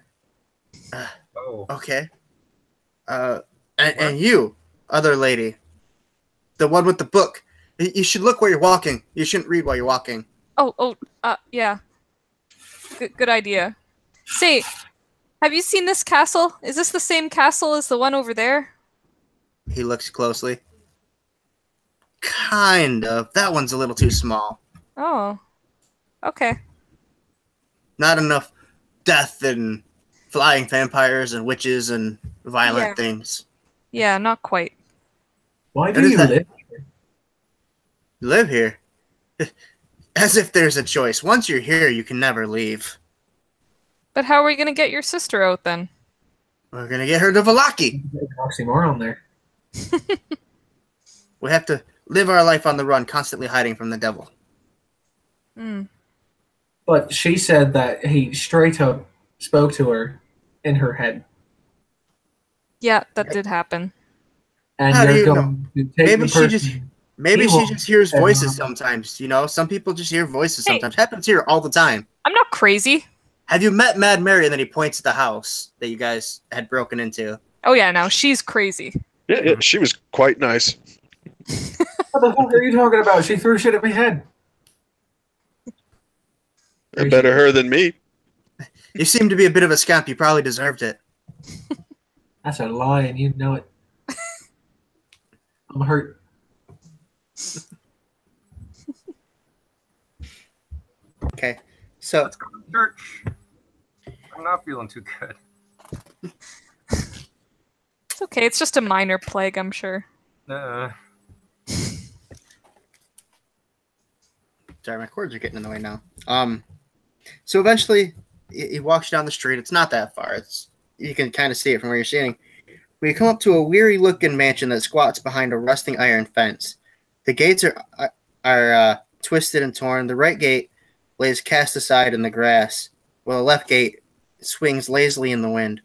Oh. Okay. And you, other lady, the one with the book. You should look where you're walking. You shouldn't read while you're walking. Yeah. Good idea. Say, have you seen this castle? Is this the same castle as the one over there? He looks closely. Kind of. That one's a little too small. Oh. Okay. Not enough death and flying vampires and witches and violent things. Yeah, not quite. Why do you live? You live here? As if there's a choice. Once you're here, you can never leave. But how are we going to get your sister out then? We're going to get her to Valaki. Oxymoron there. We have to live our life on the run, constantly hiding from the devil. But she said that he straight up spoke to her in her head. Yeah, that did happen. And How do you're you going to take Maybe the she person. just maybe she just hears voices sometimes. Some people just hear voices sometimes. Happens here all the time. I'm not crazy. Have you met Mad Mary? And then he points at the house that you guys had broken into. Oh yeah, now she's crazy. Yeah, she was quite nice. What the fuck are you talking about? She threw shit at my head. Better her than me. You seem to be a bit of a scamp. You probably deserved it. That's a lie, and you know it. I'm hurt. Okay, so Let's go to church. I'm not feeling too good. okay. It's just a minor plague, I'm sure. Sorry, my cords are getting in the way now. So eventually, he walks down the street. It's not that far. You can kind of see it from where you're standing. We come up to a weary-looking mansion that squats behind a rusting iron fence. The gates are twisted and torn. The right gate lays cast aside in the grass, while the left gate swings lazily in the wind.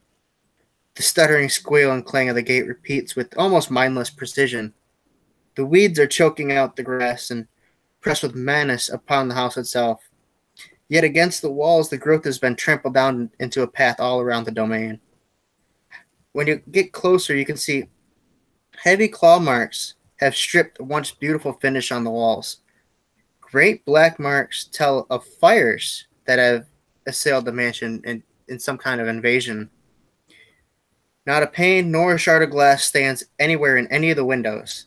The stuttering squeal and clang of the gate repeats with almost mindless precision. The weeds are choking out the grass and press with menace upon the house itself. Yet against the walls, the growth has been trampled down into a path all around the domain. When you get closer, you can see heavy claw marks have stripped the once beautiful finish on the walls. Great black marks tell of fires that have assailed the mansion in some kind of invasion. Not a pane nor a shard of glass stands anywhere in any of the windows.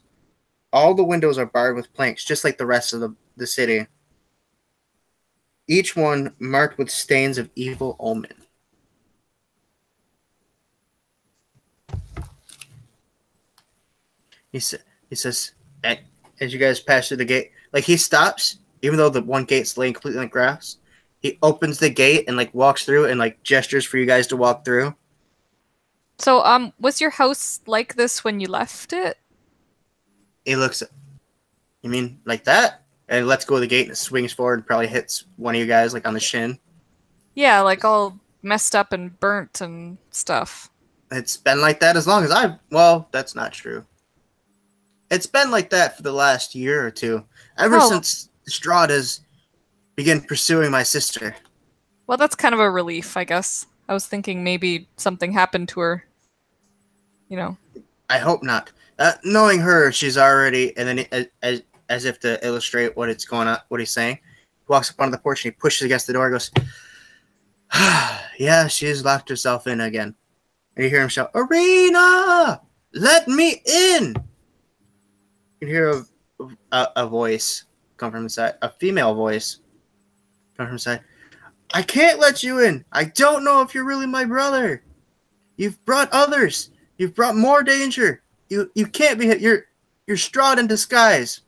All the windows are barred with planks, just like the rest of the city. Each one marked with stains of evil omen. He says, as you guys pass through the gate, like he stops, even though the one gate's laying completely on grass. He opens the gate and like walks through and like gestures for you guys to walk through. So, was your house like this when you left it? He looks, you mean like that? And lets go of the gate and it swings forward and probably hits one of you guys like on the shin. Yeah, like all messed up and burnt and stuff. It's been like that as long as well, that's not true. It's been like that for the last year or two. Ever since Strahd has begun pursuing my sister. Well, that's kind of a relief, I guess. I was thinking maybe something happened to her. You know. I hope not. Knowing her, she's already, and then as if to illustrate what he's saying, he walks up onto the porch and he pushes against the door and goes, yeah, she's locked herself in again. And you hear him shout, Arena! Let me in! You can hear a voice come from inside, a female voice come from inside. I can't let you in. I don't know if you're really my brother. You've brought others. You've brought more danger. You can't be hit. You're Strahd in disguise.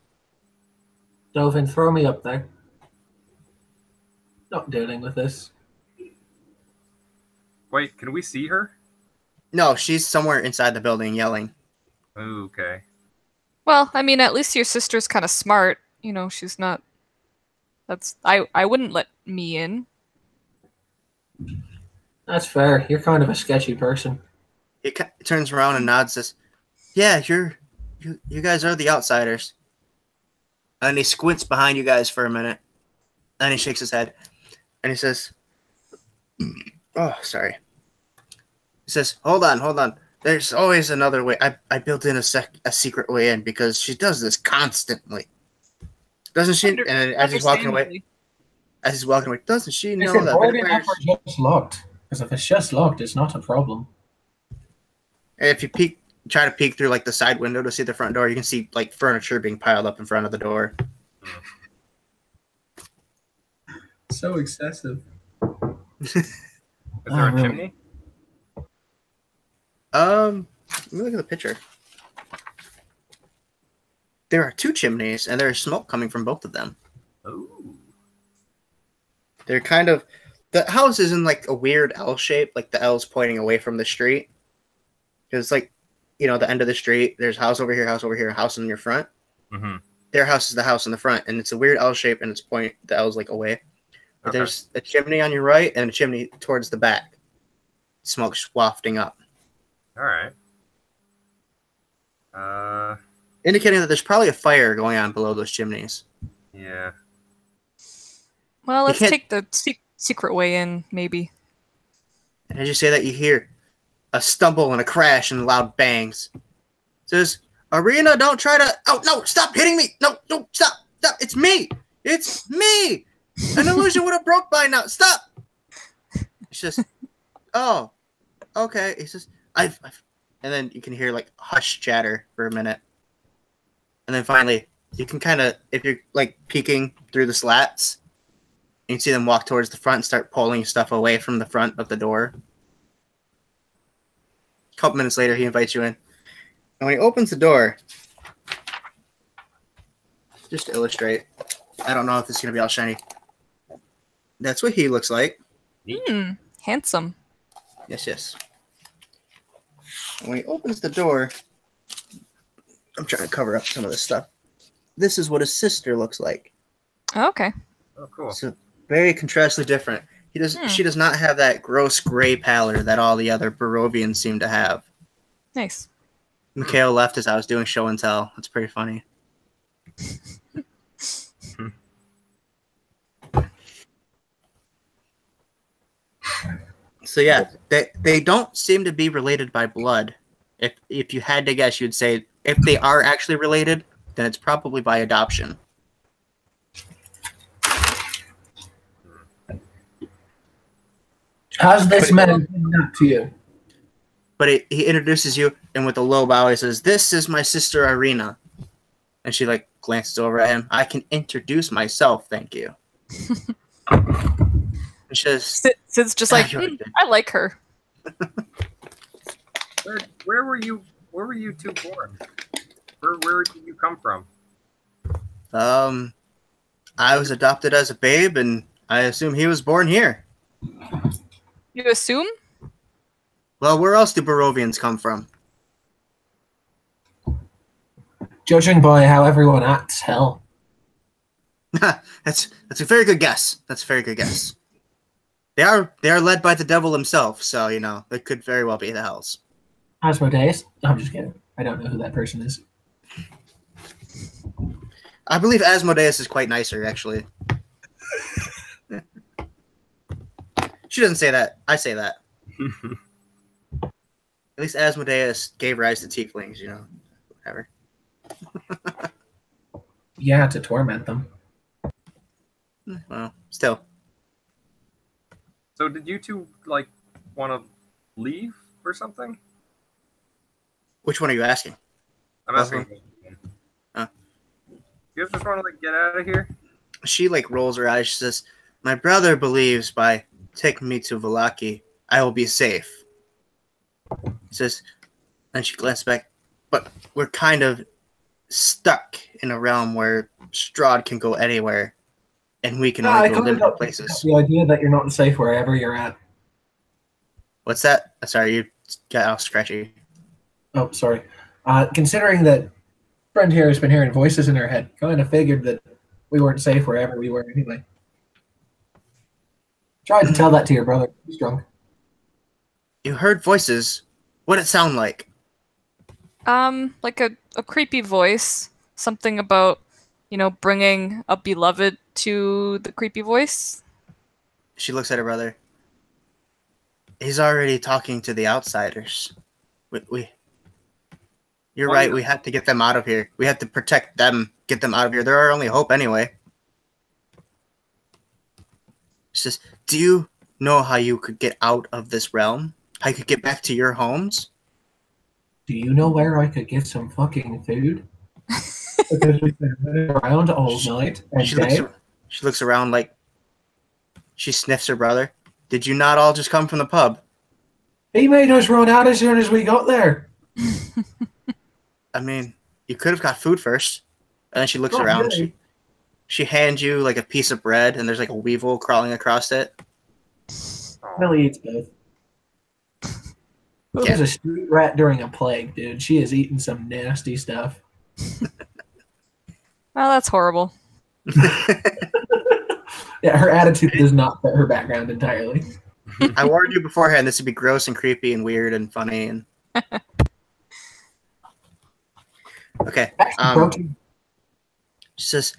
Dovin, throw me up there. Not dealing with this. Wait, can we see her? No, she's somewhere inside the building yelling. Okay. Well, I mean, at least your sister's kind of smart. You know, she's not... I wouldn't let me in. That's fair. You're kind of a sketchy person. He turns around and nods, says, yeah, you guys are the outsiders. And he squints behind you guys for a minute. And he shakes his head. And he says, oh, sorry. He says, hold on. There's always another way. I built in a secret way in because she does this constantly. Doesn't she? And as he's walking away, doesn't she know that? It's just locked. Because if it's just locked, it's not a problem. If you try to peek through like the side window to see the front door, you can see like furniture being piled up in front of the door. So excessive. Is there a chimney? Let me look at the picture. There are 2 chimneys, and there's smoke coming from both of them. Ooh. They're kind of... The house is in, like, a weird L shape, like the L's pointing away from the street. Because, like, you know, the end of the street, there's house over here, house in your front. Mm-hmm. Their house is the house in the front, and it's a weird L shape, and the L's, like, away. But there's a chimney on your right and a chimney towards the back. Smoke's wafting up. All right. Indicating that there's probably a fire going on below those chimneys. Yeah. Well, let's take the secret way in, maybe. And as you say that, you hear a stumble and a crash and loud bangs. It says, Arena, don't try to... Oh, no, stop hitting me! No, stop! It's me! It's me! An illusion would have broke by now. Stop! It's just, oh, okay. He says, I've... And then you can hear, like, hush chatter for a minute. And then finally, you can kind of, if you're, like, peeking through the slats, you can see them walk towards the front and start pulling stuff away from the front of the door. couple minutes later, he invites you in. And when he opens the door, just to illustrate, I don't know if this is going to be all shiny. That's what he looks like. Handsome. Yes. When he opens the door, I'm trying to cover up some of this stuff. This is what his sister looks like. Oh, okay. Oh, cool. So very contrastly different. She does not have that gross gray pallor that all the other Barovians seem to have. Nice. Mikhail left as I was doing show and tell. It's pretty funny. So yeah, they don't seem to be related by blood. If you had to guess, you'd say if they are actually related, then it's probably by adoption. How's this man up to you? But he introduces you, and with a low bow, he says, "This is my sister Irina." And she like glances over at him. "I can introduce myself, thank you." And she says, Sid's just like, I like her. Where were you? Where were you two born? Where did you come from? I was adopted as a babe, and I assume he was born here. You assume? Well, where else do Barovians come from? Judging by how everyone acts, hell. That's a very good guess. That's a very good guess. They are led by the devil himself, so you know it could very well be the Hells. Asmodeus? I'm just kidding. I don't know who that person is. I believe Asmodeus is quite nicer, actually. She doesn't say that. I say that. At least Asmodeus gave rise to tieflings, you know. Whatever. Yeah, to torment them. Well, still. So did you two like want to leave or something? Which one are you asking? I'm asking. Huh. You guys just want to like get out of here? She like rolls her eyes. She says, "My brother believes by taking me to Vallaki, I will be safe." Says, and she glances back. But we're kind of stuck in a realm where Strahd can go anywhere, and we can only go limited places. The idea that you're not safe wherever you're at. What's that? Sorry, you got all scratchy. Oh, sorry. Considering that friend here has been hearing voices in her head, kind of figured that we weren't safe wherever we were anyway. Tried to tell that to your brother. He's drunk. You heard voices. What'd it sound like? Like a creepy voice. Something about, bringing a beloved to the creepy voice. She looks at her brother. He's already talking to the outsiders. You're right. We have to get them out of here. We have to protect them, get them out of here. They're our only hope anyway. She says, "Do you know how you could get out of this realm? How you could get back to your homes?" Do you know where I could get some fucking food? Because we've been running around all night and day. She looks around like she sniffs her brother. "Did you not all just come from the pub?" He made us run out as soon as we got there. I mean, you could have got food first. And then she looks around. Really? She hands you like a piece of bread, and there's like a weevil crawling across it. Millie eats both. She was a street rat during a plague, dude. She is eating some nasty stuff. Well, that's horrible. Yeah, her attitude does not fit her background entirely. I warned you beforehand this would be gross and creepy and weird and funny. And okay. She says,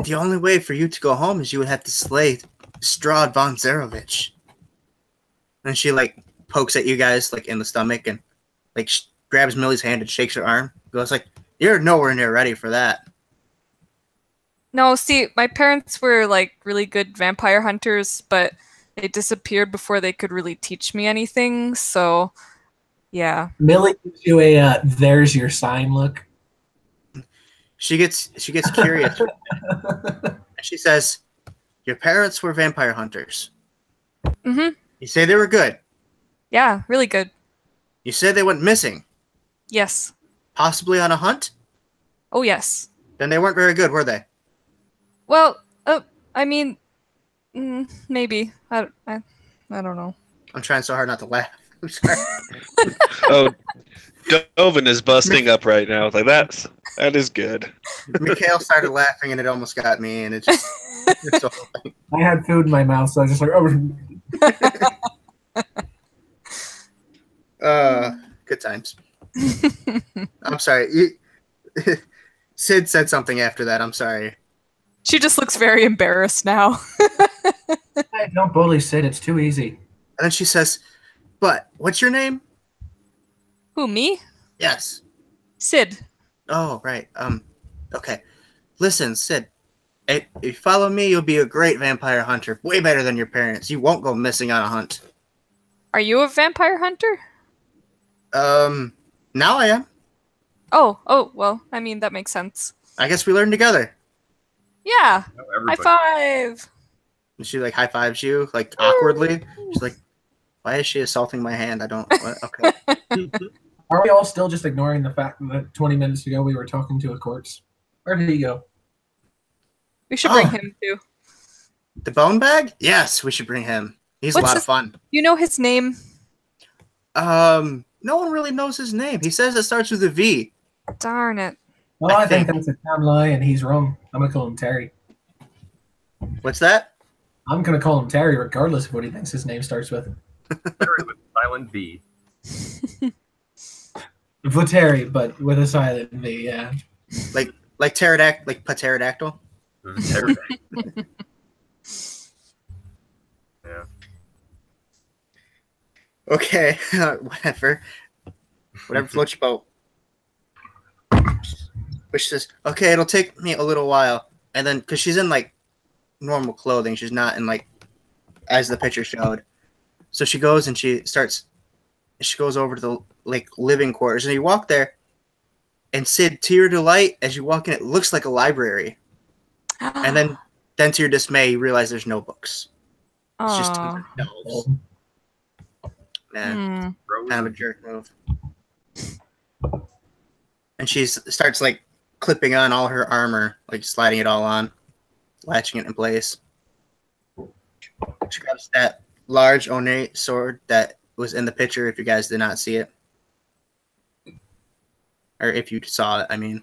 "The only way for you to go home is you would have to slay Strahd von Zarovich." And she like pokes at you guys like in the stomach and like grabs Millie's hand and shakes her arm. Goes like, "You're nowhere near ready for that." No, see, my parents were like really good vampire hunters, but they disappeared before they could really teach me anything. So, yeah. Millie gives you a "there's your sign" look. She gets curious. She says, "Your parents were vampire hunters. Mm-hmm. You say they were good. Yeah, really good. You said they went missing, Yes. possibly on a hunt? Oh, yes. Then they weren't very good, were they? Well, I mean, maybe. I don't know. I'm trying so hard not to laugh. I'm sorry. Oh, Dovin is busting up right now. Like that is good. Mikhail started laughing and it almost got me, and it's just it's the whole thing. I had food in my mouth, so I was just like, oh. Good times. I'm sorry. Sid said something after that. I'm sorry. She just looks very embarrassed now. Hey, don't bully Sid. It's too easy. And then she says, "But what's your name?" Who, me? Yes. Sid. Oh, right. Okay. Listen, Sid. If you follow me, you'll be a great vampire hunter. Way better than your parents. You won't go missing on a hunt. Are you a vampire hunter? Now I am. Oh, well, I mean, that makes sense. I guess we learn together. Yeah. No, High everybody. five. And she like high fives you like awkwardly. She's like, "Why is she assaulting my hand? I don't." What? Okay. Are we all still just ignoring the fact that 20 minutes ago we were talking to a corpse? Where did he go? We should bring him too. The bone bag? Yes, we should bring him. He's What's a lot his- of fun. You know his name? No one really knows his name. He says it starts with a V. Darn it. Well, I I think think- that's a town lie, and he's wrong. I'm gonna call him Terry. What's that? I'm gonna call him Terry, regardless of what he thinks his name starts with. Terry with silent V. Terry, but with a silent V. Yeah. Like pterodactyl, like pterodactyl. Terry. Yeah. Okay, whatever floats your boat. But she says, "Okay, it'll take me a little while," and then because she's in like normal clothing, she's not in like as the picture showed. So she goes and she goes over to the like living quarters, and you walk there, and Sid, to your delight, as you walk in, it looks like a library, and then to your dismay, you realize there's no books. It's just tons of shelves. Yeah. Kind of a jerk move. And she starts like clipping on all her armor, like sliding it all on, latching it in place. She grabs that large ornate sword that was in the picture. If you guys did not see it, or if you saw it, I mean,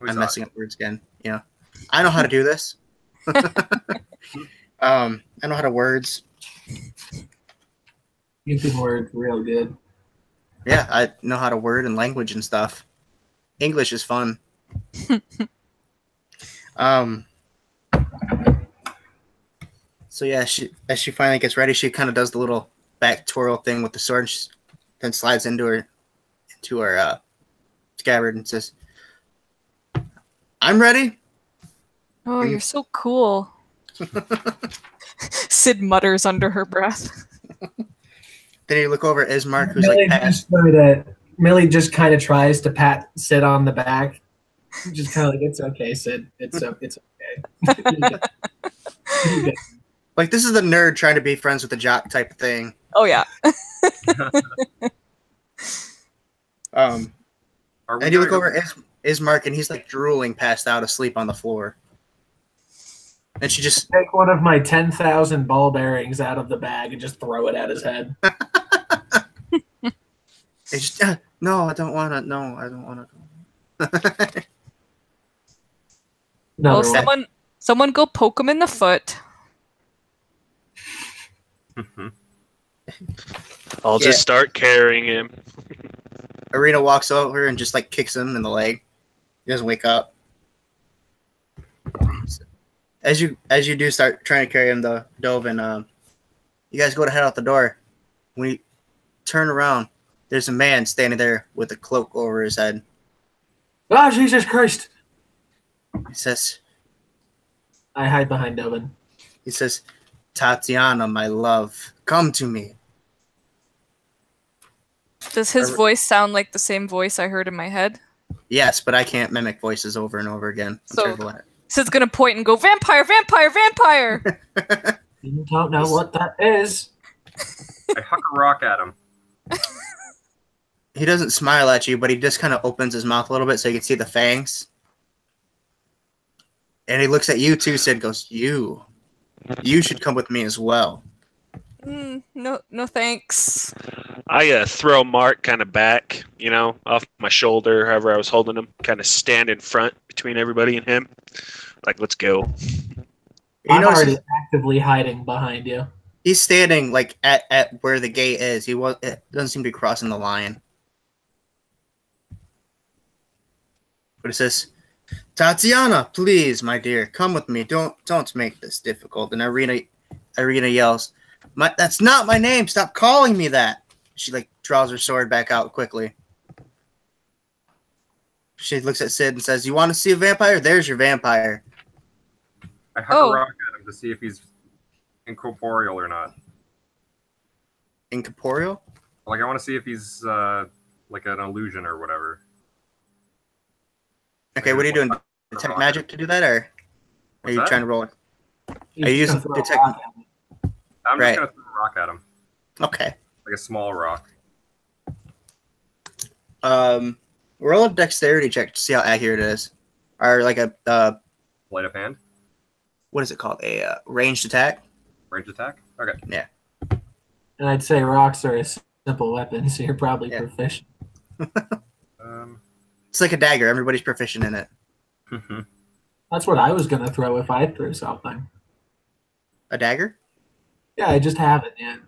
I'm messing up words again. You know, I know how to do this. I know how to words. You can word real good. Yeah, I know how to word and language and stuff. English is fun. So yeah, as she finally gets ready, she kind of does the little back twirl thing with the sword, and then slides into her scabbard and says, "I'm ready." Oh, you're so cool. Sid mutters under her breath. Then you look over at Ismark, who's like passed. Millie just kind of tries to pat Sid on the back. Just kind of like, "It's okay, Sid. It's okay." Like, this is the nerd trying to be friends with the jock type of thing. Oh yeah. And you look over at Ismark, and he's like drooling, passed out, asleep on the floor. And she just take one of my 10,000 ball bearings out of the bag and just throw it at his head. It's just, no, I don't want to. No, I don't want to. No, Well, someone go poke him in the foot. I'll just start carrying him. Arena walks over and just like kicks him in the leg. He doesn't wake up. As you do start trying to carry him, though, Dovin, you guys go to head out the door. When you turn around, there's a man standing there with a cloak over his head. Oh, Jesus Christ! He says, I hide behind Dovin. He says, "Tatiana, my love, come to me." Does his voice sound like the same voice I heard in my head? Yes, but I can't mimic voices over and over again. I'm So- terrible at it. Sid's gonna point and go, "Vampire, vampire, vampire!" You don't know what that is. I huck a rock at him. he doesn't smile at you, but he just kind of opens his mouth a little bit so you can see the fangs. And he looks at you too, Sid goes, you should come with me as well. No, thanks. I throw Mark kind of back, off my shoulder, however I was holding him, kind of stand in front between everybody and him. Like, let's go. I'm already actively hiding behind you. He's standing like at where the gate is. It doesn't seem to be crossing the line. But it says, Tatiana, please, my dear, come with me. Don't make this difficult. And Irina yells, that's not my name. Stop calling me that. She draws her sword back out quickly. She looks at Sid and says, you want to see a vampire? There's your vampire. I huck a rock at him to see if he's incorporeal or not. Incorporeal? I want to see if he's like an illusion or whatever. Okay, what are you doing? Detect magic to do that, or are you trying to roll it? Are you using detect? I'm just gonna throw a rock at him. Okay. Like a small rock. Roll a dexterity check to see how accurate it is, or like a sleight of hand. What is it called? A ranged attack. Ranged attack. Okay. Yeah. And I'd say rocks are a simple weapon, so you're probably proficient. It's like a dagger. Everybody's proficient in it. That's what I was going to throw if I threw something. A dagger? Yeah, I just haven't yet.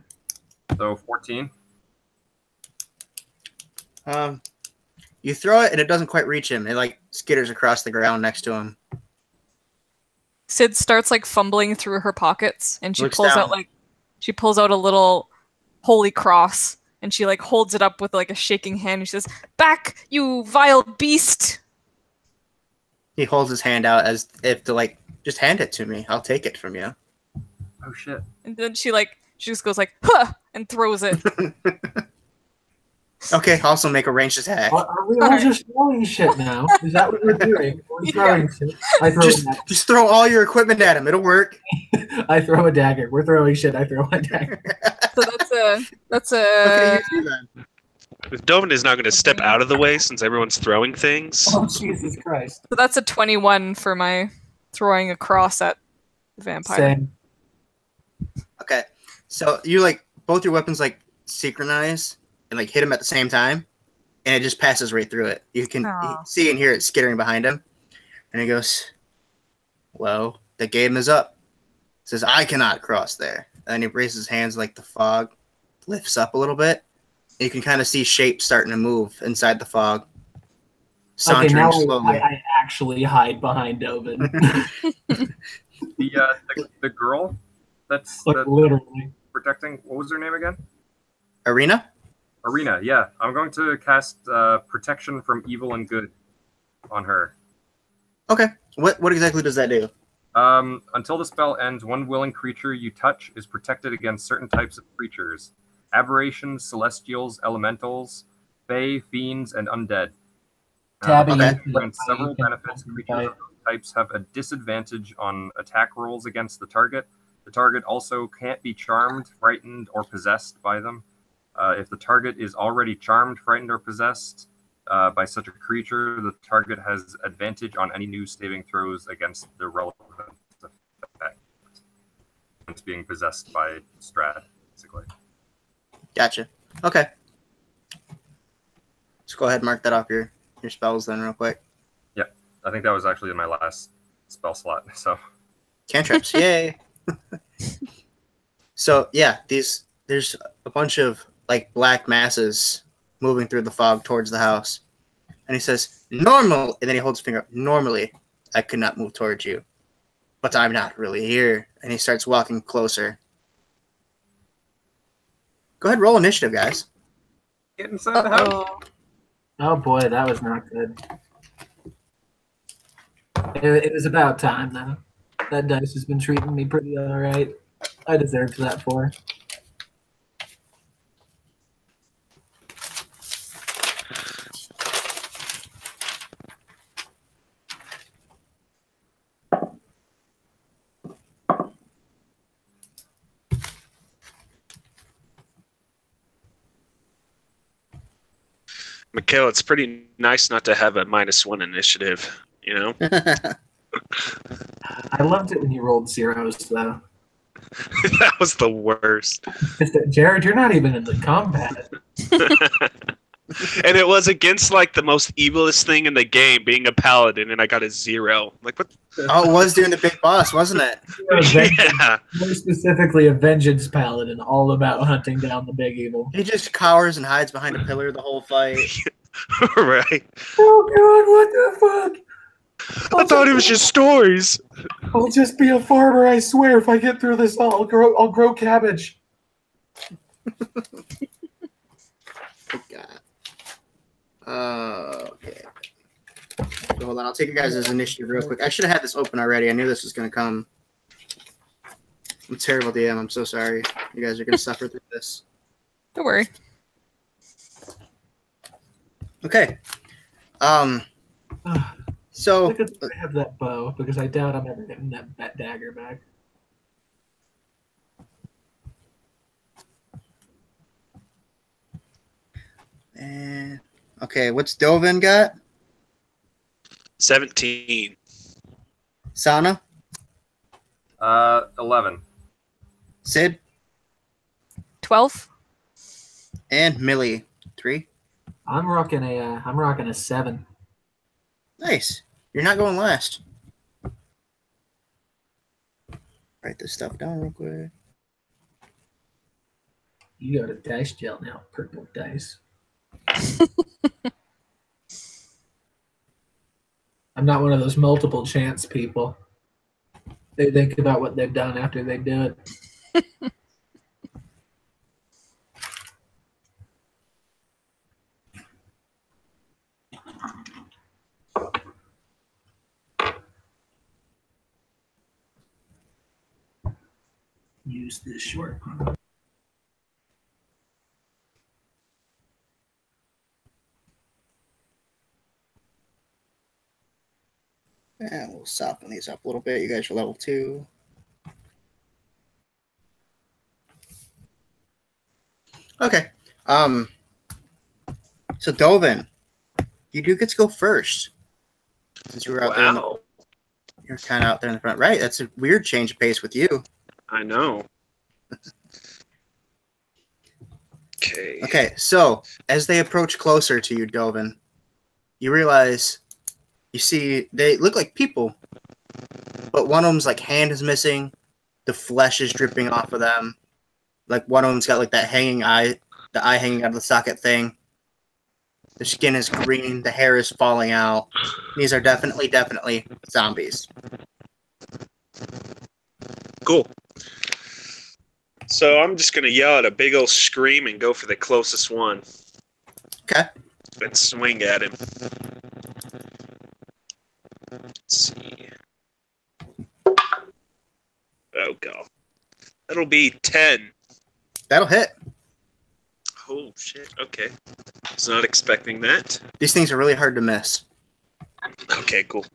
So 14. You throw it and it doesn't quite reach him. It skitters across the ground next to him. Sid starts fumbling through her pockets, and she pulls down. out a little holy cross, and she holds it up with a shaking hand, and she says, "Back, you vile beast!" He holds his hand out as if to just hand it to me. I'll take it from you. Oh shit! And then she just goes "Huh!" and throws it. Okay, also make a ranged attack. Are we all just throwing shit now? Is that what we're doing? We're throwing shit. I throw just throw all your equipment at him. It'll work. I throw a dagger. We're throwing shit. I throw a dagger. So that's a. Okay, you do that. If Dovin is not going to step out of the way since everyone's throwing things. Oh, Jesus Christ. So that's a 21 for my throwing a cross at the vampire. Same. Okay, so you both your weapons synchronize and hit him at the same time, and it just passes right through it. You can see and hear it skittering behind him, and he goes, "Well, the game is up." He says, "I cannot cross there." And he raises his hands the fog lifts up a little bit. You can kind of see shapes starting to move inside the fog. Sauntering now slowly. I actually hide behind Dovin. The girl that's literally protecting. What was her name again? Irina? Irina. Yeah, I'm going to cast protection from evil and good on her. Okay. What exactly does that do? Until the spell ends, one willing creature you touch is protected against certain types of creatures. Aberrations, celestials, elementals, fae, fiends, and undead. Tabby, Several benefits. Creatures of those types have a disadvantage on attack rolls against the target. The target also can't be charmed, frightened, or possessed by them. If the target is already charmed, frightened, or possessed by such a creature, the target has advantage on any new saving throws against the relevant effect. It's being possessed by Strad, basically. Gotcha. Okay. Let's go ahead and mark that off your spells then real quick. Yeah, I think that was actually in my last spell slot. So cantrips, yay! So yeah, there's a bunch of black masses moving through the fog towards the house, and he says, "Normal," and then he holds his finger up. "Normally, I could not move towards you, but I'm not really here." And he starts walking closer. Go ahead, roll initiative, guys. Get inside the house. Oh boy, that was not good. It was about time, though. That dice has been treating me pretty all right. I deserved that 4. Mikhail, it's pretty nice not to have a -1 initiative, you know? I loved it when you rolled zeros, though. That was the worst. Jared, you're not even in the combat. And it was against like the most evilest thing in the game, being a paladin, and I got a 0. Like what? Oh, it was during the big boss, wasn't it? Yeah. More specifically, a vengeance paladin, all about hunting down the big evil. He just cowers and hides behind a pillar the whole fight. Right. Oh God, what the fuck? I thought it was just stories. I'll just be a farmer, I swear. If I get through this, I'll grow cabbage. Oh God. Okay. So hold on, I'll take you guys' initiative real quick. I should have had this open already. I knew this was gonna come. I'm terrible DM. I'm so sorry. You guys are gonna suffer through this. Don't worry. Okay. So Look at I have that bow because I doubt I'm ever getting that dagger back. and okay, what's Dovin got? 17. Sana? 11. Sid? 12. And Millie? 3. I'm rocking a 7. Nice. You're not going last. Write this stuff down real quick. You got a dice gel now, purple dice. I'm not one of those multiple chance people. They think about what they've done after they do it. Use this short pump. And we'll soften these up a little bit. You guys are level 2. Okay. So Dovin, you do get to go first. Since you were out there. You're kind of out there in the front. Right. That's a weird change of pace with you. I know. Okay. Okay, so as they approach closer to you, Dovin, you realize you see they look like people, but one of them's like hand is missing, the flesh is dripping off of them. Like one of them's got like that hanging eye, the eye hanging out of the socket thing. The skin is green, the hair is falling out. These are definitely zombies. Cool. So I'm just gonna yell at a big old scream and go for the closest one. Okay. And swing at him. Let's see. Oh god. That'll be 10. That'll hit. Oh shit. Okay. Was not expecting that. These things are really hard to miss. Okay, cool.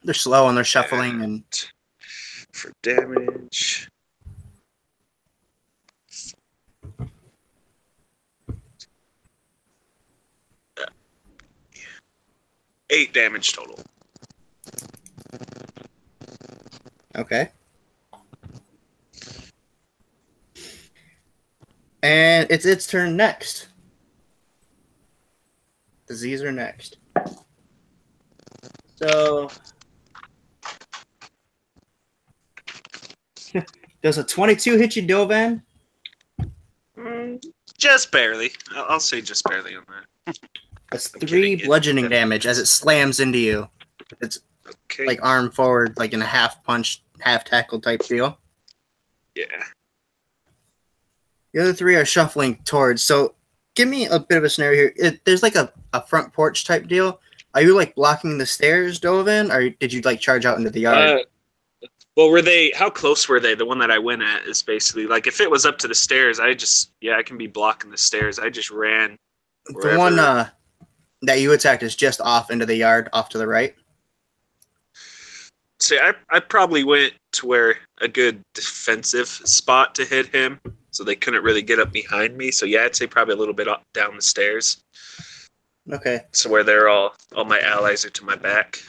They're slow and they're shuffling and for damage. 8 damage total. okay. And it's its turn next. The Z's are next. So does a 22 hit you, Dovan? Just barely. I'll say just barely on that. That's I'm 3 kidding. bludgeoning damage as it slams into you. It's Okay. like arm forward, like in a half punch, half tackle type deal. Yeah. The other 3 are shuffling towards. So give me a bit of a scenario here. There's like a front porch type deal. Are you like blocking the stairs, Dovan, or did you like charge out into the yard? Well, were they? How close were they? The one that I went at is basically like if it was up to the stairs, I can be blocking the stairs. I just ran. Wherever. The one that you attacked is just off into the yard, off to the right. See, I probably went to where a good defensive spot to hit him. so they couldn't really get up behind me. So yeah, I'd say probably a little bit down the stairs. Okay. So where they're all my allies are to my back.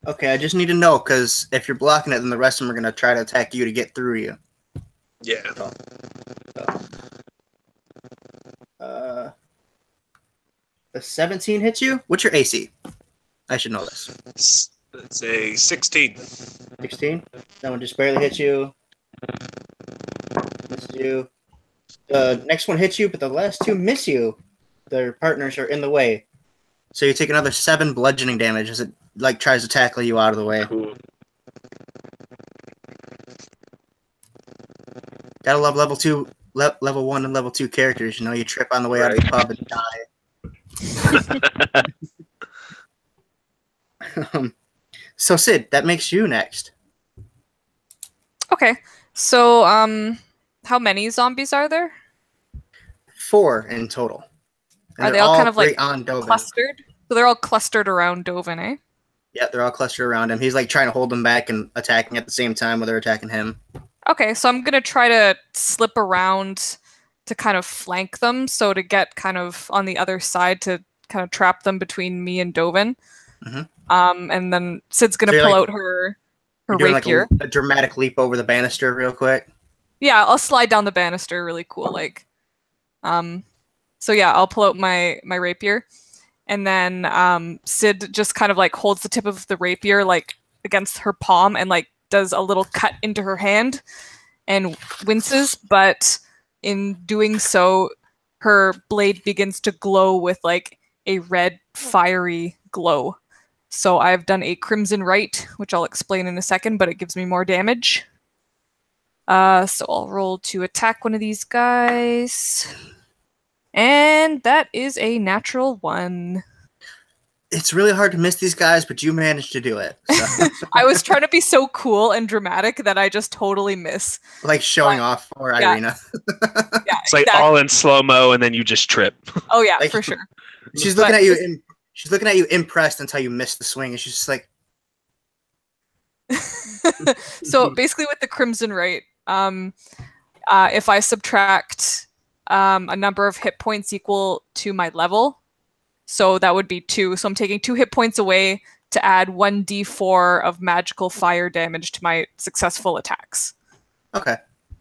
Okay, I just need to know, because if you're blocking it, then the rest of them are going to try to attack you to get through you. Yeah. The 17 hits you? What's your AC? I should know this. It's a 16. 16? That one just barely hits you. Miss you. The next one hits you, but the last two miss you. Their partners are in the way. So you take another 7 bludgeoning damage as it like tries to tackle you out of the way. Cool. Gotta love level 1 and level 2 characters. You know, you trip on the way out of the pub and die. So Sid, that makes you next. Okay. So, how many zombies are there? 4 in total. And Are they they're all kind of like right on Dovin. clustered? So they're all clustered around Dovin, eh? Yeah, they're all clustered around him. He's like trying to hold them back and attacking at the same time while they're attacking him. Okay, so I'm gonna try to slip around to kind of flank them, so to get kind of on the other side to kind of trap them between me and Dovin. And then Sid's gonna pull out her rapier. Like a dramatic leap over the banister real quick. Yeah, I'll slide down the banister really cool, like. So yeah, I'll pull out my rapier, and then Sid just kind of like holds the tip of the rapier like against her palm and like does a little cut into her hand and winces, but in doing so, her blade begins to glow with like a red fiery glow. So I've done a Crimson Rite, which I'll explain in a second, but it gives me more damage. So I'll roll to attack one of these guys. And that is a natural 1. It's really hard to miss these guys, but you managed to do it. So. I was trying to be so cool and dramatic that I just totally miss. Like showing off for Irina. Yeah, it's like all in slow-mo and then you just trip. Oh yeah, like, for sure. She's looking at you she's looking at you impressed until you miss the swing, and she's just like So basically with the Crimson Rite, if I subtract a number of hit points equal to my level, so that would be 2. So I'm taking 2 hit points away to add 1d4 of magical fire damage to my successful attacks. Okay.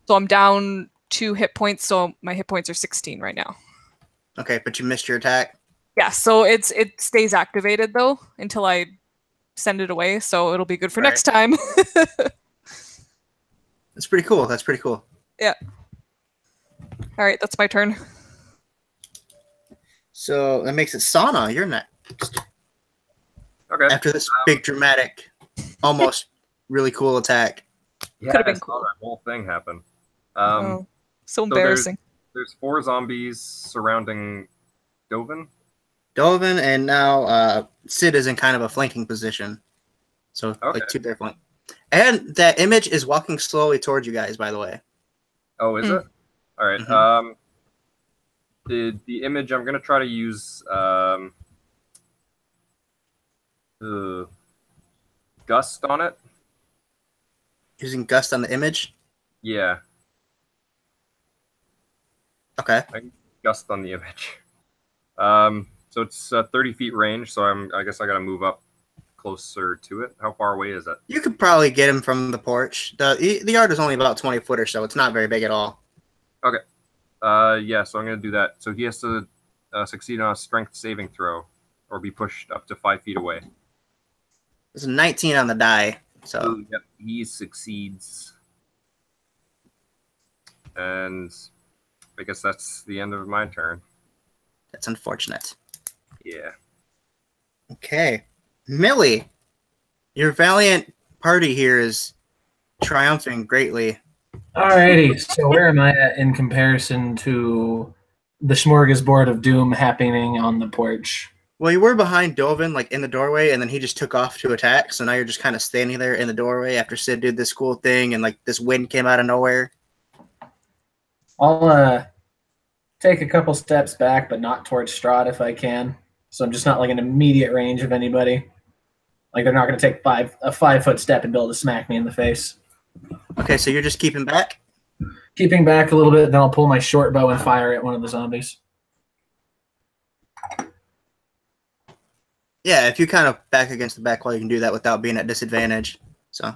So I'm down 2 hit points, so my hit points are 16 right now. Okay, but you missed your attack? Yeah, so it stays activated though until I send it away, so it'll be good for next time. That's pretty cool. That's pretty cool. Yeah. Alright, that's my turn. So that makes it Sauna. You're next. Okay. After this big, dramatic, almost really cool attack. Yeah, Could have been I saw cool. that whole thing happen. So embarrassing. There's 4 zombies surrounding Dovin. Dovin, and now Sid is in kind of a flanking position. So like 2 there flank. And that image is walking slowly towards you guys, by the way. Oh, is it? All right. The image I'm gonna try to use Gust on it. Using Gust on the image? Yeah. Okay. Gust on the image. So it's 30 feet range, so I guess I gotta move up closer to it. How far away is it? You could probably get him from the porch. The yard is only about 20 foot or so. It's not very big at all. Okay. Yeah, so I'm gonna do that. So he has to succeed on a strength saving throw or be pushed up to 5 feet away. There's a 19 on the die. So Ooh, yep, he succeeds. And I guess that's the end of my turn. that's unfortunate. Yeah. Okay. Millie, your valiant party here is triumphing greatly. Alrighty, so where am I at in comparison to the smorgasbord of doom happening on the porch? Well, you were behind Dovin, like in the doorway, and then he just took off to attack. So now you're just kind of standing there in the doorway after Sid did this cool thing, and like this wind came out of nowhere. I'll take a couple steps back, but not towards Strahd if I can. So I'm just not like in immediate range of anybody. Like they're not going to take a 5 foot step and be able to smack me in the face. Okay, so you're just keeping back? Keeping back a little bit, then I'll pull my short bow and fire at one of the zombies. Yeah, if you kind of back against the back wall, you can do that without being at disadvantage. So.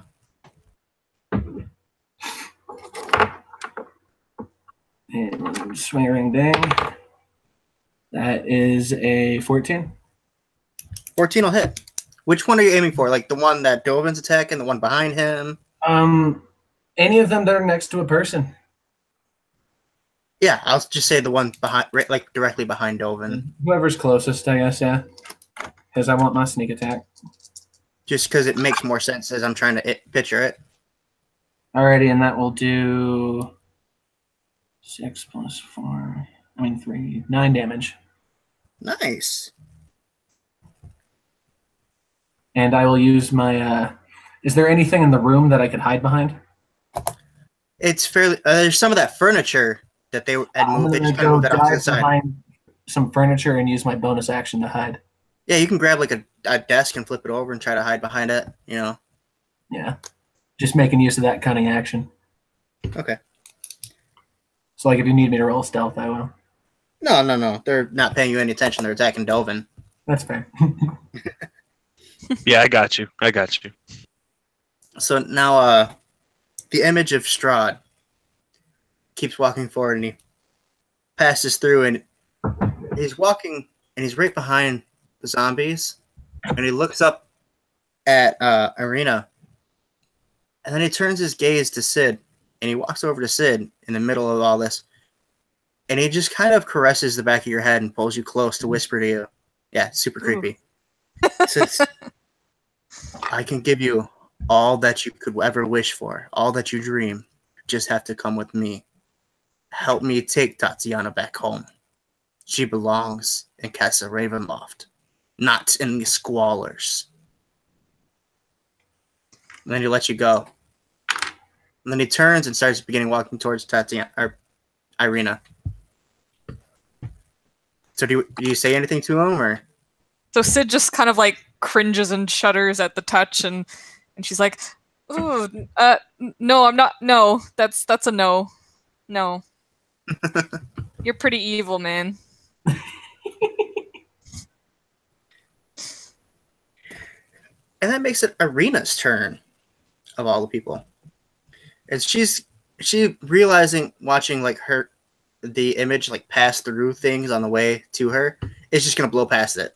And swearing ding. That is a 14. 14 will hit. Which one are you aiming for? Like the one that Dovin's attacking, the one behind him? Any of them that are next to a person. Yeah, I'll just say the one behind, right, like directly behind Dovin. Whoever's closest, I guess, yeah. Because I want my sneak attack. Just because it makes more sense as I'm trying to picture it. Alrighty, and that will do 6 plus 4. 3. 9 damage. Nice. And I will use my. Is there anything in the room that I could hide behind? It's fairly. There's some of that furniture that they had moved. They just kind of moved that off to the side. Behind some furniture and use my bonus action to hide. Yeah, you can grab like a desk and flip it over and try to hide behind it. You know. Yeah, just making use of that cunning action. Okay. So, like, if you need me to roll stealth, I will. No. They're not paying you any attention. They're attacking Dovin. That's fair. Yeah, I got you. So now the image of Strahd keeps walking forward and he passes through and he's walking and he's right behind the zombies and he looks up at Irina and then he turns his gaze to Sid and he walks over to Sid in the middle of all this and he just kind of caresses the back of your head and pulls you close to whisper to you. Yeah, super creepy. Says, I can give you all that you could ever wish for, all that you dream. You just have to come with me. Help me take Tatiana back home. She belongs in Castle Ravenloft, not in the squalors. And then he lets you go. And then he turns and starts walking towards Tatiana or Irina. So do you say anything to him or? So Sid just kind of like cringes and shudders at the touch, and she's like, "Ooh, no, I'm not. No, that's a no, no. You're pretty evil, man." And that makes it Irina's turn, of all the people. And she realizing, watching like the image like pass through things on the way to her, is just gonna blow past it.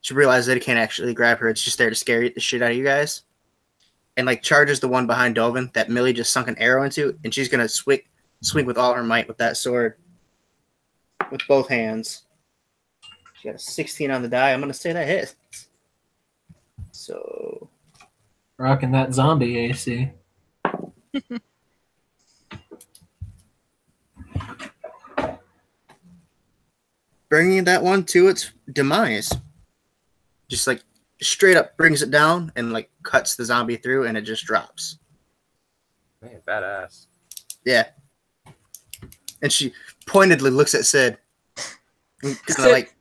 She realizes that it can't actually grab her. It's just there to scare the shit out of you guys. And like charges the one behind Dovin that Millie just sunk an arrow into, and she's gonna swing with all her might with that sword. With both hands. She got a 16 on the die. I'm gonna say that hits. So Rocking that zombie AC. bringing that one to its demise. Just like straight up brings it down and like cuts the zombie through and it just drops. Man, badass. Yeah. And she pointedly looks at Sid. Like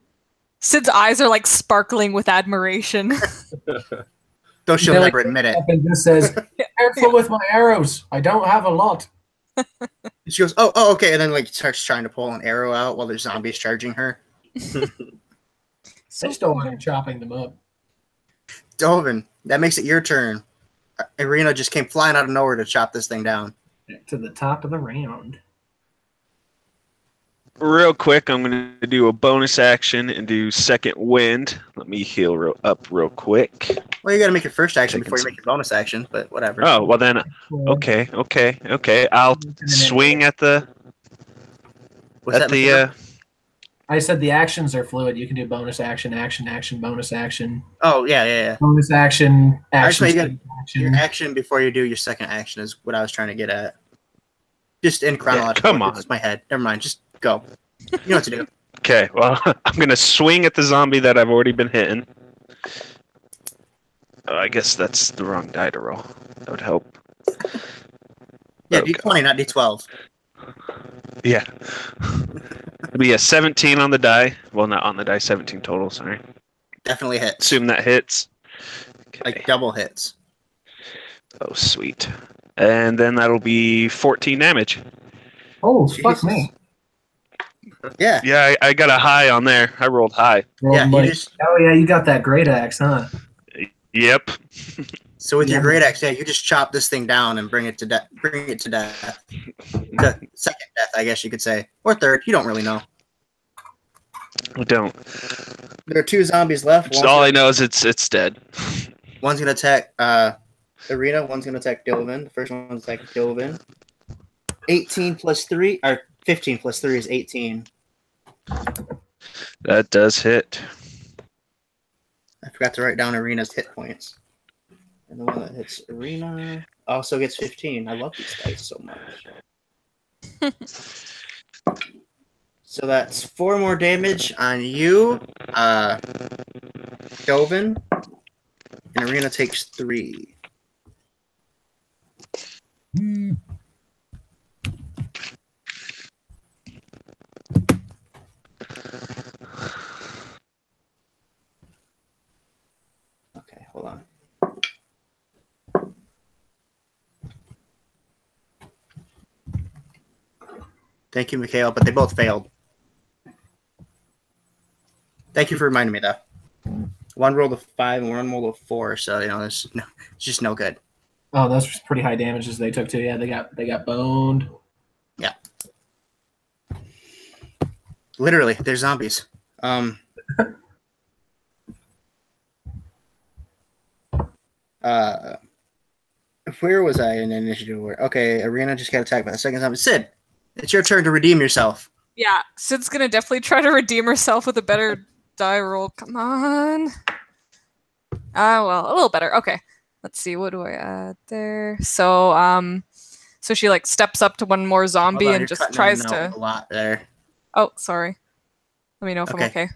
Sid's eyes are like sparkling with admiration. though she'll never admit it. And just says, "Careful with my arrows. I don't have a lot." She goes, oh, okay, and then like starts trying to pull an arrow out while there's zombies charging her. I still want her chopping them up. Dovin, that makes it your turn. Irina just came flying out of nowhere to chop this thing down. To the top of the round. Real quick, I'm going to do a bonus action and do second wind. Let me heal up real quick. Well, you got to make your first action before you make your bonus action, but whatever. Oh, well then, okay. I'll swing at the... I said the actions are fluid. You can do bonus action, action, bonus action. Oh, yeah. Bonus action, action. Actually, your action before you do your second action is what I was trying to get at. Just in chronological. Come on. It's my head. Never mind. Just go. You know what to do. Okay, well, I'm going to swing at the zombie that I've already been hitting. Oh, I guess that's the wrong die to roll. That would help. Yeah, D20, not D12. Yeah. It'll be a 17 on the die. Well, not on the die, 17 total, sorry. Definitely hits. Assume that hits. Okay. Like double hits. Oh, sweet. And then that'll be 14 damage. Oh, fuck Jesus. me. Yeah. Yeah, I got a high on there. I rolled high. Yeah, you Like, just oh yeah, you got that great axe, huh? Yep. so with your Yeah. great axe, yeah, you just chop this thing down and bring it to death. Bring it to death. To second death, I guess you could say, or third. You don't really know. I don't. There are 2 zombies left. Just all I know is it's dead. One's gonna attack Arena. One's gonna attack Dovin. The first one's attacking Dovin. 18 plus 3, or 15 plus 3 is 18. That does hit. I forgot to write down Arena's hit points. And the one that hits Arena also gets 15. I love these dice so much. So that's 4 more damage on you, Dovin. And Arena takes 3. Okay, hold on. Thank you, Mikhail, but they both failed. Thank you for reminding me, though. One rolled a 5 and one rolled a 4, so it's just no good. Oh, those were pretty high damages they took too. Yeah, they got boned. Yeah. Literally, they're zombies. Where was I in initiative order? Okay, Arena just got attacked by the second zombie. Sid, it's your turn to redeem yourself. Yeah, Sid's gonna definitely try to redeem herself with a better die roll. Come on. Well, a little better. Okay. Let's see. What do I add there? So, so she like steps up to one more zombie Hold on, and you're just cutting tries in and out to. a lot there. Oh, sorry. Let me know if I'm okay.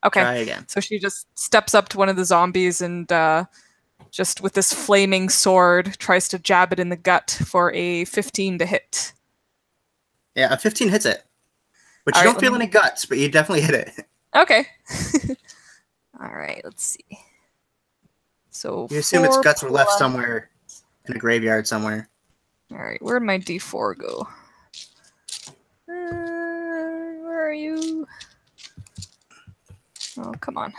Try Okay. again. So she just steps up to one of the zombies and just with this flaming sword tries to jab it in the gut for a 15 to hit. Yeah, a 15 hits it. But you All right, don't feel any guts, but you definitely hit it. Okay. All right, let's see. So You assume its 4 guts were left plus- somewhere in a graveyard somewhere. All right, where'd my D4 go? Where are you? Oh, come on.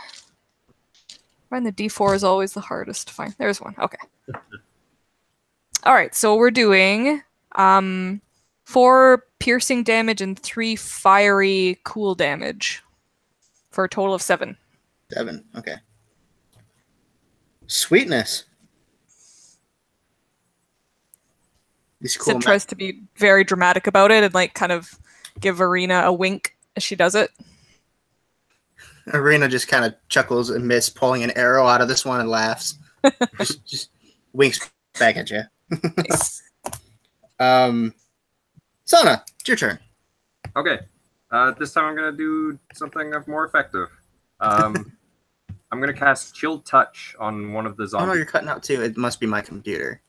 Find the D4 is always the hardest to find. There's one. Okay. All right, so we're doing 4 piercing damage and 3 fiery cool damage for a total of 7. 7, okay. Sweetness. These cool Sid tries to be very dramatic about it and like kind of give Arena a wink as she does it. Arena just kind of chuckles and miss pulling an arrow out of this one and laughs. just winks back at you. Nice. Sana, it's your turn. Okay. This time I'm gonna do something more effective. I'm gonna cast Chill Touch on one of the Oh zombies. no, you're cutting out too. It must be my computer.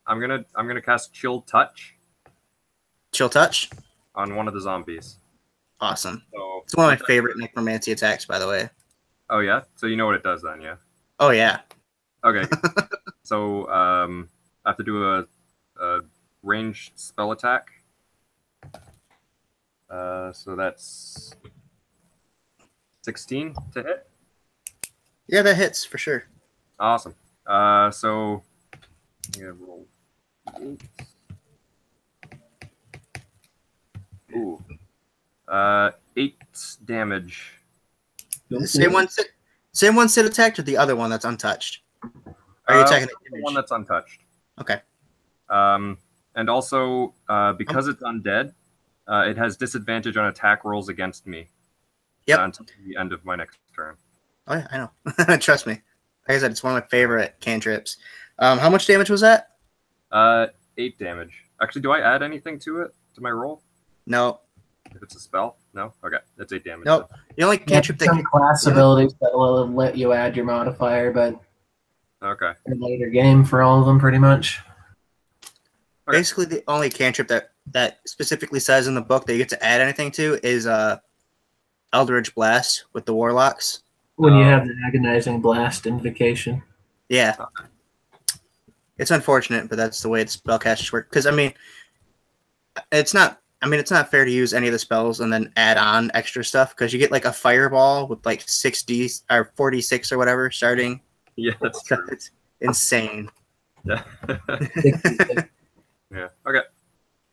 I'm gonna cast Chill Touch Chill touch. on one of the zombies. Awesome. So It's one of my favorite necromancy attacks, by the way. Oh yeah. So you know what it does then, yeah. Oh yeah. Okay. So I have to do a ranged spell attack. So that's 16 to hit. Yeah, that hits for sure. Awesome. So yeah, roll 8. Ooh. 8 damage. Same one Sid attacked or the other one that's untouched? Are you attacking the one that's untouched? Okay. And also, because it's undead, it has disadvantage on attack rolls against me. Yep. Until the end of my next turn. Oh yeah, I know. Trust me. Like I said, it's one of my favorite cantrips. How much damage was that? 8 damage. Actually, do I add anything to it, to my roll? No. If it's a spell? No? Okay, that's 8 damage. Nope. The only cantrip that some class abilities that will let you add your modifier, but Okay. in a later game for all of them, pretty much. Okay. basically the only cantrip that specifically says in the book that you get to add anything to is Eldritch Blast with the Warlocks. When you have the agonizing blast invocation. Yeah. It's unfortunate, but that's the way the spellcasters work. Because, I mean, it's not. I mean, it's not fair to use any of the spells and then add on extra stuff because you get like a fireball with like 6D or 46 or whatever starting. Yeah, that's true. It's insane. Yeah. 66 Yeah. Okay.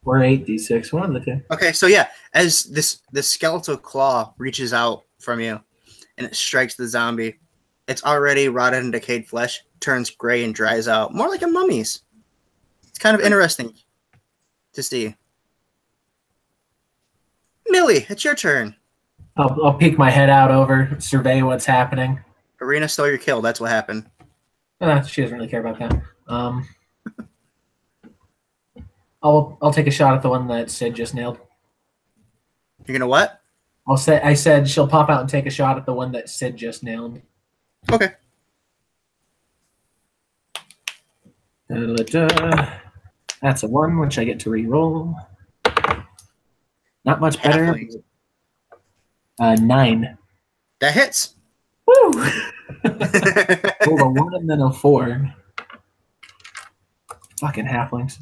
or 8d6, one of the two. Okay, so yeah, as the skeletal claw reaches out from you and it strikes the zombie, it's already rotted and decayed flesh, turns gray and dries out, more like a mummy's. It's kind of interesting to see. Millie, it's your turn. I'll peek my head out over, survey what's happening. Arena stole your kill. That's what happened. She doesn't really care about that. I'll take a shot at the one that Sid just nailed. You're gonna what? I said she'll pop out and take a shot at the one that Sid just nailed. Okay. That's a 1, which I get to re-roll. Not much better. Halflings. 9. That hits. Woo! Rolled a 1 and then a 4. Fucking halflings.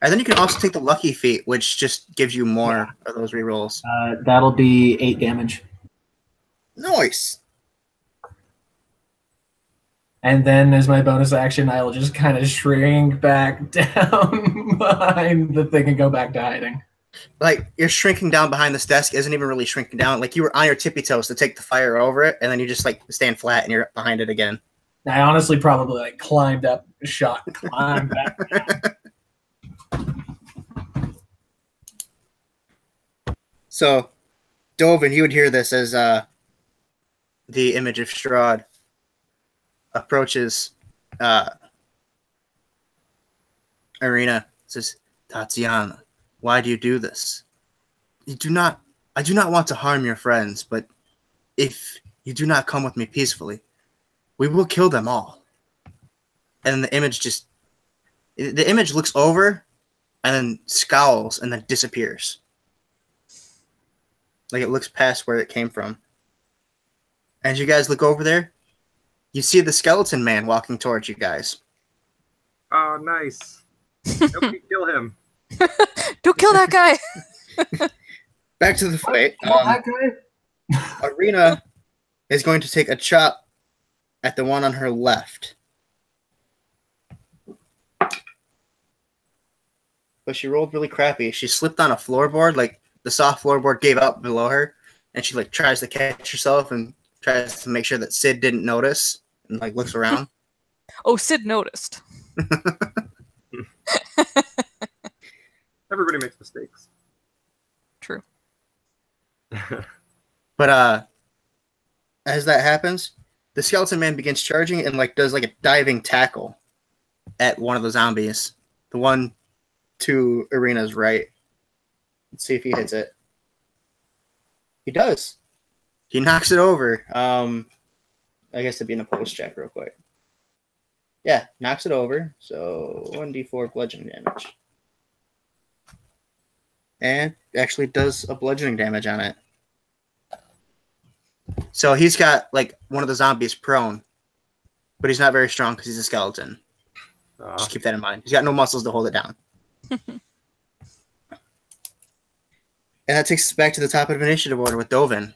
And then you can also take the lucky feat, which just gives you more of those rerolls. That'll be 8 damage. Nice. And then as my bonus action, I will just kind of shrink back down behind the thing and go back to hiding. Like, you're shrinking down behind this desk isn't even really shrinking down. Like, you were on your tippy toes to take the fire over it, and then you just, like, stand flat and you're behind it again. I honestly probably, like, climbed up, shot, climbed back down. So, Dovin, you would hear this as the image of Strahd approaches Arena. Says, Tatiana, why do you do this? I do not want to harm your friends, but if you do not come with me peacefully, we will kill them all. And the image looks over and then scowls and then disappears. Like it looks past where it came from. As you guys look over there, you see the skeleton man walking towards you guys. Oh, nice. Help me kill him. Don't kill that guy. Back to the fight. That guy? Arena is going to take a chop at the one on her left. But she rolled really crappy. She slipped on a floorboard, like the soft floorboard gave out below her, and she like tries to catch herself and tries to make sure that Sid didn't notice and like looks around. Oh, Sid noticed. Everybody makes mistakes. True. But as that happens, the skeleton man begins charging and like does like a diving tackle at one of the zombies. The one to Arena's right. Let's see if he hits it. He does. He knocks it over. I guess it'd be an opposed check real quick. Yeah, knocks it over. So 1d4 bludgeoning damage. And actually does a bludgeoning damage on it. So he's got like one of the zombies prone, but he's not very strong because he's a skeleton. Just keep that in mind. He's got no muscles to hold it down. And that takes us back to the top of initiative order with Dovin.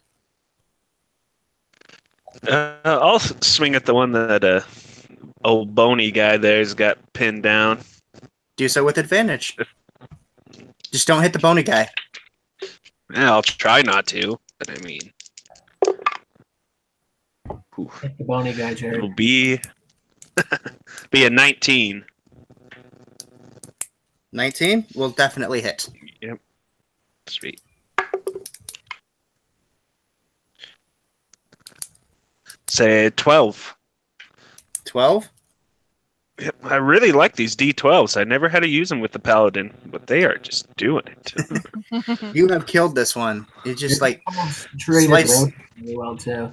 I'll swing at the one that old bony guy there's got pinned down. Do so with advantage. Just don't hit the bony guy. Yeah, I'll try not to, but I mean... Hit the bony guy, Jared. It'll be a 19. 19 will definitely hit. Yep. Sweet. Say 12. 12? Yep. I really like these D12s. I never had to use them with the Paladin, but they are just doing it. You have killed this one. You just like Slice really well too.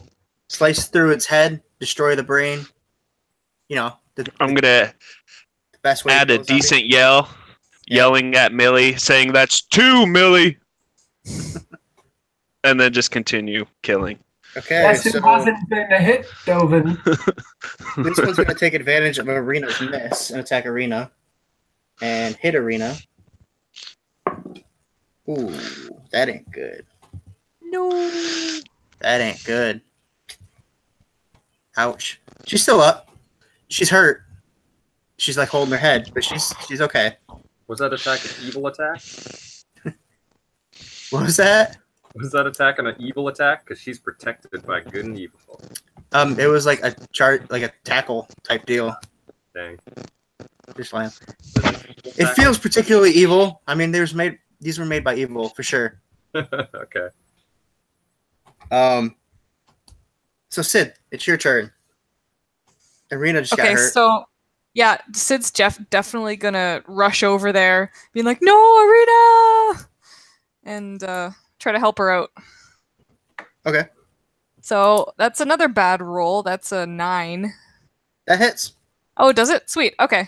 Slice through its head, destroy the brain. You know, I'm going to best way add to a decent yell, yelling at Millie, saying that's 2, Millie. And then just continue killing. Okay, Yes, so it hasn't been a hit, Dovin. this one's going to take advantage of Arena's miss and attack Arena. And hit Arena. Ooh, that ain't good. No. That ain't good. Ouch. She's still up. She's hurt. She's like holding her head, but she's okay. Was that attack an evil attack? What was that? Was that attack an evil attack? Because she's protected by good and evil. It was like a chart, like a tackle type deal. Dang. Just fine. It feels particularly evil. I mean, these were made by evil for sure. Okay. So Sid, it's your turn. Arena just got Okay, hurt. so yeah, Sid's definitely gonna rush over there, being like, "No, Arena!" and try to help her out. Okay, So that's another bad roll. That's a 9. that hits. Oh, does it? Sweet. Okay.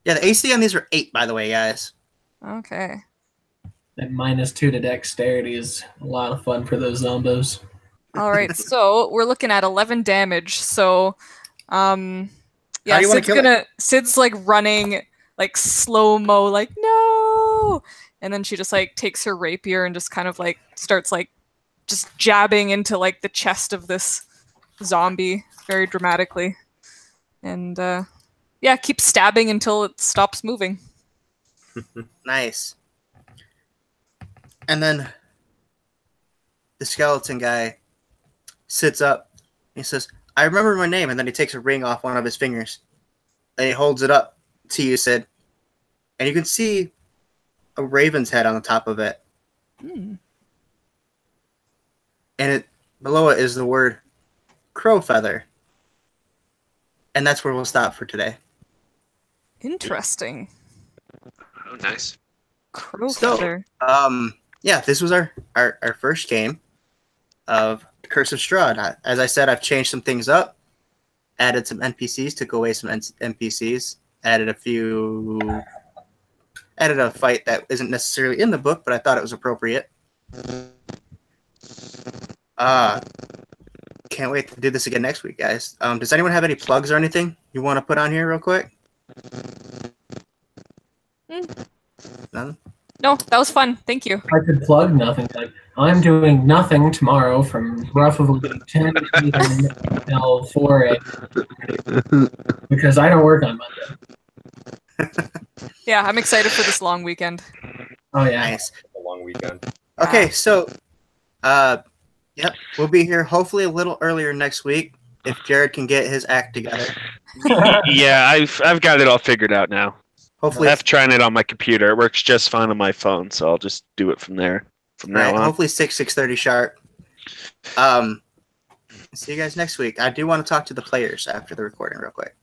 Yeah, the AC on these are 8, by the way, guys. Okay. And -2 to dexterity is a lot of fun for those zombos. All right. So we're looking at 11 damage. So, How yeah, do you wanna kill it? Sid's like running like slow mo, like no, and then she just like takes her rapier and just kind of like starts like just jabbing into like the chest of this zombie very dramatically, and yeah, keep stabbing until it stops moving. Nice. And then the skeleton guy sits up. He says, "I remember my name," and then he takes a ring off one of his fingers. And he holds it up to you, Sid. And you can see a raven's head on the top of it. Hmm. And below it is the word crow feather. And that's where we'll stop for today. Interesting. Oh, nice. Crow So, feather. yeah, this was our first game of Curse of Strahd. As I said, I've changed some things up, added some NPCs, took away some NPCs, added a fight that isn't necessarily in the book, but I thought it was appropriate. Can't wait to do this again next week, guys. Does anyone have any plugs or anything you want to put on here real quick? None? No, that was fun. Thank you. I could plug nothing. Like, I'm doing nothing tomorrow from roughly 10 p.m. until 4 a.m. because I don't work on Monday. Yeah, I'm excited for this long weekend. Oh, yeah. Nice. A long weekend. Okay, so, yep, we'll be here hopefully a little earlier next week if Jared can get his act together. Yeah, I've got it all figured out now. Hopefully, I've tried it on my computer. It works just fine on my phone, so I'll just do it from there. From now on. hopefully 6:30 sharp. See you guys next week. I do want to talk to the players after the recording real quick.